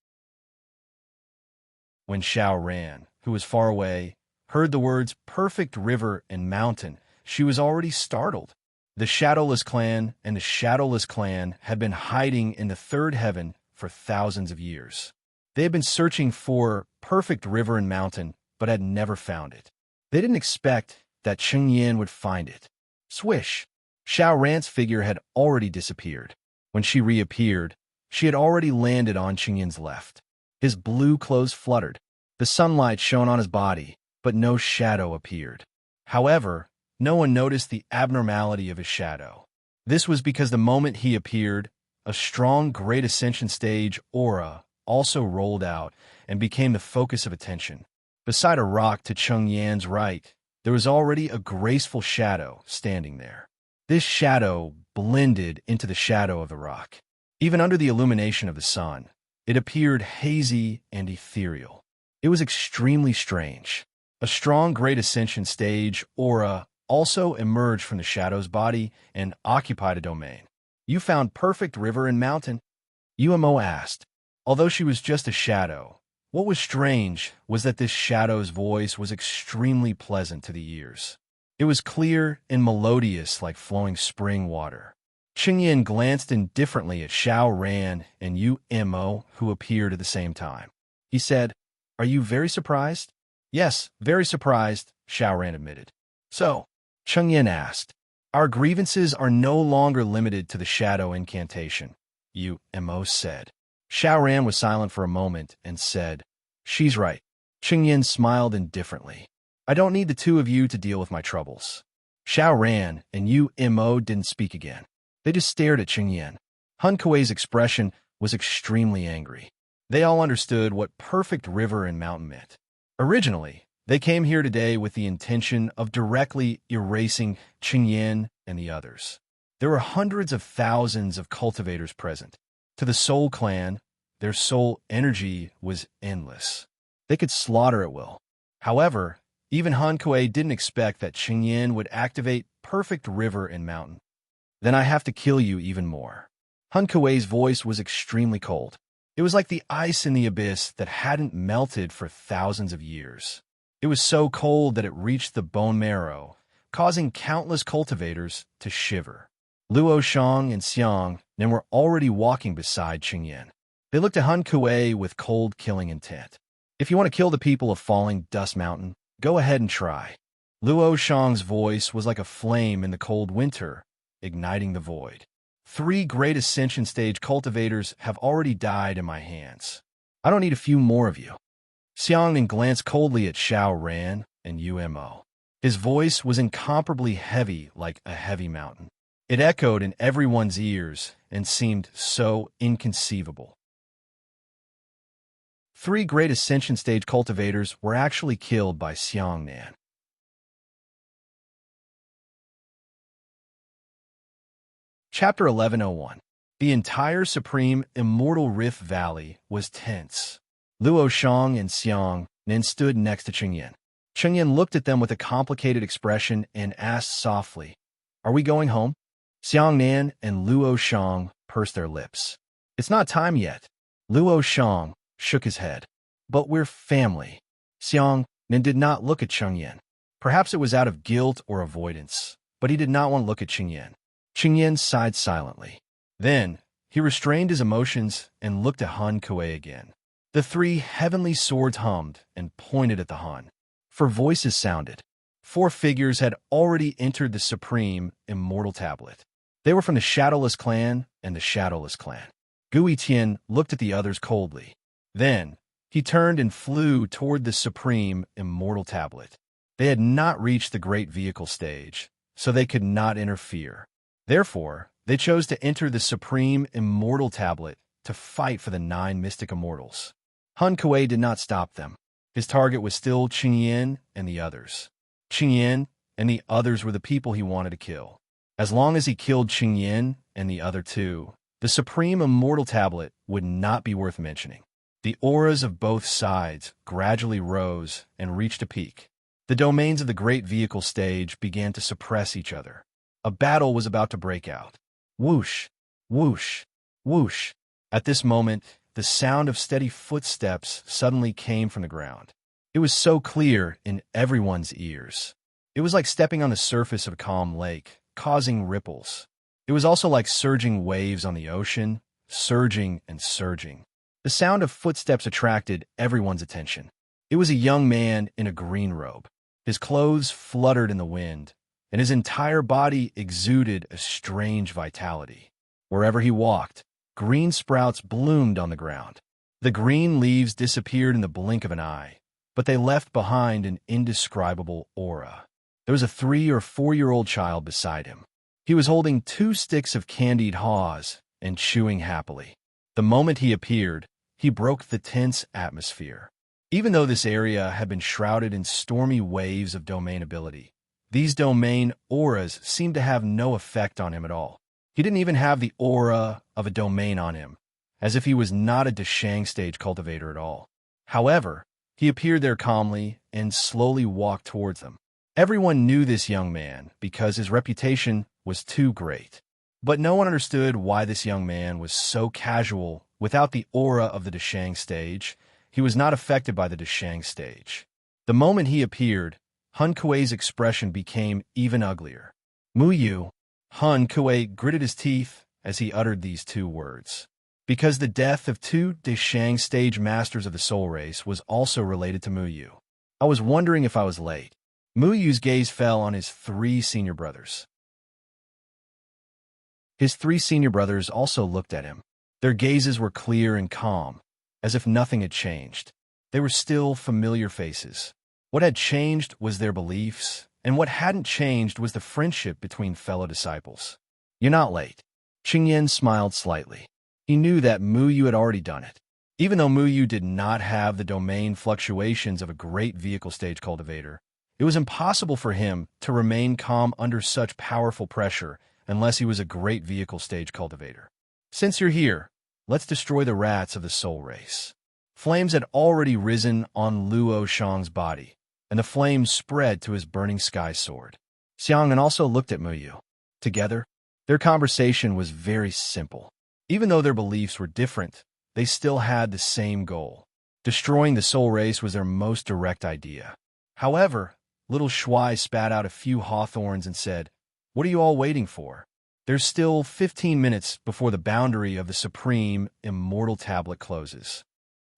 When Xiao Ran, who was far away, heard the words perfect river and mountain, she was already startled. The Shadowless clan and the Shadowless clan had been hiding in the third heaven for thousands of years. They had been searching for perfect river and mountain, but had never found it. They didn't expect that Chengyan would find it. Swish! Xiao Ran's figure had already disappeared. When she reappeared, she had already landed on Chengyan's left. His blue clothes fluttered. The sunlight shone on his body, but no shadow appeared. However, no one noticed the abnormality of his shadow. This was because the moment he appeared, a strong Great Ascension stage aura also rolled out and became the focus of attention. Beside a rock to Chengyan's right, there was already a graceful shadow standing there. This shadow blended into the shadow of the rock. Even under the illumination of the sun, it appeared hazy and ethereal. It was extremely strange. A strong Great Ascension stage aura also emerged from the shadow's body and occupied a domain. You found perfect river and mountain? Umo asked. Although she was just a shadow, what was strange was that this shadow's voice was extremely pleasant to the ears. It was clear and melodious like flowing spring water. Chengyan glanced indifferently at Xiao Ran and Umo, who appeared at the same time. He said, Are you very surprised? Yes, very surprised, Xiao Ran admitted. So, Chengyan asked, Our grievances are no longer limited to the shadow incantation, Umo said. Xiao Ran was silent for a moment and said, She's right. Chengyan smiled indifferently. I don't need the two of you to deal with my troubles. Xiao Ran and Umo didn't speak again. They just stared at Chengyan. Hun Kuei's expression was extremely angry. They all understood what perfect river and mountain meant. Originally, they came here today with the intention of directly erasing Chengyan and the others. There were hundreds of thousands of cultivators present. To the Soul Clan, their soul energy was endless. They could slaughter at will. However, even Han Kuei didn't expect that Chengyan would activate perfect river and mountain. Then I have to kill you even more. Hun Kuei's voice was extremely cold. It was like the ice in the abyss that hadn't melted for thousands of years. It was so cold that it reached the bone marrow, causing countless cultivators to shiver. Luo Shang and Xiangnan were already walking beside Chengyan. They looked at Han Kuei with cold killing intent. If you want to kill the people of Falling Dust Mountain, go ahead and try. Luo Shang's voice was like a flame in the cold winter, igniting the void. 3 Great Ascension stage cultivators have already died in my hands. I don't need a few more of you. Xiangnan glanced coldly at Xiao Ran and Umo. His voice was incomparably heavy like a heavy mountain. It echoed in everyone's ears and seemed so inconceivable. 3 Great Ascension stage cultivators were actually killed by Xiangnan. Chapter 1101. The entire supreme immortal Rift Valley was tense. Luo Shang and Xiang Nin stood next to Qingyan. Qingyan looked at them with a complicated expression and asked softly, "Are we going home?" Xiang Nan and Luo Shang pursed their lips. "It's not time yet." Luo Shang shook his head. "But we're family." Xiang Nan did not look at Qingyan. Perhaps it was out of guilt or avoidance, but he did not want to look at Qingyan. Qingyan sighed silently. Then, he restrained his emotions and looked at Han Kuei again. The three heavenly swords hummed and pointed at the Hun. For voices sounded. 4 figures had already entered the supreme immortal tablet. They were from the Shadowless clan and the Shadowless clan. Gui Tian looked at the others coldly. Then, he turned and flew toward the supreme immortal tablet. They had not reached the great vehicle stage, so they could not interfere. Therefore, they chose to enter the supreme immortal tablet to fight for the 9 mystic immortals. Han Kuei did not stop them. His target was still Qingyan and the others. Qingyan and the others were the people he wanted to kill. As long as he killed Qingyan and the other 2, the supreme immortal tablet would not be worth mentioning. The auras of both sides gradually rose and reached a peak. The domains of the great vehicle stage began to suppress each other. A battle was about to break out. Whoosh, whoosh, whoosh. At this moment, the sound of steady footsteps suddenly came from the ground. It was so clear in everyone's ears. It was like stepping on the surface of a calm lake, causing ripples. It was also like surging waves on the ocean, surging and surging. The sound of footsteps attracted everyone's attention. It was a young man in a green robe. His clothes fluttered in the wind, and his entire body exuded a strange vitality. Wherever he walked, green sprouts bloomed on the ground. The green leaves disappeared in the blink of an eye, but they left behind an indescribable aura. There was a 3 or 4-year-old child beside him. He was holding 2 sticks of candied haws and chewing happily. The moment he appeared, he broke the tense atmosphere. Even though this area had been shrouded in stormy waves of domain ability, these domain auras seemed to have no effect on him at all. He didn't even have the aura of a domain on him, as if he was not a Deshang stage cultivator at all. However, he appeared there calmly and slowly walked towards them. Everyone knew this young man because his reputation was too great. But no one understood why this young man was so casual without the aura of the Deshang stage. He was not affected by the Deshang stage. The moment he appeared, Han Kuei's expression became even uglier. Muyu. Han Kuei gritted his teeth as he uttered these 2 words. Because the death of 2 Deshang stage masters of the soul race was also related to Muyu. I was wondering if I was late. Muyu's gaze fell on his 3 senior brothers. His 3 senior brothers also looked at him. Their gazes were clear and calm, as if nothing had changed. They were still familiar faces. What had changed was their beliefs, and what hadn't changed was the friendship between fellow disciples. "You're not late." Qingyan smiled slightly. He knew that Muyu had already done it. Even though Muyu did not have the domain fluctuations of a great vehicle stage cultivator, it was impossible for him to remain calm under such powerful pressure unless he was a great vehicle stage cultivator. "Since you're here, let's destroy the rats of the soul race." Flames had already risen on Luo Shang's body, and the flames spread to his burning sky sword. Xiang'an also looked at Muyu. Together, their conversation was very simple. Even though their beliefs were different, they still had the same goal. Destroying the soul race was their most direct idea. However, little Shuai spat out a few hawthorns and said, "What are you all waiting for? There's still 15 minutes before the boundary of the supreme immortal tablet closes."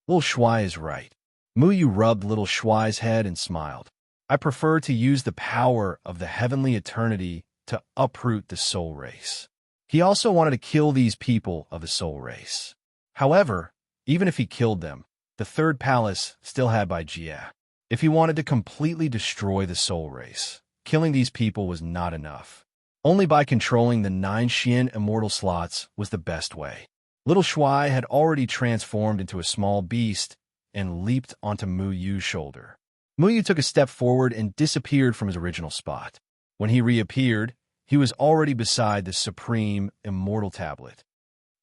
Little Shuai is right. Muyu rubbed little Shuai's head and smiled. "I prefer to use the power of the heavenly eternity to uproot the soul race." He also wanted to kill these people of the soul race. However, even if he killed them, the 3rd palace still had Bai Jie. If he wanted to completely destroy the soul race, killing these people was not enough. Only by controlling the 9 Xian immortal slots was the best way. Little Shuai had already transformed into a small beast and leaped onto Muyu's shoulder. Muyu took a step forward and disappeared from his original spot. When he reappeared, he was already beside the supreme immortal tablet.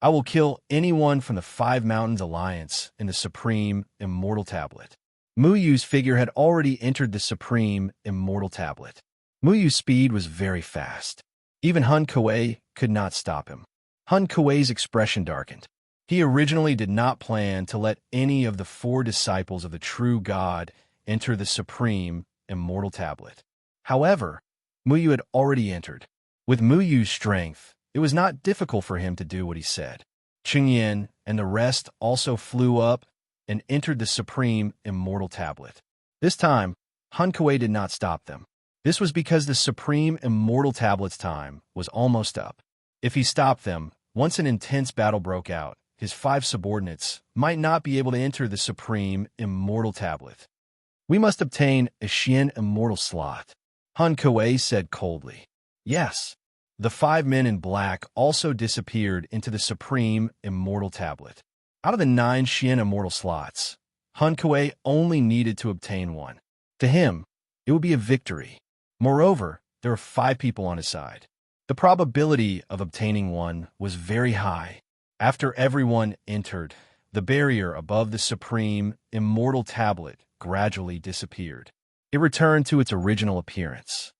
I will kill anyone from the Five Mountains Alliance in the Supreme Immortal Tablet. Muyu's figure had already entered the Supreme Immortal Tablet. Muyu's speed was very fast. Even Hun Kuei could not stop him. Hun Kuei's expression darkened. He originally did not plan to let any of the four disciples of the true God enter the Supreme Immortal Tablet. However, Muyu had already entered. With Muyu's strength, it was not difficult for him to do what he said. Qingyan and the rest also flew up and entered the Supreme Immortal Tablet. This time, Hun Kuei did not stop them. This was because the Supreme Immortal Tablet's time was almost up. If he stopped them, once an intense battle broke out, his five subordinates might not be able to enter the Supreme Immortal Tablet. We must obtain a Xian Immortal slot, Hun Kuei said coldly. Yes. The five men in black also disappeared into the Supreme Immortal Tablet. Out of the 9 Xian Immortal slots, Hun Kuei only needed to obtain one. To him, it would be a victory. Moreover, there were 5 people on his side. The probability of obtaining one was very high. After everyone entered, the barrier above the Supreme Immortal Tablet gradually disappeared. It returned to its original appearance.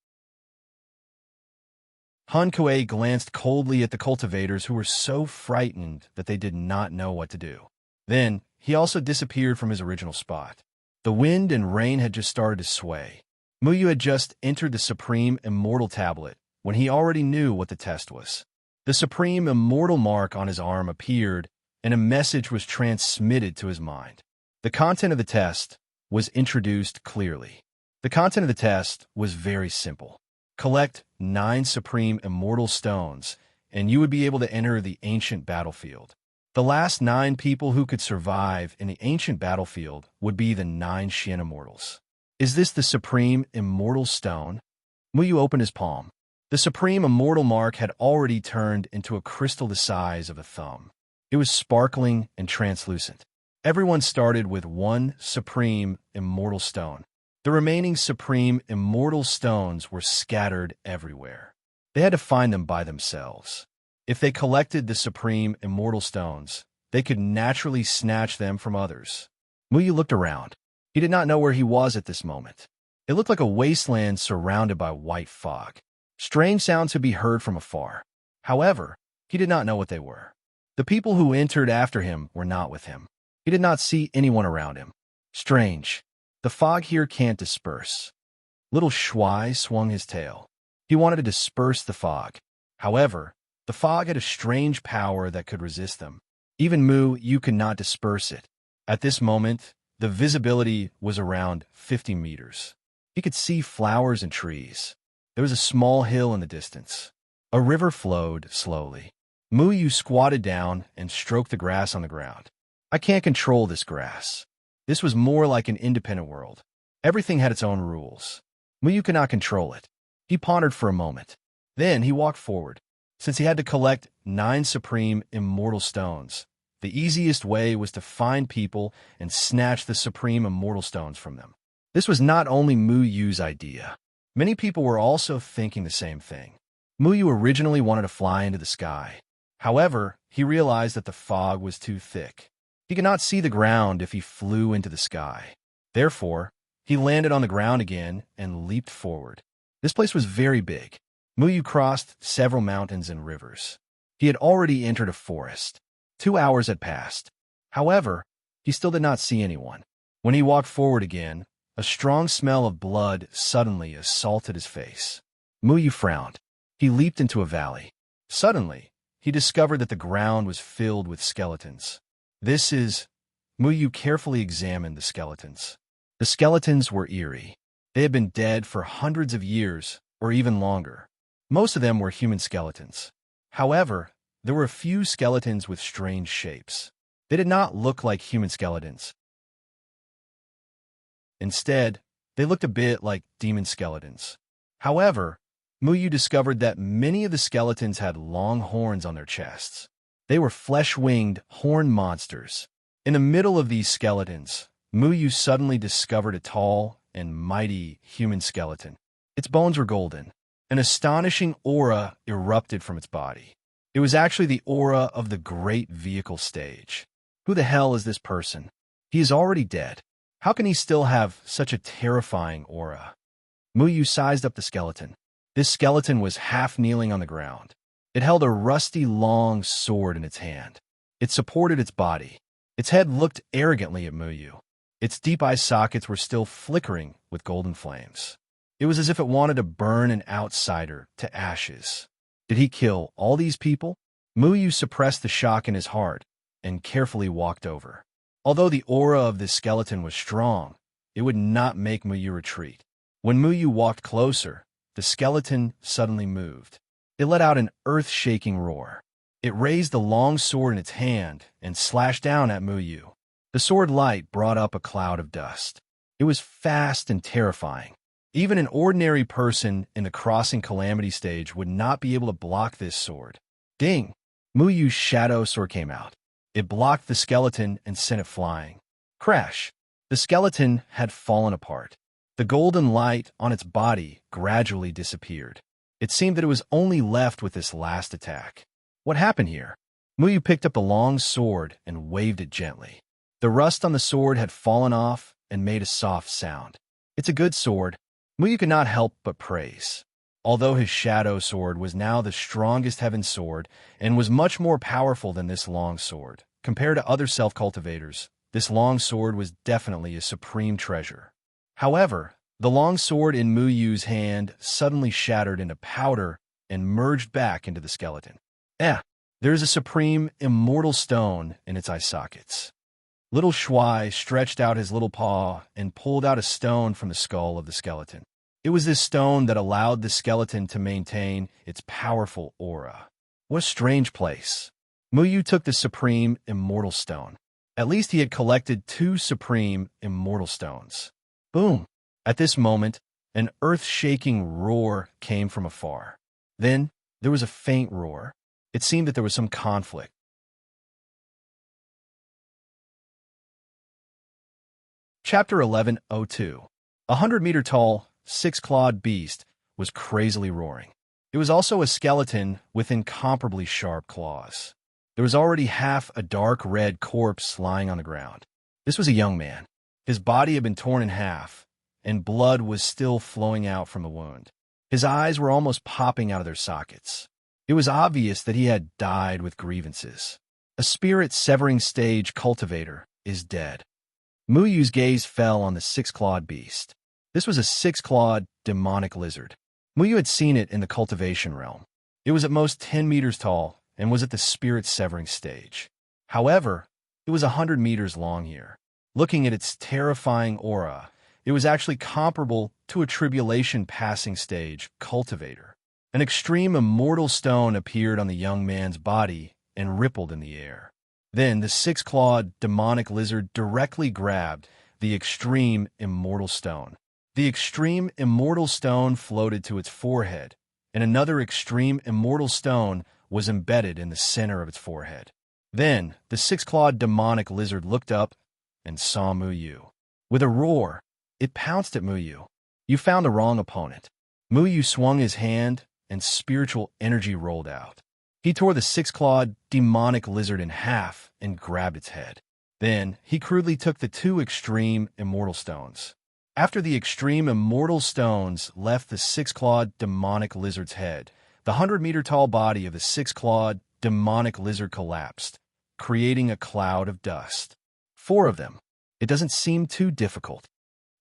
Hun Kuei glanced coldly at the cultivators who were so frightened that they did not know what to do. Then, he also disappeared from his original spot. The wind and rain had just started to sway. Muyu had just entered the Supreme Immortal Tablet when he already knew what the test was. The Supreme Immortal mark on his arm appeared, and a message was transmitted to his mind. The content of the test was introduced clearly. The content of the test was very simple. Collect 9 Supreme Immortal Stones, and you would be able to enter the ancient battlefield. The last 9 people who could survive in the ancient battlefield would be the 9 Xian Immortals. Is this the Supreme Immortal Stone? Muyu opened his palm. The Supreme Immortal mark had already turned into a crystal the size of a thumb. It was sparkling and translucent. Everyone started with 1 Supreme Immortal Stone. The remaining Supreme Immortal Stones were scattered everywhere. They had to find them by themselves. If they collected the Supreme Immortal Stones, they could naturally snatch them from others. Muyu looked around. He did not know where he was at this moment. It looked like a wasteland surrounded by white fog. Strange sounds could be heard from afar. However, he did not know what they were. The people who entered after him were not with him. He did not see anyone around him. Strange. The fog here can't disperse. Little Shuai swung his tail. He wanted to disperse the fog. However, the fog had a strange power that could resist them. Even Mu could not disperse it. At this moment, the visibility was around 50 meters. He could see flowers and trees. There was a small hill in the distance. A river flowed slowly. Muyu squatted down and stroked the grass on the ground. I can't control this grass. This was more like an independent world. Everything had its own rules. Muyu could not control it. He pondered for a moment. Then he walked forward. Since he had to collect 9 Supreme Immortal Stones, the easiest way was to find people and snatch the Supreme Immortal Stones from them. This was not only Muyu's idea. Many people were also thinking the same thing. Muyu originally wanted to fly into the sky. However, he realized that the fog was too thick. He could not see the ground if he flew into the sky. Therefore, he landed on the ground again and leaped forward. This place was very big. Muyu crossed several mountains and rivers. He had already entered a forest. 2 hours had passed. However, he still did not see anyone. When he walked forward again, a strong smell of blood suddenly assaulted his face. Muyu frowned. He leaped into a valley. Suddenly, he discovered that the ground was filled with skeletons. Muyu carefully examined the skeletons. The skeletons were eerie. They had been dead for hundreds of years, or even longer. Most of them were human skeletons. However, there were a few skeletons with strange shapes. They did not look like human skeletons. Instead, they looked a bit like demon skeletons. However, Muyu discovered that many of the skeletons had long horns on their chests. They were flesh-winged, horned monsters. In the middle of these skeletons, Muyu suddenly discovered a tall and mighty human skeleton. Its bones were golden. An astonishing aura erupted from its body. It was actually the aura of the great vehicle stage. Who the hell is this person? He is already dead. How can he still have such a terrifying aura? Muyu sized up the skeleton. This skeleton was half kneeling on the ground. It held a rusty long sword in its hand. It supported its body. Its head looked arrogantly at Muyu. Its deep eye sockets were still flickering with golden flames. It was as if it wanted to burn an outsider to ashes. Did he kill all these people? Muyu suppressed the shock in his heart and carefully walked over. Although the aura of this skeleton was strong, it would not make Muyu retreat. When Muyu walked closer, the skeleton suddenly moved. It let out an earth-shaking roar. It raised the long sword in its hand and slashed down at Muyu. The sword light brought up a cloud of dust. It was fast and terrifying. Even an ordinary person in the crossing calamity stage would not be able to block this sword. Ding! Muyu's shadow sword came out. It blocked the skeleton and sent it flying. Crash! The skeleton had fallen apart. The golden light on its body gradually disappeared. It seemed that it was only left with this last attack. What happened here? Muyu picked up the long sword and waved it gently. The rust on the sword had fallen off and made a soft sound. It's a good sword. Muyu could not help but praise. Although his shadow sword was now the strongest heaven sword and was much more powerful than this long sword, compared to other self-cultivators, this long sword was definitely a supreme treasure. However, the long sword in Muyu's hand suddenly shattered into powder and merged back into the skeleton. There's a supreme, immortal stone in its eye sockets. Little Shuai stretched out his little paw and pulled out a stone from the skull of the skeleton. It was this stone that allowed the skeleton to maintain its powerful aura. What a strange place. Muyu took the supreme, immortal stone. At least he had collected 2 supreme, immortal stones. Boom! At this moment, an earth-shaking roar came from afar. Then, there was a faint roar. It seemed that there was some conflict. Chapter 11:02. A 100-meter-tall, 6-clawed beast was crazily roaring. It was also a skeleton with incomparably sharp claws. There was already half a dark red corpse lying on the ground. This was a young man. His body had been torn in half, and blood was still flowing out from the wound. His eyes were almost popping out of their sockets. It was obvious that he had died with grievances. A spirit-severing stage cultivator is dead. Muyu's gaze fell on the 6-clawed beast. This was a 6-clawed, demonic lizard. Muyu had seen it in the cultivation realm. It was at most 10 meters tall and was at the spirit-severing stage. However, it was 100 meters long here. Looking at its terrifying aura, it was actually comparable to a tribulation-passing stage cultivator. An extreme immortal stone appeared on the young man's body and rippled in the air. Then the 6-clawed, demonic lizard directly grabbed the extreme immortal stone. The extreme immortal stone floated to its forehead, and another extreme immortal stone was embedded in the center of its forehead. Then the 6-clawed demonic lizard looked up and saw Muyu. With a roar, it pounced at Muyu. You found the wrong opponent. Muyu swung his hand, and spiritual energy rolled out. He tore the 6-clawed demonic lizard in half and grabbed its head. Then he crudely took the 2 extreme immortal stones. After the extreme immortal stones left the 6-clawed demonic lizard's head, the 100-meter-tall body of the 6-clawed demonic lizard collapsed, creating a cloud of dust. 4 of them. It doesn't seem too difficult.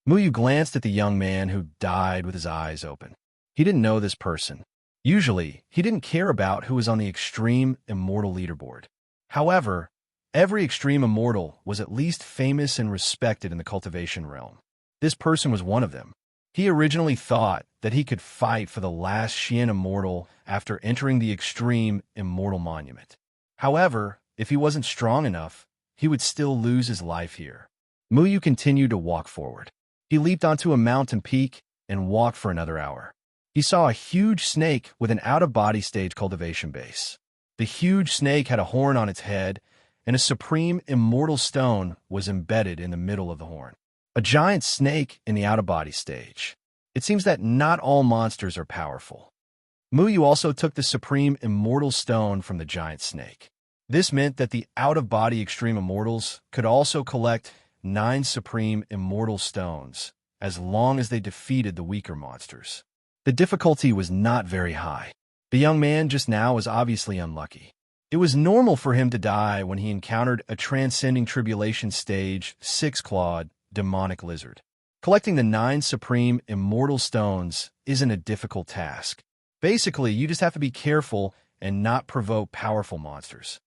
Muyu glanced at the young man who died with his eyes open. He didn't know this person. Usually, he didn't care about who was on the extreme immortal leaderboard. However, every extreme immortal was at least famous and respected in the cultivation realm. This person was one of them. He originally thought that he could fight for the last Xian immortal after entering the extreme immortal monument. However, if he wasn't strong enough, he would still lose his life here. Muyu continued to walk forward. He leaped onto a mountain peak and walked for another hour. He saw a huge snake with an out-of-body stage cultivation base. The huge snake had a horn on its head, and a supreme immortal stone was embedded in the middle of the horn. A giant snake in the out-of-body stage. It seems that not all monsters are powerful. Muyu also took the supreme immortal stone from the giant snake. This meant that the out-of-body extreme immortals could also collect 9 supreme immortal stones, as long as they defeated the weaker monsters. The difficulty was not very high. The young man just now was obviously unlucky. It was normal for him to die when he encountered a transcending tribulation stage 6-clawed demonic lizard. Collecting the 9 supreme immortal stones isn't a difficult task. Basically, you just have to be careful and not provoke powerful monsters.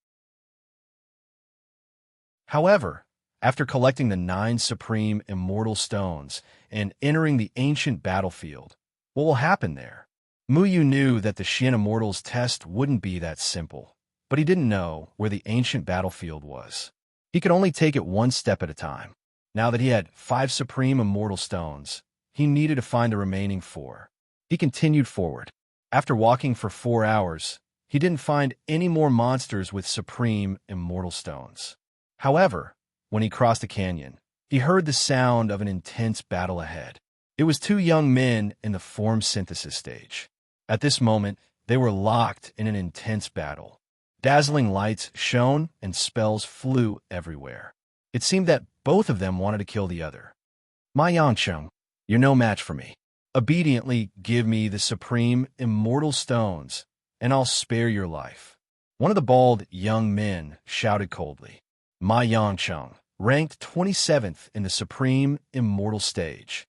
However, after collecting the 9 supreme immortal stones and entering the ancient battlefield, what will happen there? Muyu knew that the Shin Immortals test wouldn't be that simple, but he didn't know where the ancient battlefield was. He could only take it one step at a time. Now that he had 5 supreme immortal stones, he needed to find the remaining 4. He continued forward. After walking for 4 hours, he didn't find any more monsters with supreme immortal stones. However, when he crossed a canyon, he heard the sound of an intense battle ahead. It was 2 young men in the form synthesis stage. At this moment, they were locked in an intense battle. Dazzling lights shone and spells flew everywhere. It seemed that both of them wanted to kill the other. "Ma Yangcheng, you're no match for me. Obediently give me the supreme immortal stones, and I'll spare your life." One of the bald young men shouted coldly. Ma Yangcheng, ranked 27th in the supreme immortal stage.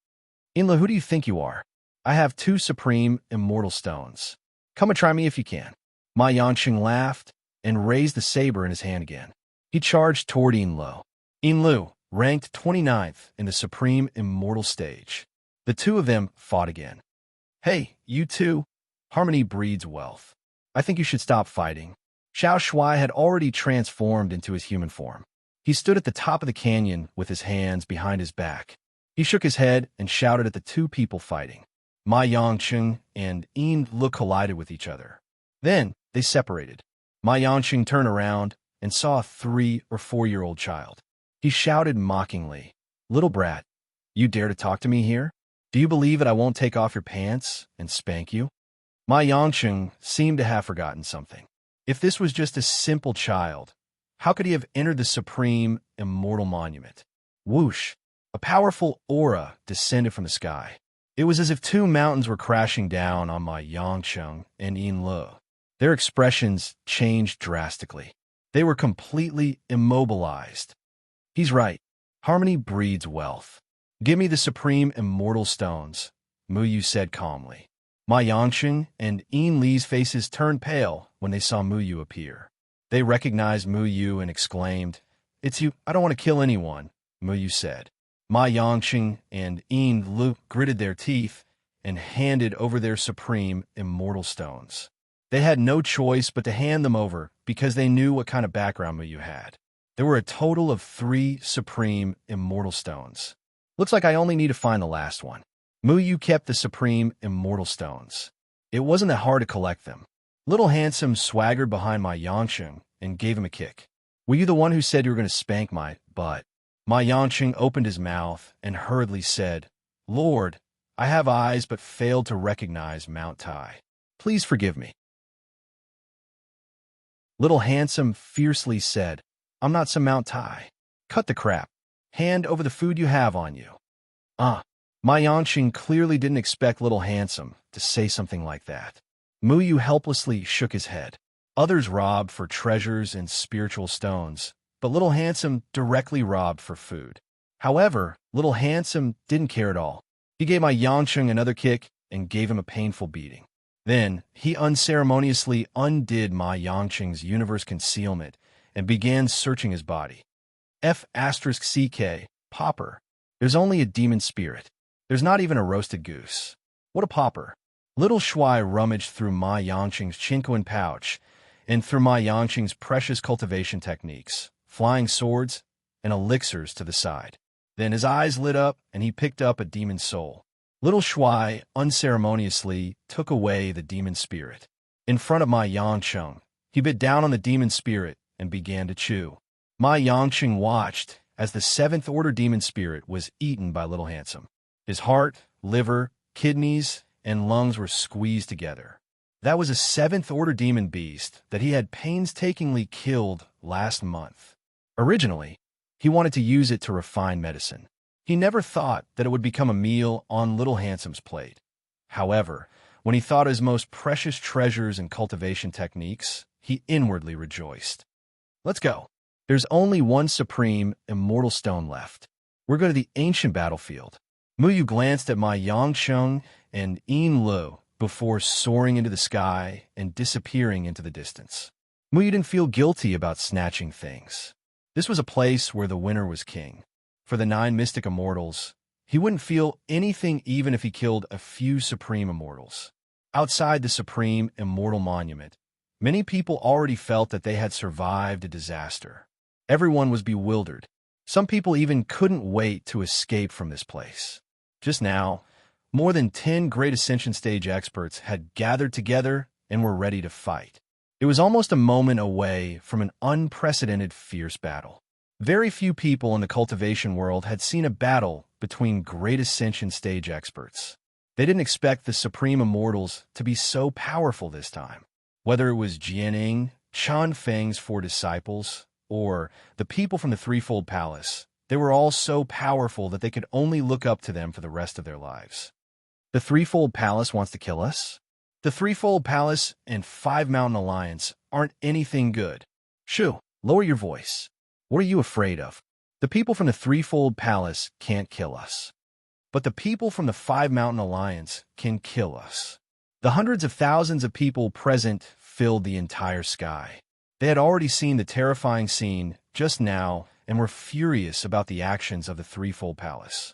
"Inla, who do you think you are? I have 2 supreme immortal stones. Come and try me if you can." Ma Yangcheng laughed and raised the saber in his hand again. He charged toward Inlu. Inlu, ranked 29th in the supreme immortal stage. The 2 of them fought again. "Hey, you two. Harmony breeds wealth. I think you should stop fighting." Xiao Shuai had already transformed into his human form. He stood at the top of the canyon with his hands behind his back. He shook his head and shouted at the 2 people fighting. Ma Yangcheng and Yin Lu collided with each other. Then they separated. Ma Yangcheng turned around and saw a 3- or 4-year-old child. He shouted mockingly, "Little brat, you dare to talk to me here? Do you believe that I won't take off your pants and spank you?" Ma Yangcheng seemed to have forgotten something. If this was just a simple child, how could he have entered the supreme immortal monument? Whoosh! A powerful aura descended from the sky. It was as if 2 mountains were crashing down on Ma Yangcheng and Yin Lu. Their expressions changed drastically. They were completely immobilized. "He's right. Harmony breeds wealth. Give me the supreme immortal stones," Muyu said calmly. Ma Yangcheng and Yin Li's faces turned pale when they saw Muyu appear. They recognized Muyu and exclaimed, "It's you. I don't want to kill anyone," Muyu said. Ma Yangcheng and Yin Lu gritted their teeth and handed over their supreme immortal stones. They had no choice but to hand them over because they knew what kind of background Muyu had. There were a total of 3 supreme immortal stones. "Looks like I only need to find the last one." Muyu kept the supreme immortal stones. It wasn't that hard to collect them. Little Handsome swaggered behind Ma Yangcheng and gave him a kick. "Were you the one who said you were going to spank my butt?" Ma Yangcheng opened his mouth and hurriedly said, "Lord, I have eyes but failed to recognize Mount Tai. Please forgive me." Little Handsome fiercely said, "I'm not some Mount Tai. Cut the crap. Hand over the food you have on you." Ma Yangcheng clearly didn't expect Little Handsome to say something like that. Muyu helplessly shook his head. Others robbed for treasures and spiritual stones, but Little Handsome directly robbed for food. However, Little Handsome didn't care at all. He gave Ma Yangcheng another kick and gave him a painful beating. Then, he unceremoniously undid Ma Yangcheng's universe concealment and began searching his body. F*CK, pauper. There's only a demon spirit. There's not even a roasted goose. What a pauper. Little Shuai rummaged through Ma Yangcheng's Chinquan pouch and through Ma Yangcheng's precious cultivation techniques, flying swords, and elixirs to the side. Then his eyes lit up and he picked up a demon soul. Little Shuai unceremoniously took away the demon spirit. In front of Ma Yangcheng, he bit down on the demon spirit and began to chew. Ma Yangcheng watched as the 7th order demon spirit was eaten by Little Handsome. His heart, liver, kidneys, and lungs were squeezed together. That was a seventh-order demon beast that he had painstakingly killed last month. Originally, he wanted to use it to refine medicine. He never thought that it would become a meal on Little Handsome's plate. However, when he thought of his most precious treasures and cultivation techniques, he inwardly rejoiced. Let's go. There's only one supreme, immortal stone left. We're going to the ancient battlefield. Muyu glanced at my Yangcheng and Yin Lu before soaring into the sky and disappearing into the distance. Muyu didn't feel guilty about snatching things. This was a place where the winner was king. For the 9 mystic immortals, he wouldn't feel anything even if he killed a few supreme immortals. Outside the supreme immortal monument, many people already felt that they had survived a disaster. Everyone was bewildered. Some people even couldn't wait to escape from this place. Just now, more than 10 Great Ascension Stage experts had gathered together and were ready to fight. It was almost a moment away from an unprecedented fierce battle. Very few people in the cultivation world had seen a battle between Great Ascension Stage experts. They didn't expect the Supreme Immortals to be so powerful this time. Whether it was Jianing, Chan Feng's 4 disciples, or the people from the Threefold Palace, they were all so powerful that they could only look up to them for the rest of their lives. The Threefold Palace wants to kill us? The Threefold Palace and 5 Mountain Alliance aren't anything good. Shoo, lower your voice. What are you afraid of? The people from the Threefold Palace can't kill us. But the people from the 5 Mountain Alliance can kill us. The hundreds of thousands of people present filled the entire sky. They had already seen the terrifying scene just now and were furious about the actions of the Threefold Palace.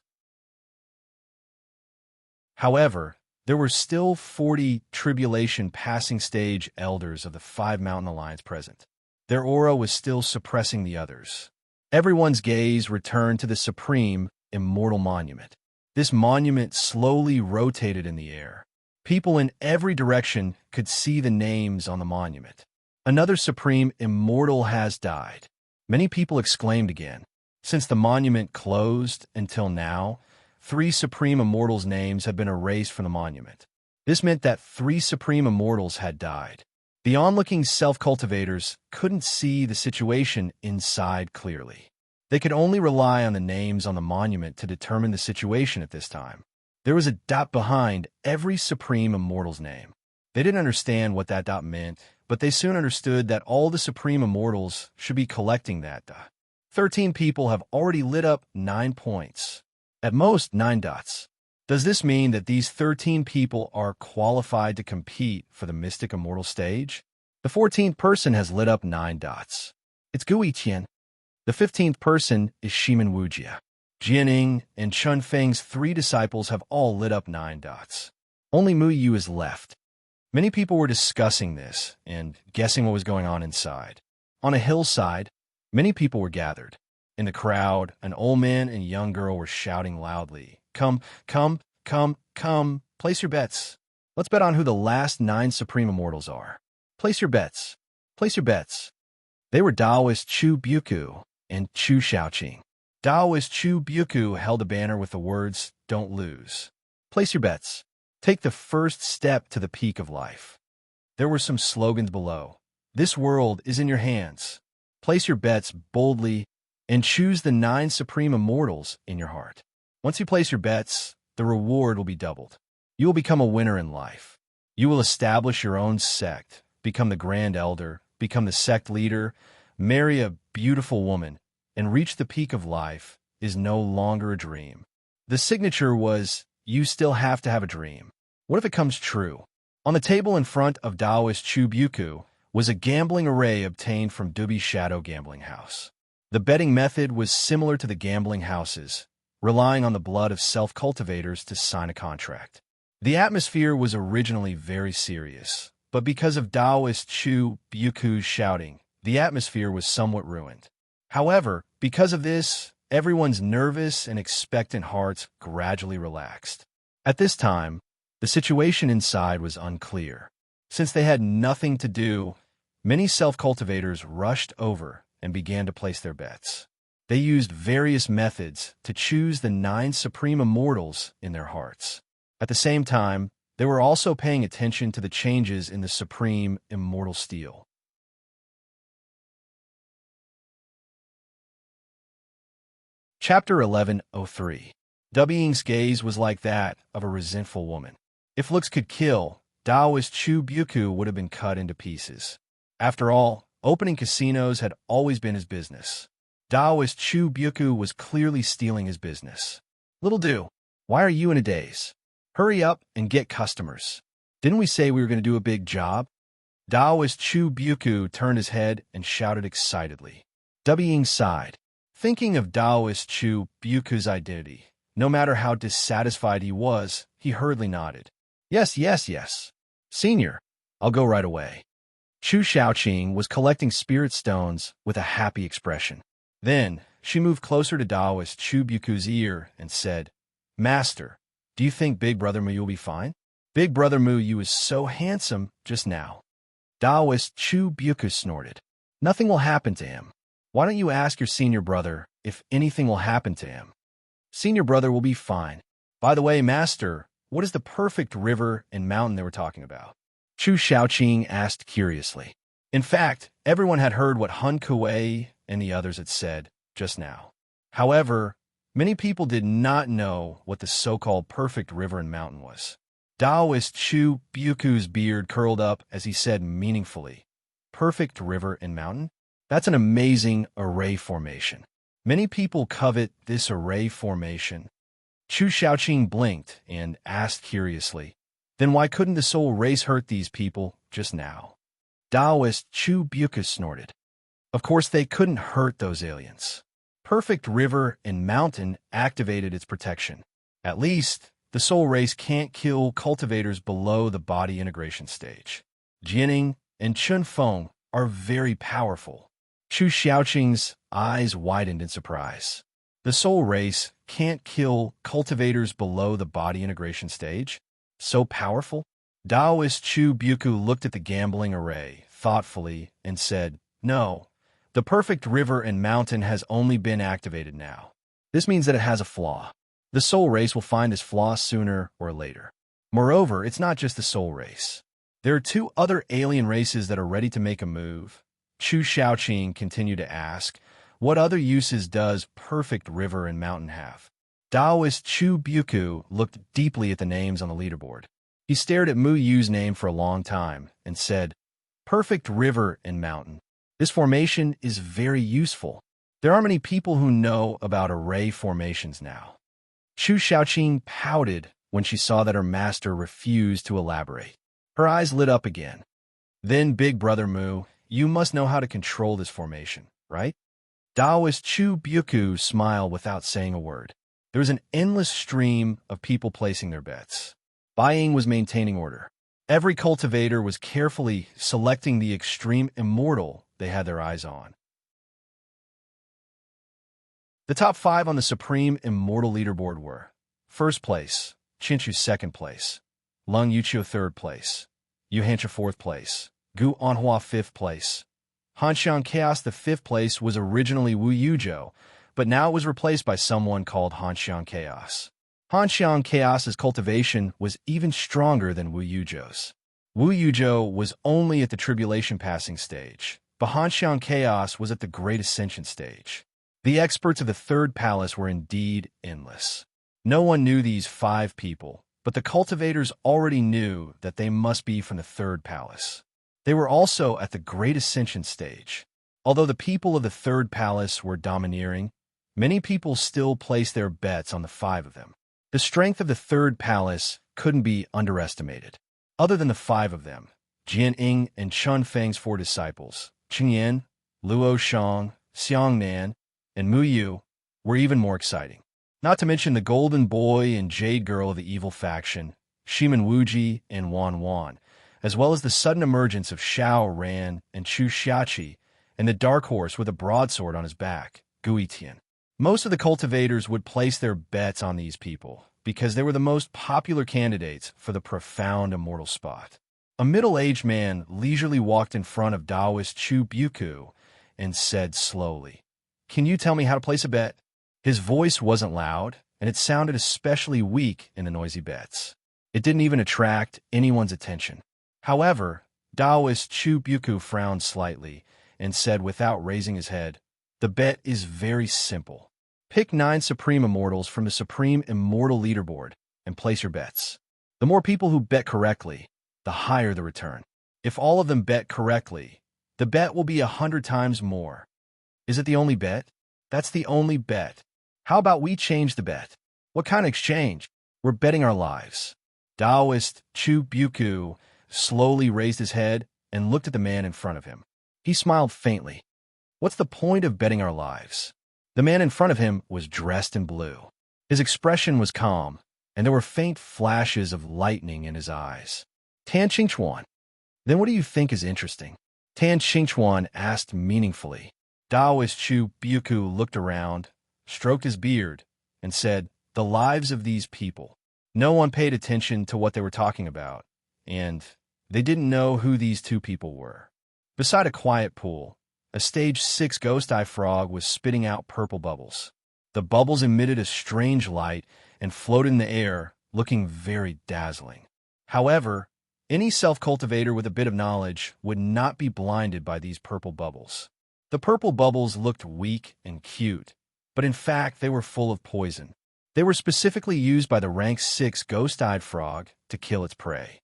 However, there were still 40 Tribulation Passing Stage elders of the 5 Mountain Alliance present. Their aura was still suppressing the others. Everyone's gaze returned to the supreme, immortal monument. This monument slowly rotated in the air. People in every direction could see the names on the monument. Another supreme immortal has died. Many people exclaimed again. Since the monument closed until now, 3 supreme immortals' names had been erased from the monument. This meant that 3 supreme immortals had died. The onlooking self-cultivators couldn't see the situation inside clearly. They could only rely on the names on the monument to determine the situation at this time. There was a dot behind every supreme immortal's name. They didn't understand what that dot meant, but they soon understood that all the supreme immortals should be collecting that dot. 13 people have already lit up 9 points. At most, 9 dots. Does this mean that these 13 people are qualified to compete for the Mystic Immortal stage? The 14th person has lit up 9 dots. It's Gui Qian. The 15th person is Shimen Wujia. Jianing and Chun Feng's 3 disciples have all lit up 9 dots. Only Mu Yu is left. Many people were discussing this and guessing what was going on inside. On a hillside, many people were gathered. In the crowd, an old man and young girl were shouting loudly, "Come, come, come, come, place your bets. Let's bet on who the last 9 Supreme Immortals are. Place your bets. Place your bets." They were Taoist Chu Buku and Chu Shaoqing. Taoist Chu Buku held a banner with the words, "Don't lose. Place your bets. Take the first step to the peak of life." There were some slogans below. "This world is in your hands. Place your bets boldly and choose the 9 Supreme Immortals in your heart. Once you place your bets, the reward will be doubled. You will become a winner in life. You will establish your own sect, become the Grand Elder, become the sect leader, marry a beautiful woman, and reach the peak of life is no longer a dream." The signature was, "You still have to have a dream. What if it comes true?" On the table in front of Taoist Chu Buku was a gambling array obtained from Dubi's Shadow Gambling House. The betting method was similar to the gambling houses, relying on the blood of self-cultivators to sign a contract. The atmosphere was originally very serious, but because of Taoist Chu Buku's shouting, the atmosphere was somewhat ruined. However, because of this, everyone's nervous and expectant hearts gradually relaxed. At this time, the situation inside was unclear. Since they had nothing to do, many self-cultivators rushed over and began to place their bets. They used various methods to choose the 9 Supreme Immortals in their hearts. At the same time, They were also paying attention to the changes in the supreme immortal steel. Chapter 11:03. Ying's gaze was like that of a resentful woman. If looks could kill, Taoist Chu Buku would have been cut into pieces. After all, opening casinos had always been his business. Taoist Chu Buku was clearly stealing his business. Little do. Why are you in a daze? Hurry up and get customers. Didn't we say we were going to do a big job? Taoist Chu Buku turned his head and shouted excitedly. Ying sighed. Thinking of Taoist Chu Buku's identity, no matter how dissatisfied he was, he hurriedly nodded. Yes, yes, yes. Senior, I'll go right away. Chu Xiaoqing was collecting spirit stones with a happy expression. Then, she moved closer to Taoist Chu Buku's ear and said, Master, do you think Big Brother Mu will be fine? Big Brother Mu Yu is so handsome just now. Taoist Chu Buku snorted. Nothing will happen to him. Why don't you ask your senior brother if anything will happen to him? Senior brother will be fine. By the way, Master, what is the perfect river and mountain they were talking about? Chu Xiaoqing asked curiously. In fact, everyone had heard what Han Kuei and the others had said just now. However, many people did not know what the so-called perfect river and mountain was. Taoist Chu Buku's beard curled up as he said meaningfully, Perfect river and mountain? That's an amazing array formation. Many people covet this array formation. Chu Xiaoqing blinked and asked curiously, Then why couldn't the soul race hurt these people just now? Taoist Chu Buku snorted. Of course they couldn't hurt those aliens. Perfect river and mountain activated its protection. At least, the soul race can't kill cultivators below the body integration stage. Jining and Chun Feng are very powerful. Chu Xiaoqing's eyes widened in surprise. The soul race can't kill cultivators below the body integration stage? So powerful? Taoist Chu Buku looked at the gambling array thoughtfully and said, No, the perfect river and mountain has only been activated now. This means that it has a flaw. The soul race will find this flaw sooner or later. Moreover, it's not just the soul race. There are two other alien races that are ready to make a move. Chu Xiaoqing continued to ask, What other uses does perfect river and mountain have? Taoist Chu Buku looked deeply at the names on the leaderboard. He stared at Mu Yu's name for a long time and said, Perfect river and mountain. This formation is very useful. There aren't many people who know about array formations now. Chu Xiaoqing pouted when she saw that her master refused to elaborate. Her eyes lit up again. Then, Big Brother Mu, you must know how to control this formation, right? Taoist Chu Buku smiled without saying a word. There was an endless stream of people placing their bets. Ying was maintaining order. Every cultivator was carefully selecting the extreme immortal they had their eyes on. The top 5 on the Supreme Immortal leaderboard were first place, Chinchu second place, Lung Yuqiu third place, Yu Hancha fourth place, Gu Anhua fifth place. Hanxiang Chaos the fifth place was originally Wu Yuzhou, but now it was replaced by someone called Hanxiang Chaos. Hanxiang Chaos's cultivation was even stronger than Wu Yuzhou's. Wu Yuzhou was only at the tribulation passing stage, but Hanxiang Chaos was at the great ascension stage. The experts of the third palace were indeed endless. No one knew these 5 people, but the cultivators already knew that they must be from the third palace. They were also at the great ascension stage. Although the people of the third palace were domineering, many people still placed their bets on the 5 of them. The strength of the third palace couldn't be underestimated. Other than the 5 of them, Jian Ying and Chun Feng's 4 disciples, Qingyan, Luo Shang, Xiang Nan, and Mu Yu, were even more exciting. Not to mention the Golden Boy and Jade Girl of the evil faction, Shiman Wuji and Wan Wan, as well as the sudden emergence of Xiao Ran and Chu Xiachi, and the dark horse with a broadsword on his back, Gui Tian. Most of the cultivators would place their bets on these people because they were the most popular candidates for the profound immortal spot. A middle-aged man leisurely walked in front of Taoist Chu Buku and said slowly, Can you tell me how to place a bet? His voice wasn't loud, and it sounded especially weak in the noisy bets. It didn't even attract anyone's attention. However, Taoist Chu Buku frowned slightly and said without raising his head, "The bet is very simple. Pick 9 Supreme Immortals from the Supreme Immortal Leaderboard and place your bets. The more people who bet correctly, the higher the return. If all of them bet correctly, the bet will be 100 times more." Is it the only bet? That's the only bet. How about we change the bet? What kind of exchange? We're betting our lives. Taoist Chu Buku slowly raised his head and looked at the man in front of him. He smiled faintly. What's the point of betting our lives? The man in front of him was dressed in blue. His expression was calm, and there were faint flashes of lightning in his eyes. Tan Qingchuan. Then what do you think is interesting? Tan Qingchuan asked meaningfully. Taoist Chu Buku looked around, stroked his beard, and said, "The lives of these people." No one paid attention to what they were talking about, and they didn't know who these 2 people were. Beside a quiet pool, a stage 6 ghost eye frog was spitting out purple bubbles. The bubbles emitted a strange light and floated in the air, looking very dazzling. However, any self-cultivator with a bit of knowledge would not be blinded by these purple bubbles. The purple bubbles looked weak and cute, but in fact they were full of poison. They were specifically used by the rank 6 ghost-eyed frog to kill its prey.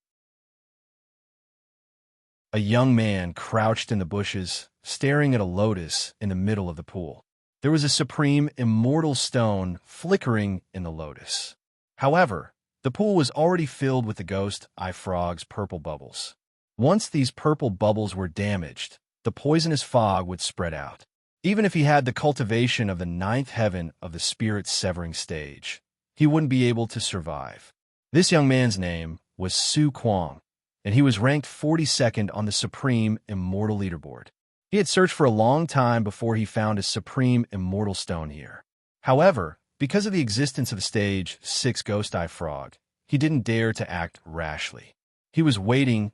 A young man crouched in the bushes, staring at a lotus in the middle of the pool. There was a supreme immortal stone flickering in the lotus. However, the pool was already filled with the ghost-eye frog's purple bubbles. Once these purple bubbles were damaged, the poisonous fog would spread out. Even if he had the cultivation of the 9th heaven of the spirit-severing stage, he wouldn't be able to survive. This young man's name was Su Kuang, and he was ranked 42nd on the Supreme Immortal Leaderboard. He had searched for a long time before he found a Supreme Immortal Stone here. However, because of the existence of the Stage 6 Ghost Eye Frog, he didn't dare to act rashly. He was waiting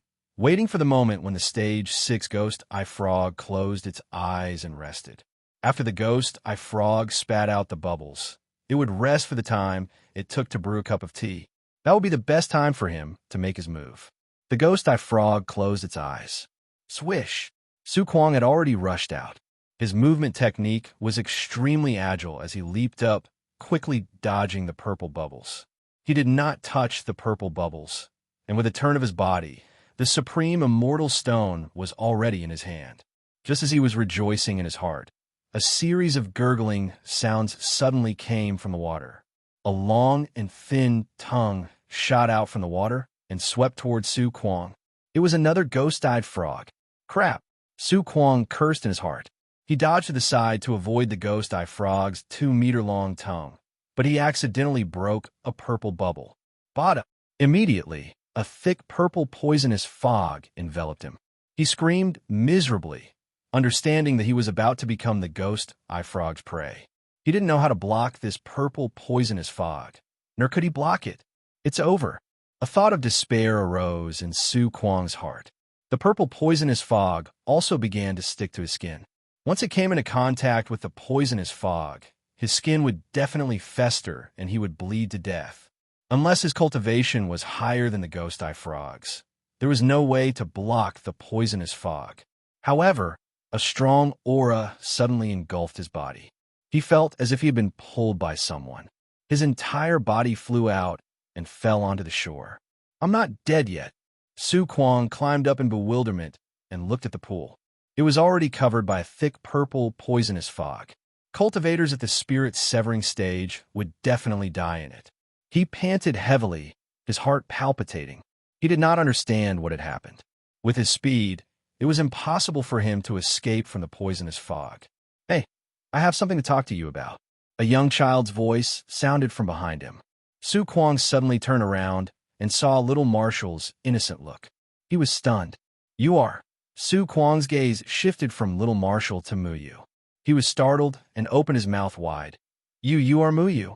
for the moment when the Stage 6 Ghost Eye Frog closed its eyes and rested. After the Ghost Eye Frog spat out the bubbles, it would rest for the time it took to brew a cup of tea. That would be the best time for him to make his move. The Ghost Eye Frog closed its eyes. Swish! Su Kuang had already rushed out. His movement technique was extremely agile as he leaped up, quickly dodging the purple bubbles. He did not touch the purple bubbles, and with a turn of his body, the supreme immortal stone was already in his hand. Just as he was rejoicing in his heart, a series of gurgling sounds suddenly came from the water. A long and thin tongue shot out from the water and swept towards Su Kuang. It was another ghost-eyed frog. Crap! Su Kuang cursed in his heart. He dodged to the side to avoid the ghost-eye frog's 2-meter-long tongue, but he accidentally broke a purple bubble. Bada! Immediately, a thick purple poisonous fog enveloped him. He screamed miserably, understanding that he was about to become the ghost-eye frog's prey. He didn't know how to block this purple poisonous fog, nor could he block it. It's over. A thought of despair arose in Su Kuang's heart. The purple poisonous fog also began to stick to his skin. Once it came into contact with the poisonous fog, his skin would definitely fester and he would bleed to death. Unless his cultivation was higher than the ghost-eye frog's, there was no way to block the poisonous fog. However, a strong aura suddenly engulfed his body. He felt as if he had been pulled by someone. His entire body flew out and fell onto the shore. I'm not dead yet. Su Kuang climbed up in bewilderment and looked at the pool. It was already covered by a thick purple poisonous fog. Cultivators at the spirit-severing stage would definitely die in it. He panted heavily, his heart palpitating. He did not understand what had happened. With his speed, it was impossible for him to escape from the poisonous fog. Hey, I have something to talk to you about. A young child's voice sounded from behind him. Su Kuang suddenly turned around and saw little Marshall's innocent look. He was stunned. You are. Su Kuang's gaze shifted from little Marshall to Muyu. He was startled and opened his mouth wide. You are Muyu.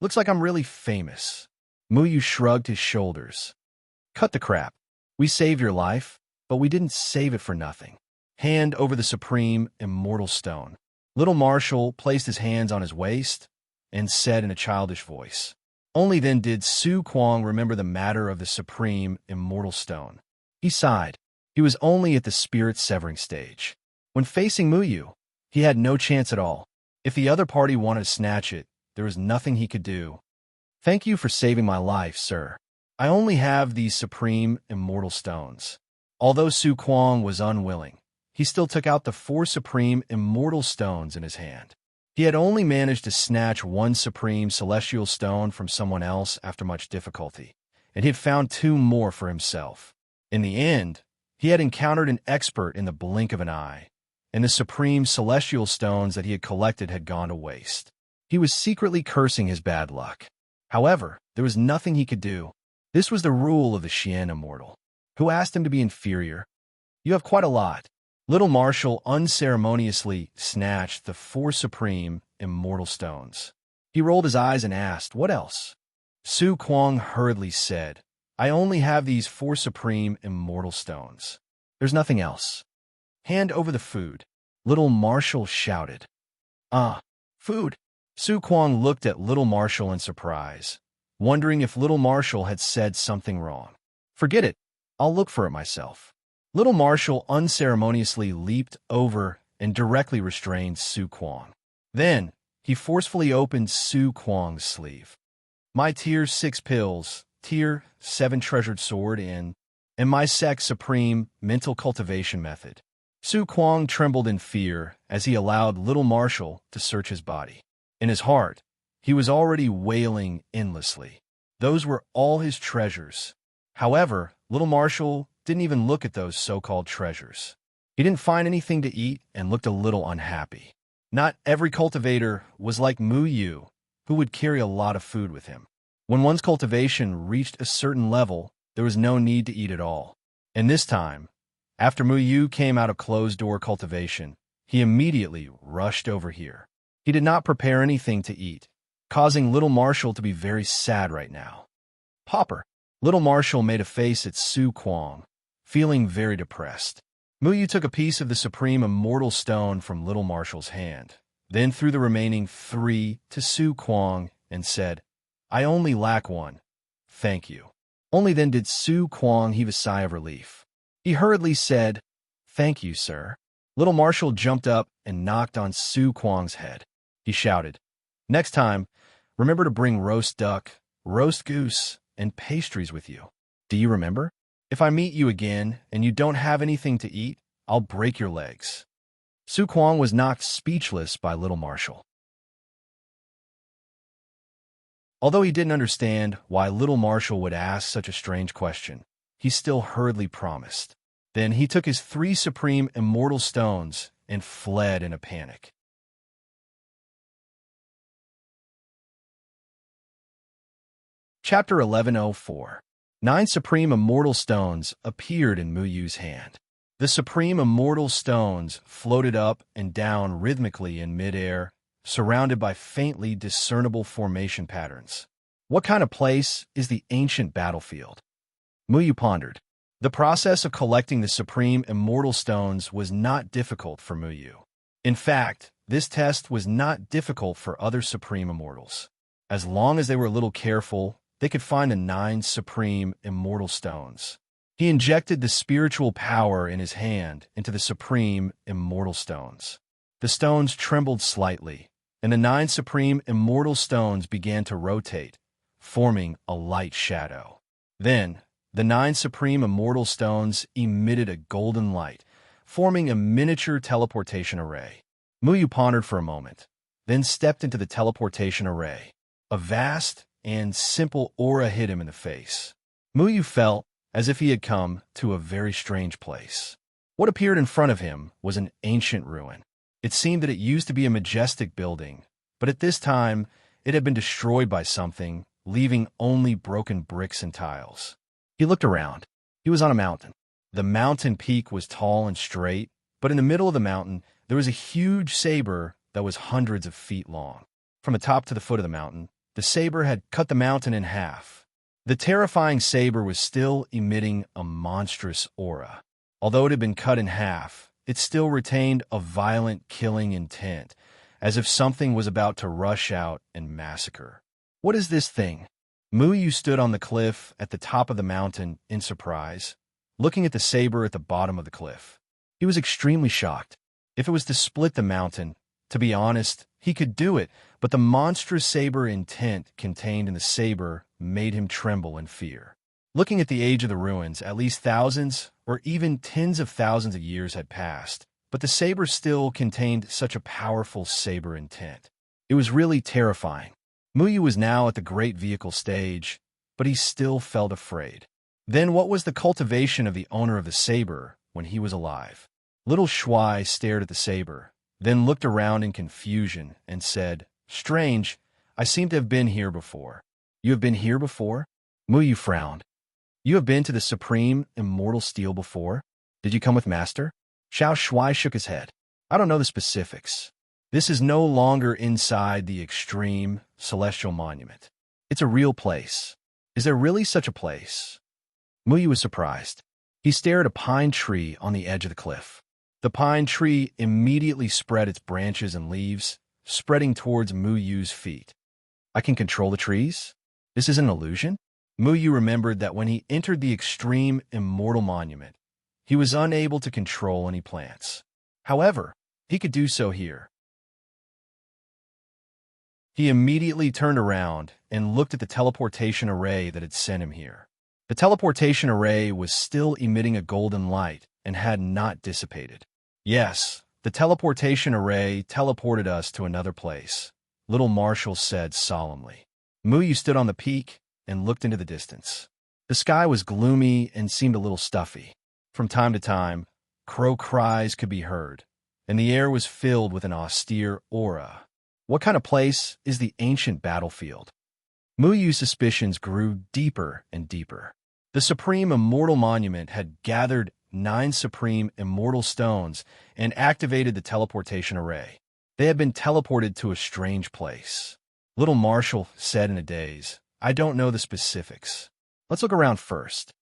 Looks like I'm really famous. Muyu shrugged his shoulders. Cut the crap. We saved your life, but we didn't save it for nothing. Hand over the supreme immortal stone. Little Marshall placed his hands on his waist and said in a childish voice, Only then did Su Kuang remember the matter of the supreme immortal stone. He sighed. He was only at the spirit-severing stage. When facing Muyu, he had no chance at all. If the other party wanted to snatch it, there was nothing he could do. Thank you for saving my life, sir. I only have these supreme immortal stones. Although Su Kuang was unwilling, he still took out the 4 supreme immortal stones in his hand. He had only managed to snatch 1 supreme celestial stone from someone else after much difficulty, and he had found 2 more for himself. In the end, he had encountered an expert in the blink of an eye, and the supreme celestial stones that he had collected had gone to waste. He was secretly cursing his bad luck. However, there was nothing he could do. This was the rule of the Xian immortal. Who asked him to be inferior? You have quite a lot. Little Marshall unceremoniously snatched the 4 supreme immortal stones. He rolled his eyes and asked, "What else?" Su Kuang hurriedly said, "I only have these 4 supreme immortal stones. There's nothing else." "Hand over the food," Little Marshall shouted. Food." Su Kuang looked at Little Marshall in surprise, wondering if Little Marshall had said something wrong. "Forget it. I'll look for it myself." Little Marshall unceremoniously leaped over and directly restrained Su Kuang. Then, he forcefully opened Su Kuang's sleeve. "My Tier 6 pills, Tier 7 treasured sword and my Sec Supreme mental cultivation method." Su Kuang trembled in fear as he allowed Little Marshall to search his body. In his heart, he was already wailing endlessly. Those were all his treasures. However, Little Marshall didn't even look at those so-called treasures. He didn't find anything to eat and looked a little unhappy. Not every cultivator was like Muyu, who would carry a lot of food with him. When one's cultivation reached a certain level, there was no need to eat at all. And this time, after Muyu came out of closed-door cultivation, he immediately rushed over here. He did not prepare anything to eat, causing Little Marshall to be very sad right now. "Pauper." Little Marshall made a face at Su Kuang, feeling very depressed. Muyu took a piece of the supreme immortal stone from Little Marshall's hand, then threw the remaining 3 to Su Kuang and said, "I only lack 1. Thank you." Only then did Su Kuang heave a sigh of relief. He hurriedly said, "Thank you, sir." Little Marshall jumped up and knocked on Su Kuang's head. He shouted, "Next time, remember to bring roast duck, roast goose, and pastries with you. Do you remember? If I meet you again and you don't have anything to eat, I'll break your legs." Su Kuang was knocked speechless by Little Marshall. Although he didn't understand why Little Marshall would ask such a strange question, he still hurriedly promised. Then he took his 3 supreme immortal stones and fled in a panic. Chapter 1104. 9 supreme immortal stones appeared in Muyu's hand. The supreme immortal stones floated up and down rhythmically in midair, surrounded by faintly discernible formation patterns. What kind of place is the ancient battlefield? Muyu pondered. The process of collecting the supreme immortal stones was not difficult for Muyu. In fact, this test was not difficult for other supreme immortals. As long as they were a little careful, they could find the 9 supreme immortal stones. He injected the spiritual power in his hand into the supreme immortal stones. The stones trembled slightly, and the 9 supreme immortal stones began to rotate, forming a light shadow. Then, the 9 supreme immortal stones emitted a golden light, forming a miniature teleportation array. Muyu pondered for a moment, then stepped into the teleportation array. A vast and simple aura hit him in the face. Muyu felt as if he had come to a very strange place. What appeared in front of him was an ancient ruin. It seemed that it used to be a majestic building, but at this time it had been destroyed by something, leaving only broken bricks and tiles. He looked around. He was on a mountain. The mountain peak was tall and straight, but in the middle of the mountain there was a huge saber that was hundreds of feet long. From the top to the foot of the mountain, the saber had cut the mountain in half. The terrifying saber was still emitting a monstrous aura. Although it had been cut in half, it still retained a violent killing intent, as if something was about to rush out and massacre. What is this thing? Muyu stood on the cliff at the top of the mountain in surprise, looking at the saber at the bottom of the cliff. He was extremely shocked. If it was to split the mountain, to be honest, he could do it, but the monstrous saber intent contained in the saber made him tremble in fear. Looking at the age of the ruins, at least thousands or even tens of thousands of years had passed, but the saber still contained such a powerful saber intent. It was really terrifying. Muyu was now at the great vehicle stage, but he still felt afraid. Then what was the cultivation of the owner of the saber when he was alive? Little Shuai stared at the saber, then looked around in confusion and said, "Strange, I seem to have been here before." "You have been here before?" Muyu frowned. "You have been to the supreme, immortal steel before? Did you come with Master?" Xiao Shuai shook his head. "I don't know the specifics. This is no longer inside the extreme, celestial monument. It's a real place. Is there really such a place?" Muyu was surprised. He stared at a pine tree on the edge of the cliff. The pine tree immediately spread its branches and leaves, spreading towards Muyu's feet. "I can control the trees? This isn't an illusion?" Muyu remembered that when he entered the extreme, immortal monument, he was unable to control any plants. However, he could do so here. He immediately turned around and looked at the teleportation array that had sent him here. The teleportation array was still emitting a golden light and had not dissipated. "Yes, the teleportation array teleported us to another place," Little Marshal said solemnly. Muyu stood on the peak and looked into the distance. The sky was gloomy and seemed a little stuffy. From time to time, crow cries could be heard, and the air was filled with an austere aura. What kind of place is the ancient battlefield? Muyu's suspicions grew deeper and deeper. The Supreme Immortal Monument had gathered 9 Supreme Immortal Stones and activated the teleportation array. They had been teleported to a strange place. Little Marshal said in a daze, "I don't know the specifics. Let's look around first."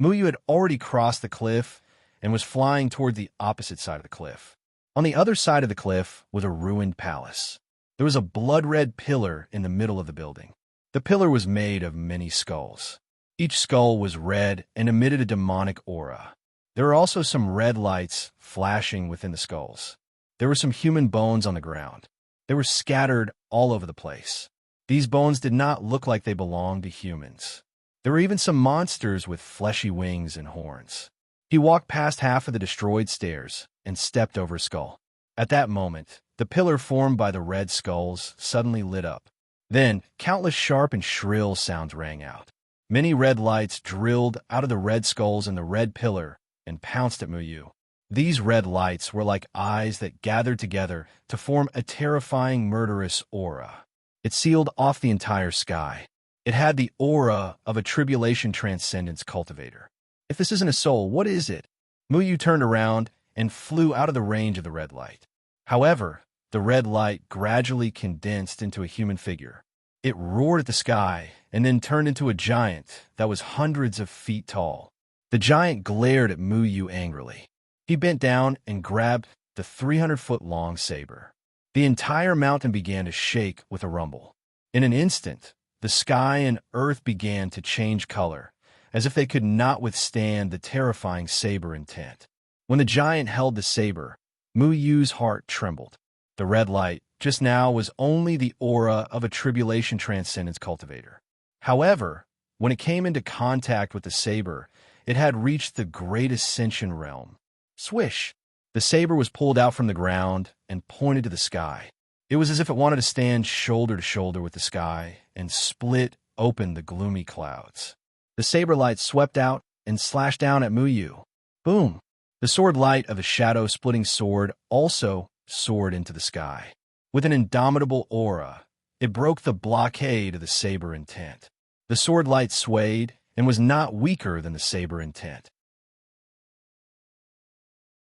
Muyu had already crossed the cliff and was flying toward the opposite side of the cliff. On the other side of the cliff was a ruined palace. There was a blood-red pillar in the middle of the building. The pillar was made of many skulls. Each skull was red and emitted a demonic aura. There were also some red lights flashing within the skulls. There were some human bones on the ground. They were scattered all over the place. These bones did not look like they belonged to humans. There were even some monsters with fleshy wings and horns. He walked past half of the destroyed stairs and stepped over a skull. At that moment, the pillar formed by the red skulls suddenly lit up. Then, countless sharp and shrill sounds rang out. Many red lights drilled out of the red skulls in the red pillar and pounced at Muyu. These red lights were like eyes that gathered together to form a terrifying, murderous aura. It sealed off the entire sky. It had the aura of a tribulation transcendence cultivator. If this isn't a soul, what is it? Muyu turned around and flew out of the range of the red light. However, the red light gradually condensed into a human figure. It roared at the sky and then turned into a giant that was hundreds of feet tall. The giant glared at Muyu angrily. He bent down and grabbed the 300-foot-long saber. The entire mountain began to shake with a rumble. In an instant, the sky and earth began to change color, as if they could not withstand the terrifying saber intent. When the giant held the saber, Muyu's heart trembled. The red light just now was only the aura of a tribulation transcendence cultivator. However, when it came into contact with the saber, it had reached the great ascension realm. Swish! The saber was pulled out from the ground and pointed to the sky. It was as if it wanted to stand shoulder to shoulder with the sky and split open the gloomy clouds. The saber light swept out and slashed down at Muyu. Boom! The sword light of a shadow-splitting sword also soared into the sky. With an indomitable aura, it broke the blockade of the saber intent. The sword light swayed and was not weaker than the saber intent.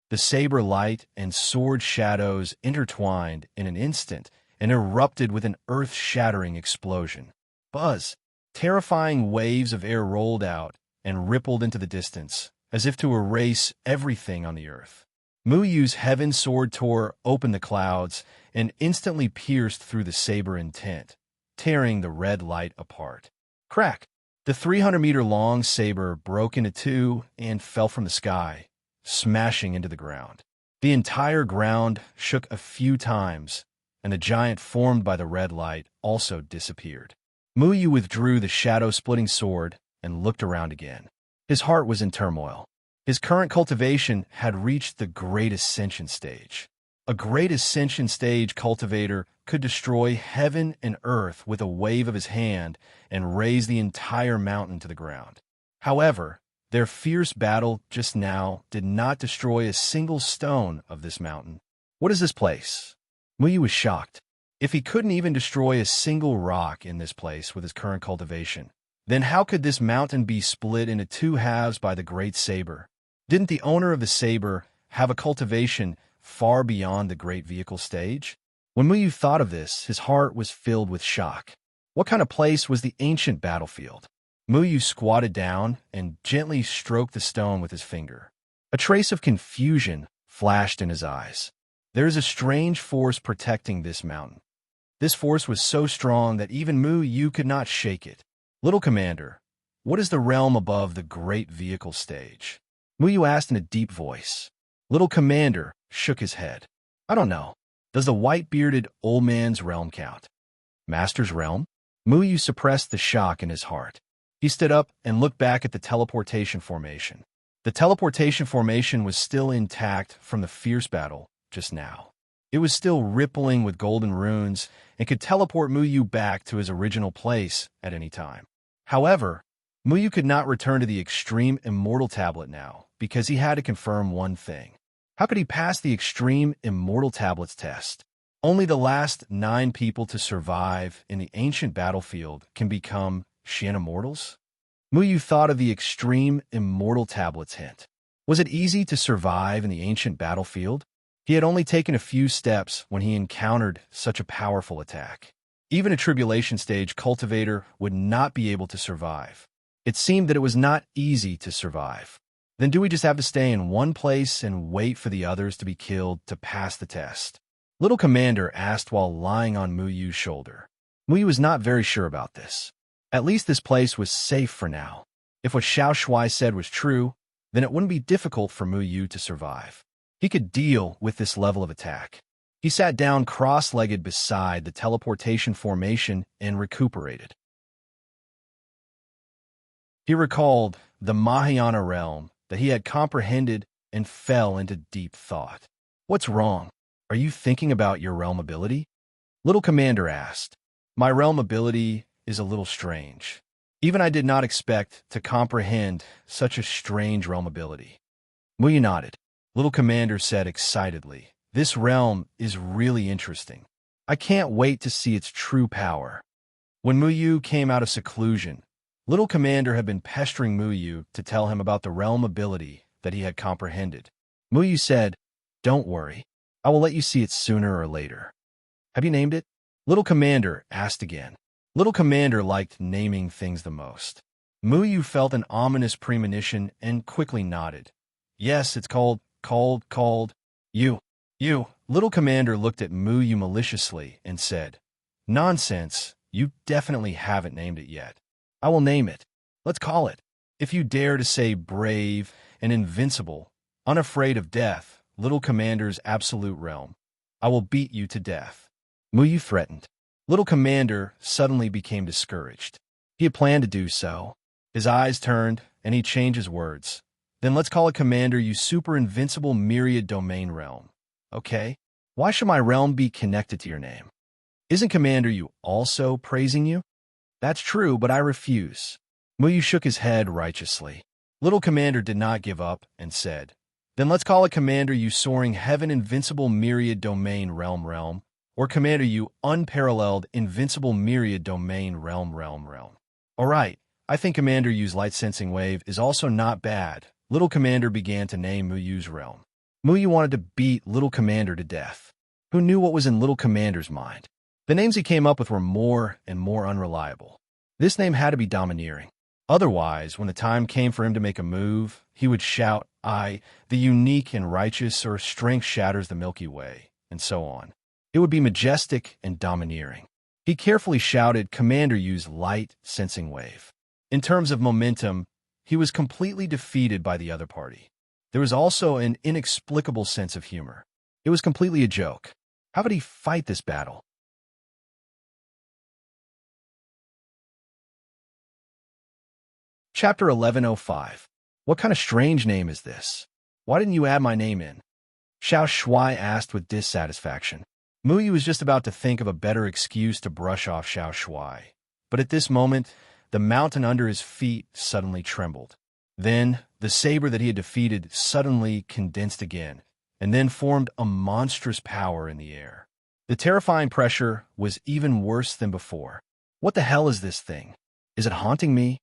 The saber light and sword shadows intertwined in an instant and erupted with an earth-shattering explosion. Buzz! Terrifying waves of air rolled out and rippled into the distance, as if to erase everything on the earth. Muyu's heaven sword tore open the clouds and instantly pierced through the saber intent, tearing the red light apart. Crack! The 300-meter-long saber broke into two and fell from the sky, smashing into the ground. The entire ground shook a few times, and the giant formed by the red light also disappeared. Muyu withdrew the shadow-splitting sword and looked around again. His heart was in turmoil. His current cultivation had reached the Great Ascension stage. A Great Ascension stage cultivator could destroy heaven and earth with a wave of his hand and raise the entire mountain to the ground. However, their fierce battle just now did not destroy a single stone of this mountain. What is this place? Muyu was shocked. If he couldn't even destroy a single rock in this place with his current cultivation, then how could this mountain be split into two halves by the Great Saber? Didn't the owner of the saber have a cultivation far beyond the Great Vehicle stage? When Muyu thought of this, his heart was filled with shock. What kind of place was the ancient battlefield? Muyu squatted down and gently stroked the stone with his finger. A trace of confusion flashed in his eyes. There is a strange force protecting this mountain. This force was so strong that even Muyu could not shake it. Little Commander, what is the realm above the Great Vehicle stage? Muyu asked in a deep voice. Little Commander shook his head. I don't know. Does the white-bearded old man's realm count? Master's realm? Muyu suppressed the shock in his heart. He stood up and looked back at the teleportation formation. The teleportation formation was still intact from the fierce battle just now. It was still rippling with golden runes and could teleport Muyu back to his original place at any time. However, Muyu could not return to the Extreme Immortal Tablet now because he had to confirm one thing. How could he pass the Extreme Immortal Tablet's test? Only the last 9 people to survive in the ancient battlefield can become Shin Immortals? Muyu thought of the Extreme Immortal Tablet's hint. Was it easy to survive in the ancient battlefield? He had only taken a few steps when he encountered such a powerful attack. Even a tribulation stage cultivator would not be able to survive. It seemed that it was not easy to survive. Then do we just have to stay in one place and wait for the others to be killed to pass the test? Little Commander asked while lying on Muyu's shoulder. Muyu was not very sure about this. At least this place was safe for now. If what Xiao Shuai said was true, then it wouldn't be difficult for Muyu to survive. He could deal with this level of attack. He sat down cross-legged beside the teleportation formation and recuperated. He recalled the Mahayana realm that he had comprehended and fell into deep thought. What's wrong? Are you thinking about your realm ability? Little Commander asked. My realm ability is a little strange. Even I did not expect to comprehend such a strange realm ability. Muyu nodded. Little Commander said excitedly, this realm is really interesting. I can't wait to see its true power. When Muyu came out of seclusion, Little Commander had been pestering Muyu to tell him about the realm ability that he had comprehended. Muyu said, don't worry. I will let you see it sooner or later. Have you named it? Little Commander asked again. Little Commander liked naming things the most. Muyu felt an ominous premonition and quickly nodded. Yes, it's called. You. Little Commander looked at Muyu maliciously and said, nonsense, you definitely haven't named it yet. I will name it. Let's call it. If you dare to say brave and invincible, unafraid of death, Little Commander's absolute realm, I will beat you to death. Muyu threatened. Little Commander suddenly became discouraged. He had planned to do so. His eyes turned, and he changed his words. Then let's call it Commander you super invincible myriad domain realm. Okay? Why should my realm be connected to your name? Isn't Commander you also praising you? That's true, but I refuse. Muyu shook his head righteously. Little Commander did not give up and said, then let's call it Commander you soaring heaven invincible myriad domain realm, or Commander you unparalleled invincible myriad domain realm. All right, I think Commander Yu's light sensing wave is also not bad. Little Commander began to name Muyu's realm. Muyu wanted to beat Little Commander to death. Who knew what was in Little Commander's mind? The names he came up with were more and more unreliable. This name had to be domineering. Otherwise, when the time came for him to make a move, he would shout, I, the unique and righteous, or strength shatters the Milky Way, and so on. It would be majestic and domineering. He carefully shouted, "Commander, use light sensing wave." In terms of momentum, he was completely defeated by the other party. There was also an inexplicable sense of humor. It was completely a joke. How could he fight this battle? Chapter 1105. What kind of strange name is this? Why didn't you add my name in? Xiao Shuai asked with dissatisfaction. Muyu was just about to think of a better excuse to brush off Xiao Shuai. But at this moment, the mountain under his feet suddenly trembled. Then, the saber that he had defeated suddenly condensed again, and then formed a monstrous power in the air. The terrifying pressure was even worse than before. What the hell is this thing? Is it haunting me?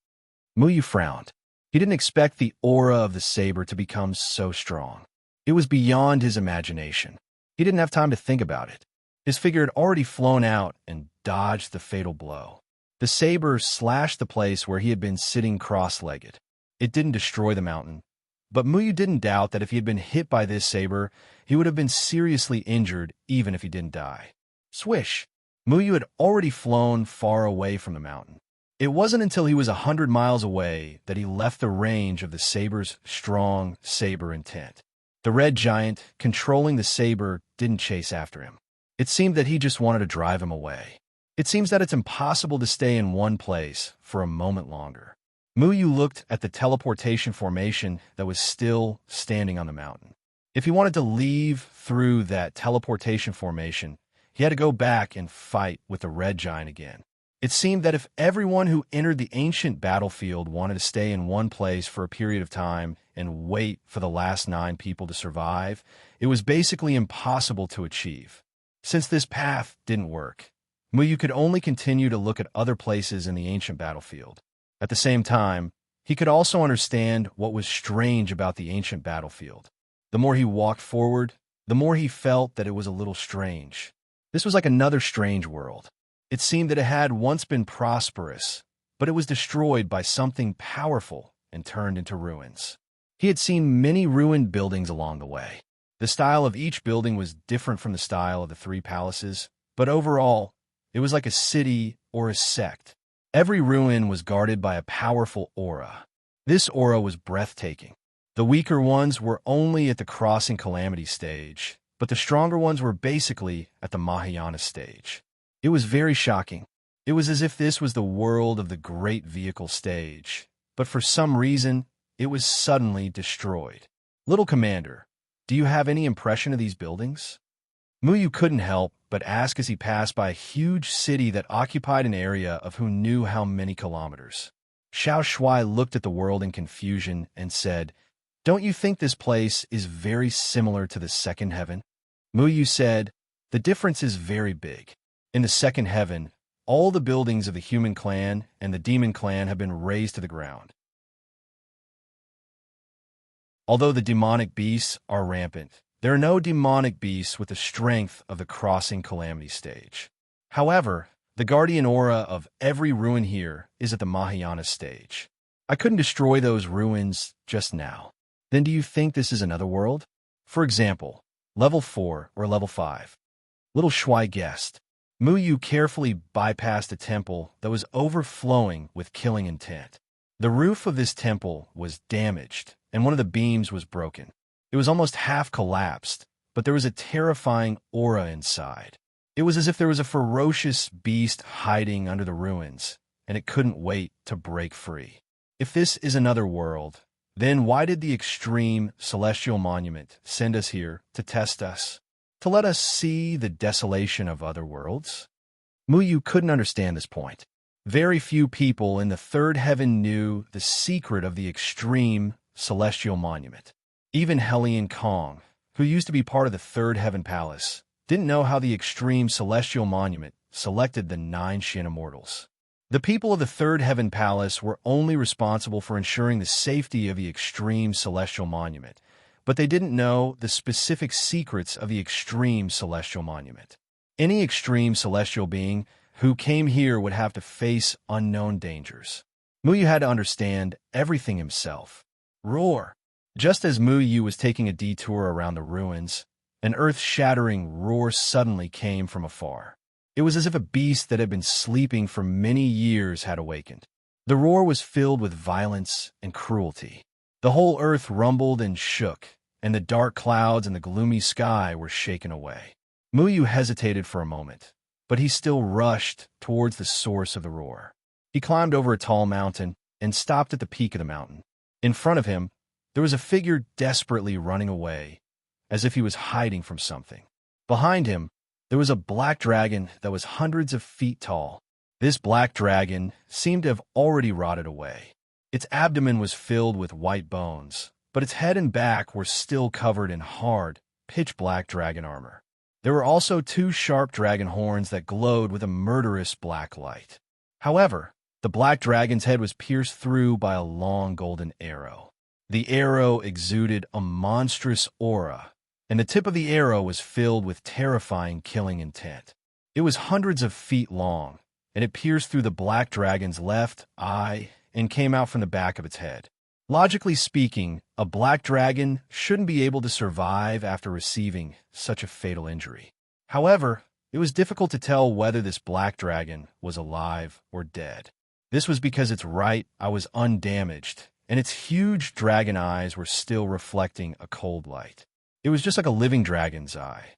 Muyu frowned. He didn't expect the aura of the saber to become so strong. It was beyond his imagination. He didn't have time to think about it. His figure had already flown out and dodged the fatal blow. The saber slashed the place where he had been sitting cross-legged. It didn't destroy the mountain, but Muyu didn't doubt that if he had been hit by this saber, he would have been seriously injured even if he didn't die. Swish! Muyu had already flown far away from the mountain. It wasn't until he was 100 miles away that he left the range of the saber's strong saber intent. The red giant, controlling the saber, didn't chase after him. It seemed that he just wanted to drive him away. It seems that it's impossible to stay in one place for a moment longer. Muyu looked at the teleportation formation that was still standing on the mountain. If he wanted to leave through that teleportation formation, he had to go back and fight with the red giant again. It seemed that if everyone who entered the ancient battlefield wanted to stay in one place for a period of time and wait for the last 9 people to survive, it was basically impossible to achieve. Since this path didn't work, Muyu could only continue to look at other places in the ancient battlefield. At the same time, he could also understand what was strange about the ancient battlefield. The more he walked forward, the more he felt that it was a little strange. This was like another strange world. It seemed that it had once been prosperous, but it was destroyed by something powerful and turned into ruins. He had seen many ruined buildings along the way. The style of each building was different from the style of the 3 palaces, but overall, it was like a city or a sect. Every ruin was guarded by a powerful aura. This aura was breathtaking. The weaker ones were only at the crossing calamity stage, but the stronger ones were basically at the Mahayana stage. It was very shocking. It was as if this was the world of the great vehicle stage, but for some reason, it was suddenly destroyed. Little Commander, do you have any impression of these buildings? Muyu couldn't help but ask as he passed by a huge city that occupied an area of who knew how many kilometers. Xiao Shuai looked at the world in confusion and said, "Don't you think this place is very similar to the second heaven?" Muyu said, "The difference is very big. In the second heaven, all the buildings of the human clan and the demon clan have been razed to the ground. Although the demonic beasts are rampant, there are no demonic beasts with the strength of the crossing calamity stage. However, the guardian aura of every ruin here is at the Mahayana stage. I couldn't destroy those ruins just now. Then do you think this is another world? For example, level 4 or level 5? Little Shuai guessed. Muyu carefully bypassed a temple that was overflowing with killing intent. The roof of this temple was damaged, and one of the beams was broken. It was almost half collapsed, but there was a terrifying aura inside. It was as if there was a ferocious beast hiding under the ruins, and it couldn't wait to break free. If this is another world, then why did the extreme celestial monument send us here to test us? To let us see the desolation of other worlds? Muyu couldn't understand this point. Very few people in the third heaven knew the secret of the extreme celestial monument. Even Hellion Kong, who used to be part of the third heaven palace, didn't know how the extreme celestial monument selected the 9 Shin immortals. The people of the third heaven palace were only responsible for ensuring the safety of the extreme celestial monument, but they didn't know the specific secrets of the extreme celestial monument. Any extreme celestial being who came here would have to face unknown dangers. Muyu had to understand everything himself. Roar! Just as Muyu was taking a detour around the ruins, an earth-shattering roar suddenly came from afar. It was as if a beast that had been sleeping for many years had awakened. The roar was filled with violence and cruelty. The whole earth rumbled and shook, and the dark clouds and the gloomy sky were shaken away. Muyu hesitated for a moment, but he still rushed towards the source of the roar. He climbed over a tall mountain and stopped at the peak of the mountain. In front of him, there was a figure desperately running away, as if he was hiding from something. Behind him, there was a black dragon that was hundreds of feet tall. This black dragon seemed to have already rotted away. Its abdomen was filled with white bones, but its head and back were still covered in hard, pitch-black dragon armor. There were also two sharp dragon horns that glowed with a murderous black light. However, the black dragon's head was pierced through by a long golden arrow. The arrow exuded a monstrous aura, and the tip of the arrow was filled with terrifying killing intent. It was hundreds of feet long, and it pierced through the black dragon's left eye and came out from the back of its head. Logically speaking, a black dragon shouldn't be able to survive after receiving such a fatal injury. However, it was difficult to tell whether this black dragon was alive or dead. This was because its right eye was undamaged, and its huge dragon eyes were still reflecting a cold light. It was just like a living dragon's eye.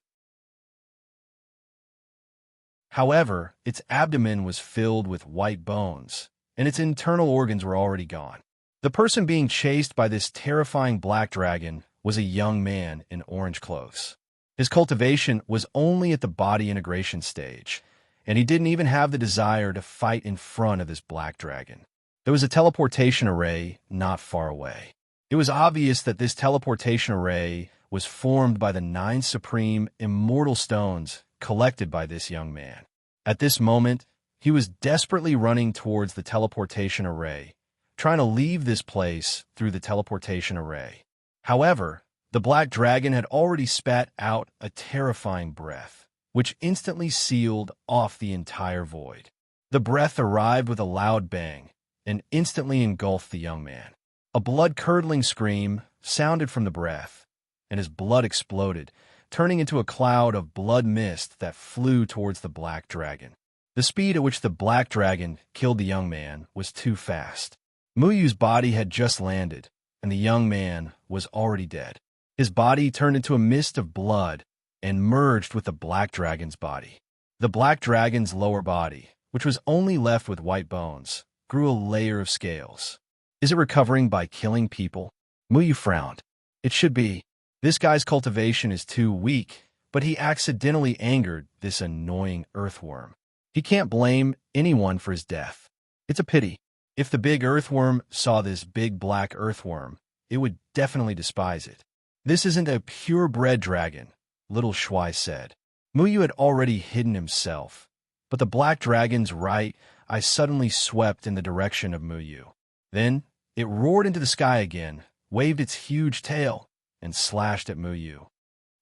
However, its abdomen was filled with white bones, and its internal organs were already gone. The person being chased by this terrifying black dragon was a young man in orange clothes. His cultivation was only at the body integration stage, and he didn't even have the desire to fight in front of this black dragon. There was a teleportation array not far away. It was obvious that this teleportation array was formed by the 9 supreme immortal stones collected by this young man. At this moment, he was desperately running towards the teleportation array, trying to leave this place through the teleportation array. However, the black dragon had already spat out a terrifying breath, which instantly sealed off the entire void. The breath arrived with a loud bang and instantly engulfed the young man. A blood-curdling scream sounded from the breath, and his blood exploded, turning into a cloud of blood mist that flew towards the black dragon. The speed at which the black dragon killed the young man was too fast. Muyu's body had just landed, and the young man was already dead. His body turned into a mist of blood and merged with the black dragon's body. The black dragon's lower body, which was only left with white bones, grew a layer of scales. Is it recovering by killing people? Muyu frowned. It should be. This guy's cultivation is too weak, but he accidentally angered this annoying earthworm. He can't blame anyone for his death. It's a pity. If the big earthworm saw this big black earthworm, it would definitely despise it. This isn't a purebred dragon, little Shuai said. Muyu had already hidden himself, but the black dragon's right eye suddenly swept in the direction of Muyu. Then it roared into the sky again, waved its huge tail, and slashed at Muyu.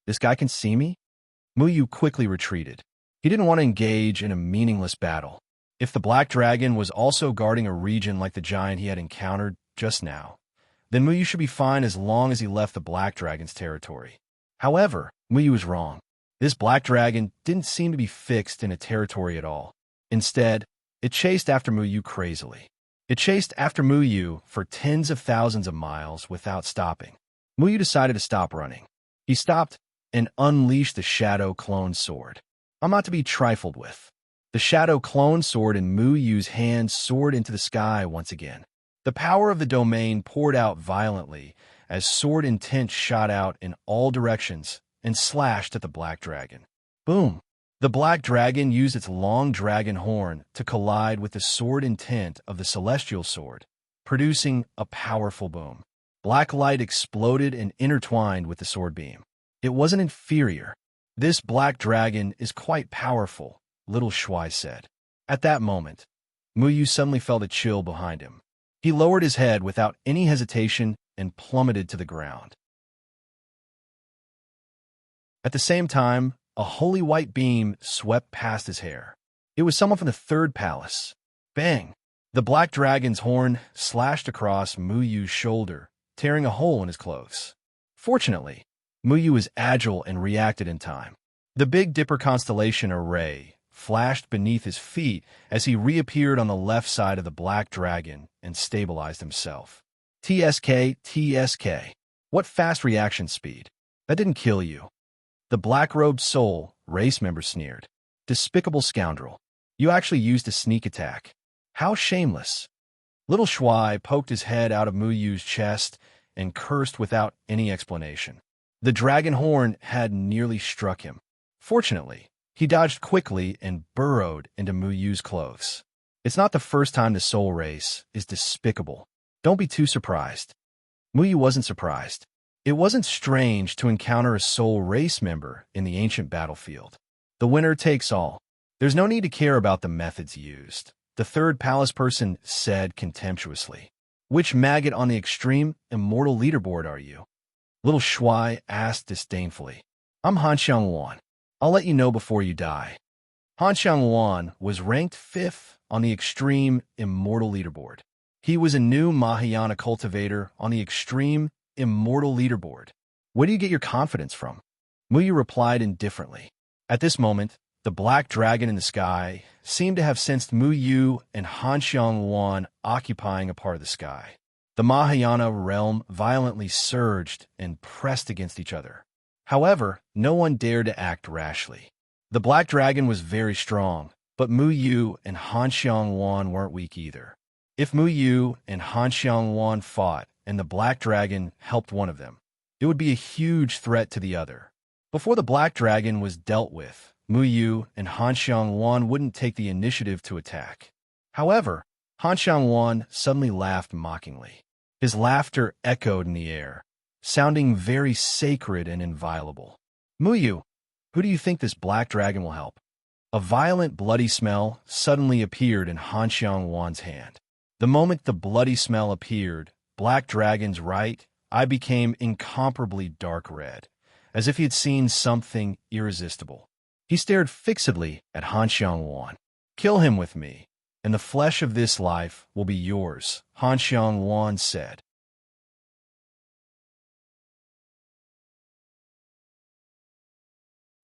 This guy can see me? Muyu quickly retreated. He didn't want to engage in a meaningless battle. If the black dragon was also guarding a region like the giant he had encountered just now, then Muyu should be fine as long as he left the black dragon's territory. However, Muyu was wrong. This black dragon didn't seem to be fixed in a territory at all. Instead, it chased after Muyu crazily. It chased after Muyu for tens of thousands of miles without stopping. Muyu decided to stop running. He stopped and unleashed the Shadow Clone Sword. I'm not to be trifled with. The Shadow Clone Sword in Muyu's hand soared into the sky once again. The power of the domain poured out violently as sword intent shot out in all directions and slashed at the black dragon. Boom! The black dragon used its long dragon horn to collide with the sword intent of the celestial sword, producing a powerful boom. Black light exploded and intertwined with the sword beam. It wasn't inferior. This black dragon is quite powerful, little Shuai said. At that moment, Muyu suddenly felt a chill behind him. He lowered his head without any hesitation and plummeted to the ground. At the same time, a holy white beam swept past his hair. It was someone from the third palace. Bang! The black dragon's horn slashed across Muyu's shoulder, tearing a hole in his clothes. Fortunately, Muyu was agile and reacted in time. The Big Dipper constellation array flashed beneath his feet as he reappeared on the left side of the black dragon and stabilized himself. TSK, TSK. What fast reaction speed. That didn't kill you. The black-robed soul, race member sneered. Despicable scoundrel. You actually used a sneak attack. How shameless. Little Shuai poked his head out of Mu Yu's chest and cursed without any explanation. The dragon horn had nearly struck him. Fortunately, he dodged quickly and burrowed into Mu Yu's clothes. It's not the first time the soul race is despicable. Don't be too surprised. Mu Yu wasn't surprised. It wasn't strange to encounter a soul race member in the ancient battlefield. The winner takes all. There's no need to care about the methods used, the third palace person said contemptuously. Which maggot on the extreme immortal leaderboard are you? Little Shuai asked disdainfully. I'm Han Xiangwan. I'll let you know before you die. Han Xiangwan was ranked 5th on the extreme immortal leaderboard. He was a new Mahayana cultivator on the extreme immortal leaderboard. Where do you get your confidence from? Mu Yu replied indifferently. At this moment, the black dragon in the sky seemed to have sensed Mu Yu and Han Xiangwan occupying a part of the sky. The Mahayana realm violently surged and pressed against each other. However, no one dared to act rashly. The black dragon was very strong, but Mu Yu and Han Xiangwan weren't weak either. If Mu Yu and Han Xiangwan fought and the black dragon helped one of them, it would be a huge threat to the other. Before the black dragon was dealt with, Mu Yu and Han Xiangwan wouldn't take the initiative to attack. However, Han Xiangwan suddenly laughed mockingly. His laughter echoed in the air, sounding very sacred and inviolable. Mu Yu, who do you think this black dragon will help? A violent bloody smell suddenly appeared in Han Xiangwan's hand. The moment the bloody smell appeared, black dragon's right eye became incomparably dark red, as if he had seen something irresistible. He stared fixedly at Han Xiangwan. Kill him with me, and the flesh of this life will be yours, Han Xiangwan said.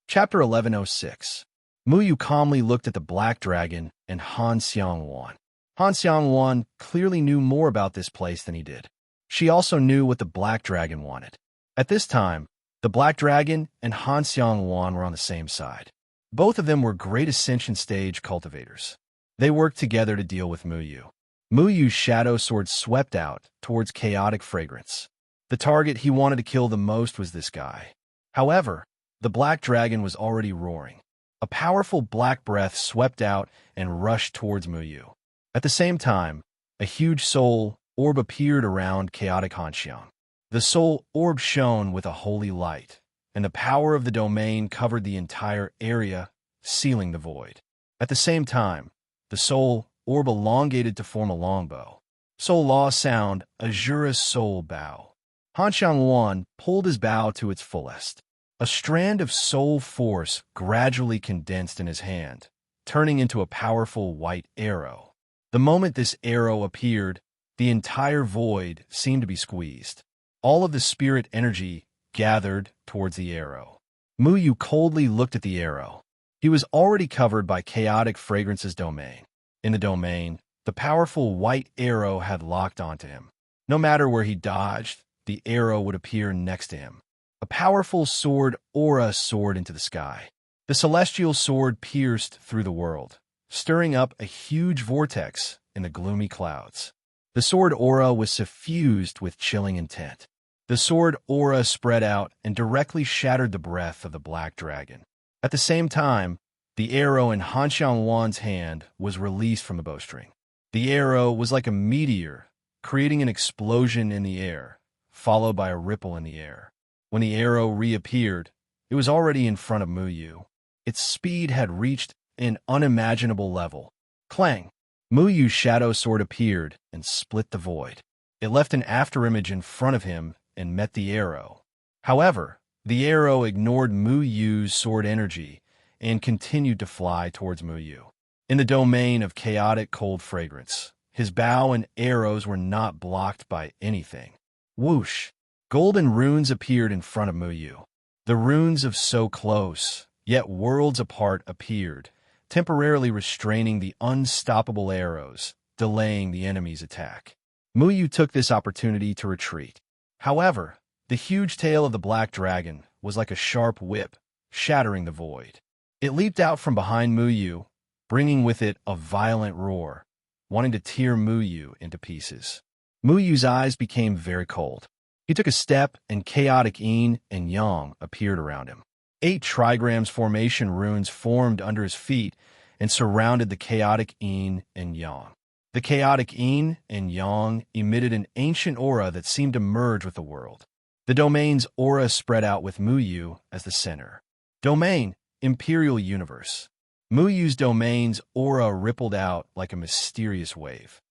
Chapter 1106. Mu Yu calmly looked at the black dragon and Han Xiangwan. Han Xiangwan clearly knew more about this place than he did. She also knew what the black dragon wanted. At this time, the black dragon and Han Xiangwan were on the same side. Both of them were great ascension stage cultivators. They worked together to deal with Mu Yu. Mu Yu's shadow sword swept out towards chaotic fragrance. The target he wanted to kill the most was this guy. However, the black dragon was already roaring. A powerful black breath swept out and rushed towards Mu Yu. At the same time, a huge soul orb appeared around chaotic Han Xiang. The soul orb shone with a holy light, and the power of the domain covered the entire area, sealing the void. At the same time, the soul orb elongated to form a longbow. Soul law sound, Azura's soul bow. Han Xiangwan pulled his bow to its fullest. A strand of soul force gradually condensed in his hand, turning into a powerful white arrow. The moment this arrow appeared, the entire void seemed to be squeezed. All of the spirit energy gathered towards the arrow. Mu Yu coldly looked at the arrow. He was already covered by chaotic fragrance's domain. In the domain, the powerful white arrow had locked onto him. No matter where he dodged, the arrow would appear next to him. A powerful sword aura soared into the sky. The celestial sword pierced through the world, stirring up a huge vortex in the gloomy clouds. The sword aura was suffused with chilling intent. The sword aura spread out and directly shattered the breath of the black dragon. At the same time, the arrow in Han Xiangwan's hand was released from the bowstring. The arrow was like a meteor, creating an explosion in the air, followed by a ripple in the air. When the arrow reappeared, it was already in front of Mu Yu. Its speed had reached an unimaginable level. Clang! Mu Yu's shadow sword appeared and split the void. It left an afterimage in front of him and met the arrow. However, the arrow ignored Mu Yu's sword energy and continued to fly towards Mu Yu. In the domain of chaotic cold fragrance, his bow and arrows were not blocked by anything. Whoosh! Golden runes appeared in front of Mu Yu. The runes of so close, yet worlds apart appeared, temporarily restraining the unstoppable arrows, delaying the enemy's attack. Muyu took this opportunity to retreat. However, the huge tail of the black dragon was like a sharp whip, shattering the void. It leaped out from behind Muyu, bringing with it a violent roar, wanting to tear Muyu into pieces. Muyu's eyes became very cold. He took a step, and chaotic yin and yang appeared around him. 8 trigrams formation runes formed under his feet and surrounded the chaotic yin and yang. The chaotic yin and yang emitted an ancient aura that seemed to merge with the world. The domain's aura spread out with Muyu as the center. Domain, Imperial Universe. Muyu's domain's aura rippled out like a mysterious wave.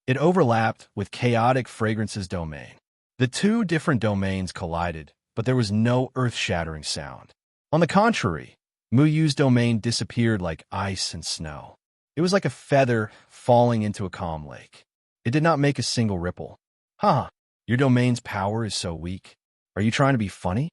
It overlapped with Chaotic Fragrance's domain. The two different domains collided, but there was no earth-shattering sound. On the contrary, Muyu's domain disappeared like ice and snow. It was like a feather falling into a calm lake. It did not make a single ripple. Haha, your domain's power is so weak. Are you trying to be funny?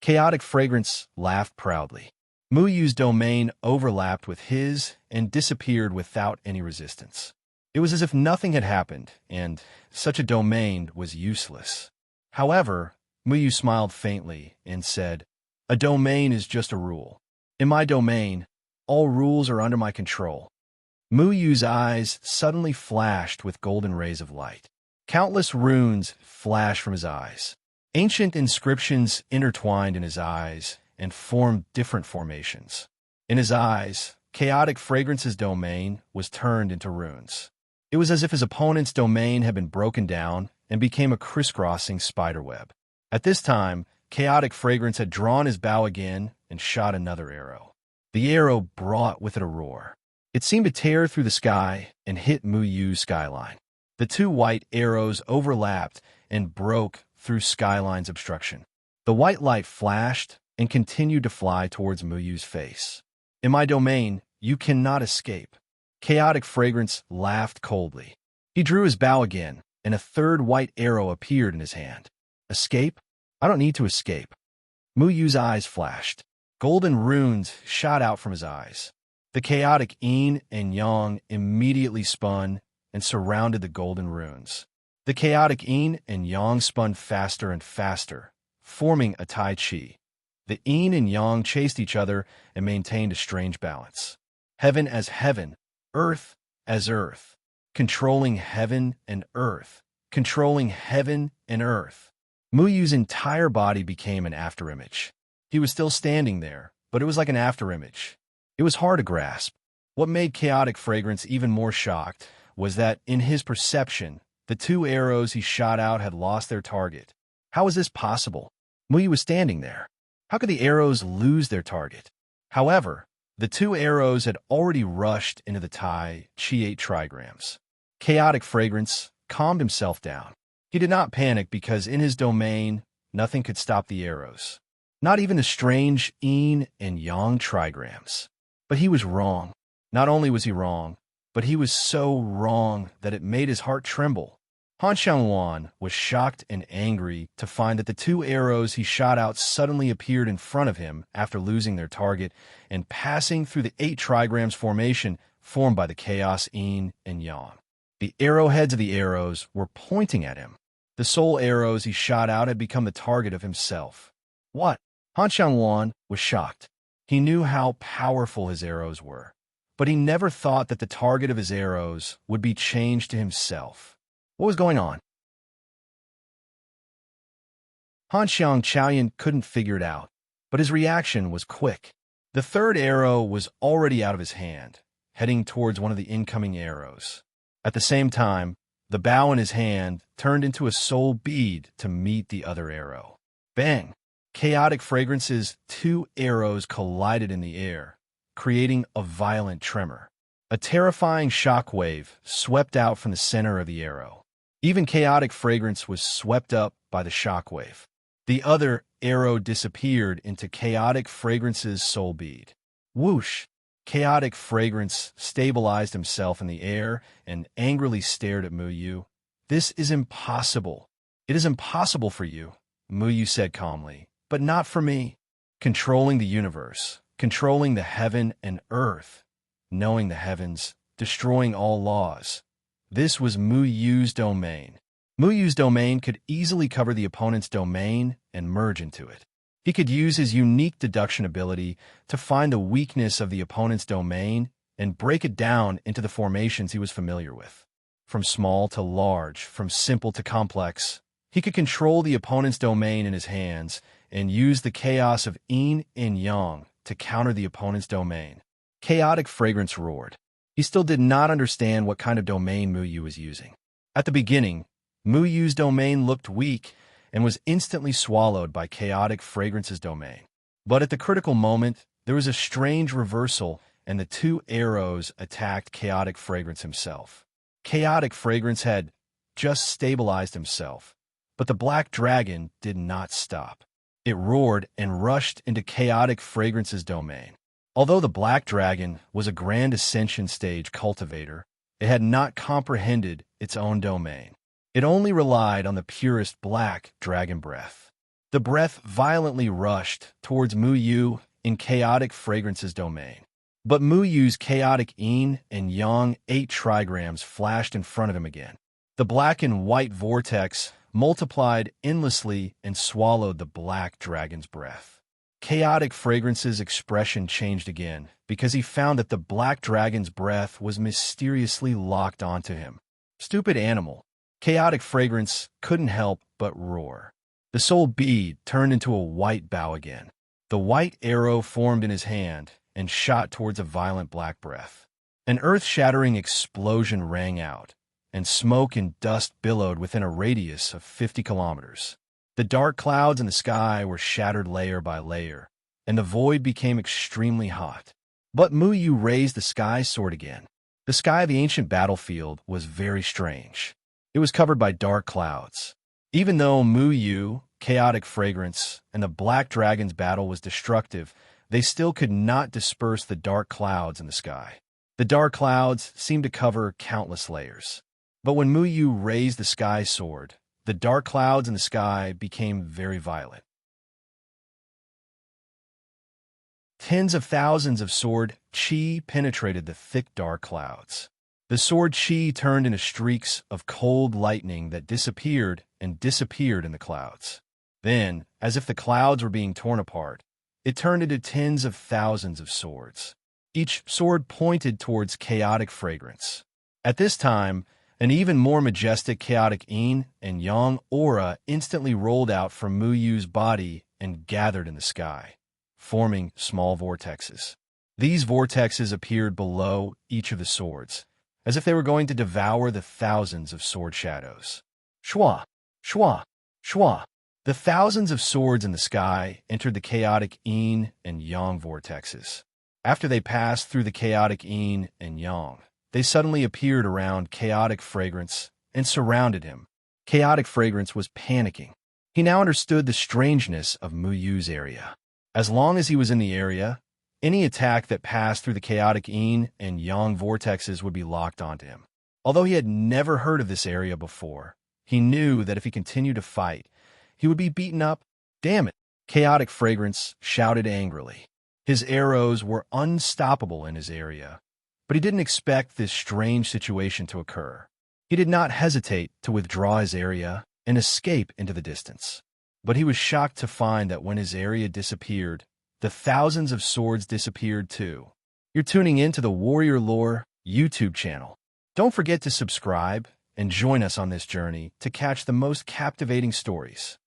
Chaotic Fragrance laughed proudly. Muyu's domain overlapped with his and disappeared without any resistance. It was as if nothing had happened, and such a domain was useless. However, Muyu smiled faintly and said, "A domain is just a rule. In my domain, all rules are under my control." Muyu's eyes suddenly flashed with golden rays of light. Countless runes flashed from his eyes. Ancient inscriptions intertwined in his eyes and formed different formations. In his eyes, Chaotic Fragrance's domain was turned into runes. It was as if his opponent's domain had been broken down and became a crisscrossing spiderweb. At this time, Chaotic Fragrance had drawn his bow again and shot another arrow. The arrow brought with it a roar. It seemed to tear through the sky and hit Muyu's skyline. The two white arrows overlapped and broke through skyline's obstruction. The white light flashed and continued to fly towards Muyu's face. "In my domain, you cannot escape." Chaotic Fragrance laughed coldly. He drew his bow again, and a third white arrow appeared in his hand. "Escape? I don't need to escape." Muyu's eyes flashed. Golden runes shot out from his eyes. The chaotic yin and yang immediately spun and surrounded the golden runes. The chaotic yin and yang spun faster and faster, forming a tai chi. The yin and yang chased each other and maintained a strange balance. Heaven as heaven, earth as earth, controlling heaven and earth, controlling heaven and earth. Muyu's entire body became an afterimage. He was still standing there, but it was like an afterimage. It was hard to grasp. What made Chaotic Fragrance even more shocked was that, in his perception, the two arrows he shot out had lost their target. How was this possible? Muyu was standing there. How could the arrows lose their target? However, the two arrows had already rushed into the Tai Chi 8 trigrams. Chaotic Fragrance calmed himself down. He did not panic because in his domain, nothing could stop the arrows. Not even the strange yin and yang trigrams. But he was wrong. Not only was he wrong, but he was so wrong that it made his heart tremble. Han Xiangluan was shocked and angry to find that the two arrows he shot out suddenly appeared in front of him after losing their target and passing through the 8 trigrams formation formed by the chaos yin and yang. The arrowheads of the arrows were pointing at him. The soul arrows he shot out had become the target of himself. What? Han Xiangluan was shocked. He knew how powerful his arrows were, but he never thought that the target of his arrows would be changed to himself. What was going on? Han Xiangchaoyan couldn't figure it out, but his reaction was quick. The third arrow was already out of his hand, heading towards one of the incoming arrows. At the same time, the bow in his hand turned into a soul bead to meet the other arrow. Bang! Chaotic Fragrance's 2 arrows collided in the air, creating a violent tremor. A terrifying shockwave swept out from the center of the arrow. Even Chaotic Fragrance was swept up by the shockwave. The other arrow disappeared into Chaotic Fragrance's soul bead. Whoosh! Chaotic Fragrance stabilized himself in the air and angrily stared at Muyu. "This is impossible. It is impossible for you," Muyu said calmly. "But not for me." Controlling the universe, controlling the heaven and earth, knowing the heavens, destroying all laws. This was Mu Yu's domain. Mu Yu's domain could easily cover the opponent's domain and merge into it. He could use his unique deduction ability to find the weakness of the opponent's domain and break it down into the formations he was familiar with. From small to large, from simple to complex, he could control the opponent's domain in his hands and use the chaos of yin and yang to counter the opponent's domain. Chaotic Fragrance roared. He still did not understand what kind of domain Mu Yu was using. At the beginning, Mu Yu's domain looked weak and was instantly swallowed by Chaotic Fragrance's domain. But at the critical moment, there was a strange reversal, and the two arrows attacked Chaotic Fragrance himself. Chaotic Fragrance had just stabilized himself, but the black dragon did not stop. It roared and rushed into Chaotic Fragrance's domain. Although the black dragon was a grand ascension stage cultivator, it had not comprehended its own domain. It only relied on the purest black dragon breath. The breath violently rushed towards Mu Yu in Chaotic Fragrance's domain. But Mu Yu's chaotic yin and yang 8 trigrams flashed in front of him again. The black and white vortex multiplied endlessly and swallowed the black dragon's breath. Chaotic Fragrance's expression changed again because he found that the black dragon's breath was mysteriously locked onto him. Stupid animal. Chaotic Fragrance couldn't help but roar. The soul bead turned into a white bow again. The white arrow formed in his hand and shot towards a violent black breath. An earth-shattering explosion rang out, and smoke and dust billowed within a radius of 50 kilometers. The dark clouds in the sky were shattered layer by layer, and the void became extremely hot. But Mu Yu raised the sky sword again. The sky of the ancient battlefield was very strange. It was covered by dark clouds. Even though Mu Yu, Chaotic Fragrance, and the Black Dragon's battle was destructive, they still could not disperse the dark clouds in the sky. The dark clouds seemed to cover countless layers. But when Mu Yu raised the sky sword, the dark clouds in the sky became very violent. Tens of thousands of sword chi penetrated the thick dark clouds. The sword chi turned into streaks of cold lightning that disappeared and disappeared in the clouds. Then, as if the clouds were being torn apart, it turned into tens of thousands of swords. Each sword pointed towards Chaotic Fragrance. At this time, an even more majestic chaotic yin and yang aura instantly rolled out from Mu Yu's body and gathered in the sky, forming small vortexes. These vortexes appeared below each of the swords, as if they were going to devour the thousands of sword shadows. Shwa, shwa, shwa. The thousands of swords in the sky entered the chaotic yin and yang vortexes. After they passed through the chaotic yin and yang, they suddenly appeared around Chaotic Fragrance and surrounded him. Chaotic Fragrance was panicking. He now understood the strangeness of Mu Yu's area. As long as he was in the area, any attack that passed through the chaotic yin and yang vortexes would be locked onto him. Although he had never heard of this area before, he knew that if he continued to fight, he would be beaten up. Damn it! Chaotic Fragrance shouted angrily. His arrows were unstoppable in his area, but he didn't expect this strange situation to occur. He did not hesitate to withdraw his area and escape into the distance. But he was shocked to find that when his area disappeared, the thousands of swords disappeared too. You're tuning in to the Warrior Lore YouTube channel. Don't forget to subscribe and join us on this journey to catch the most captivating stories.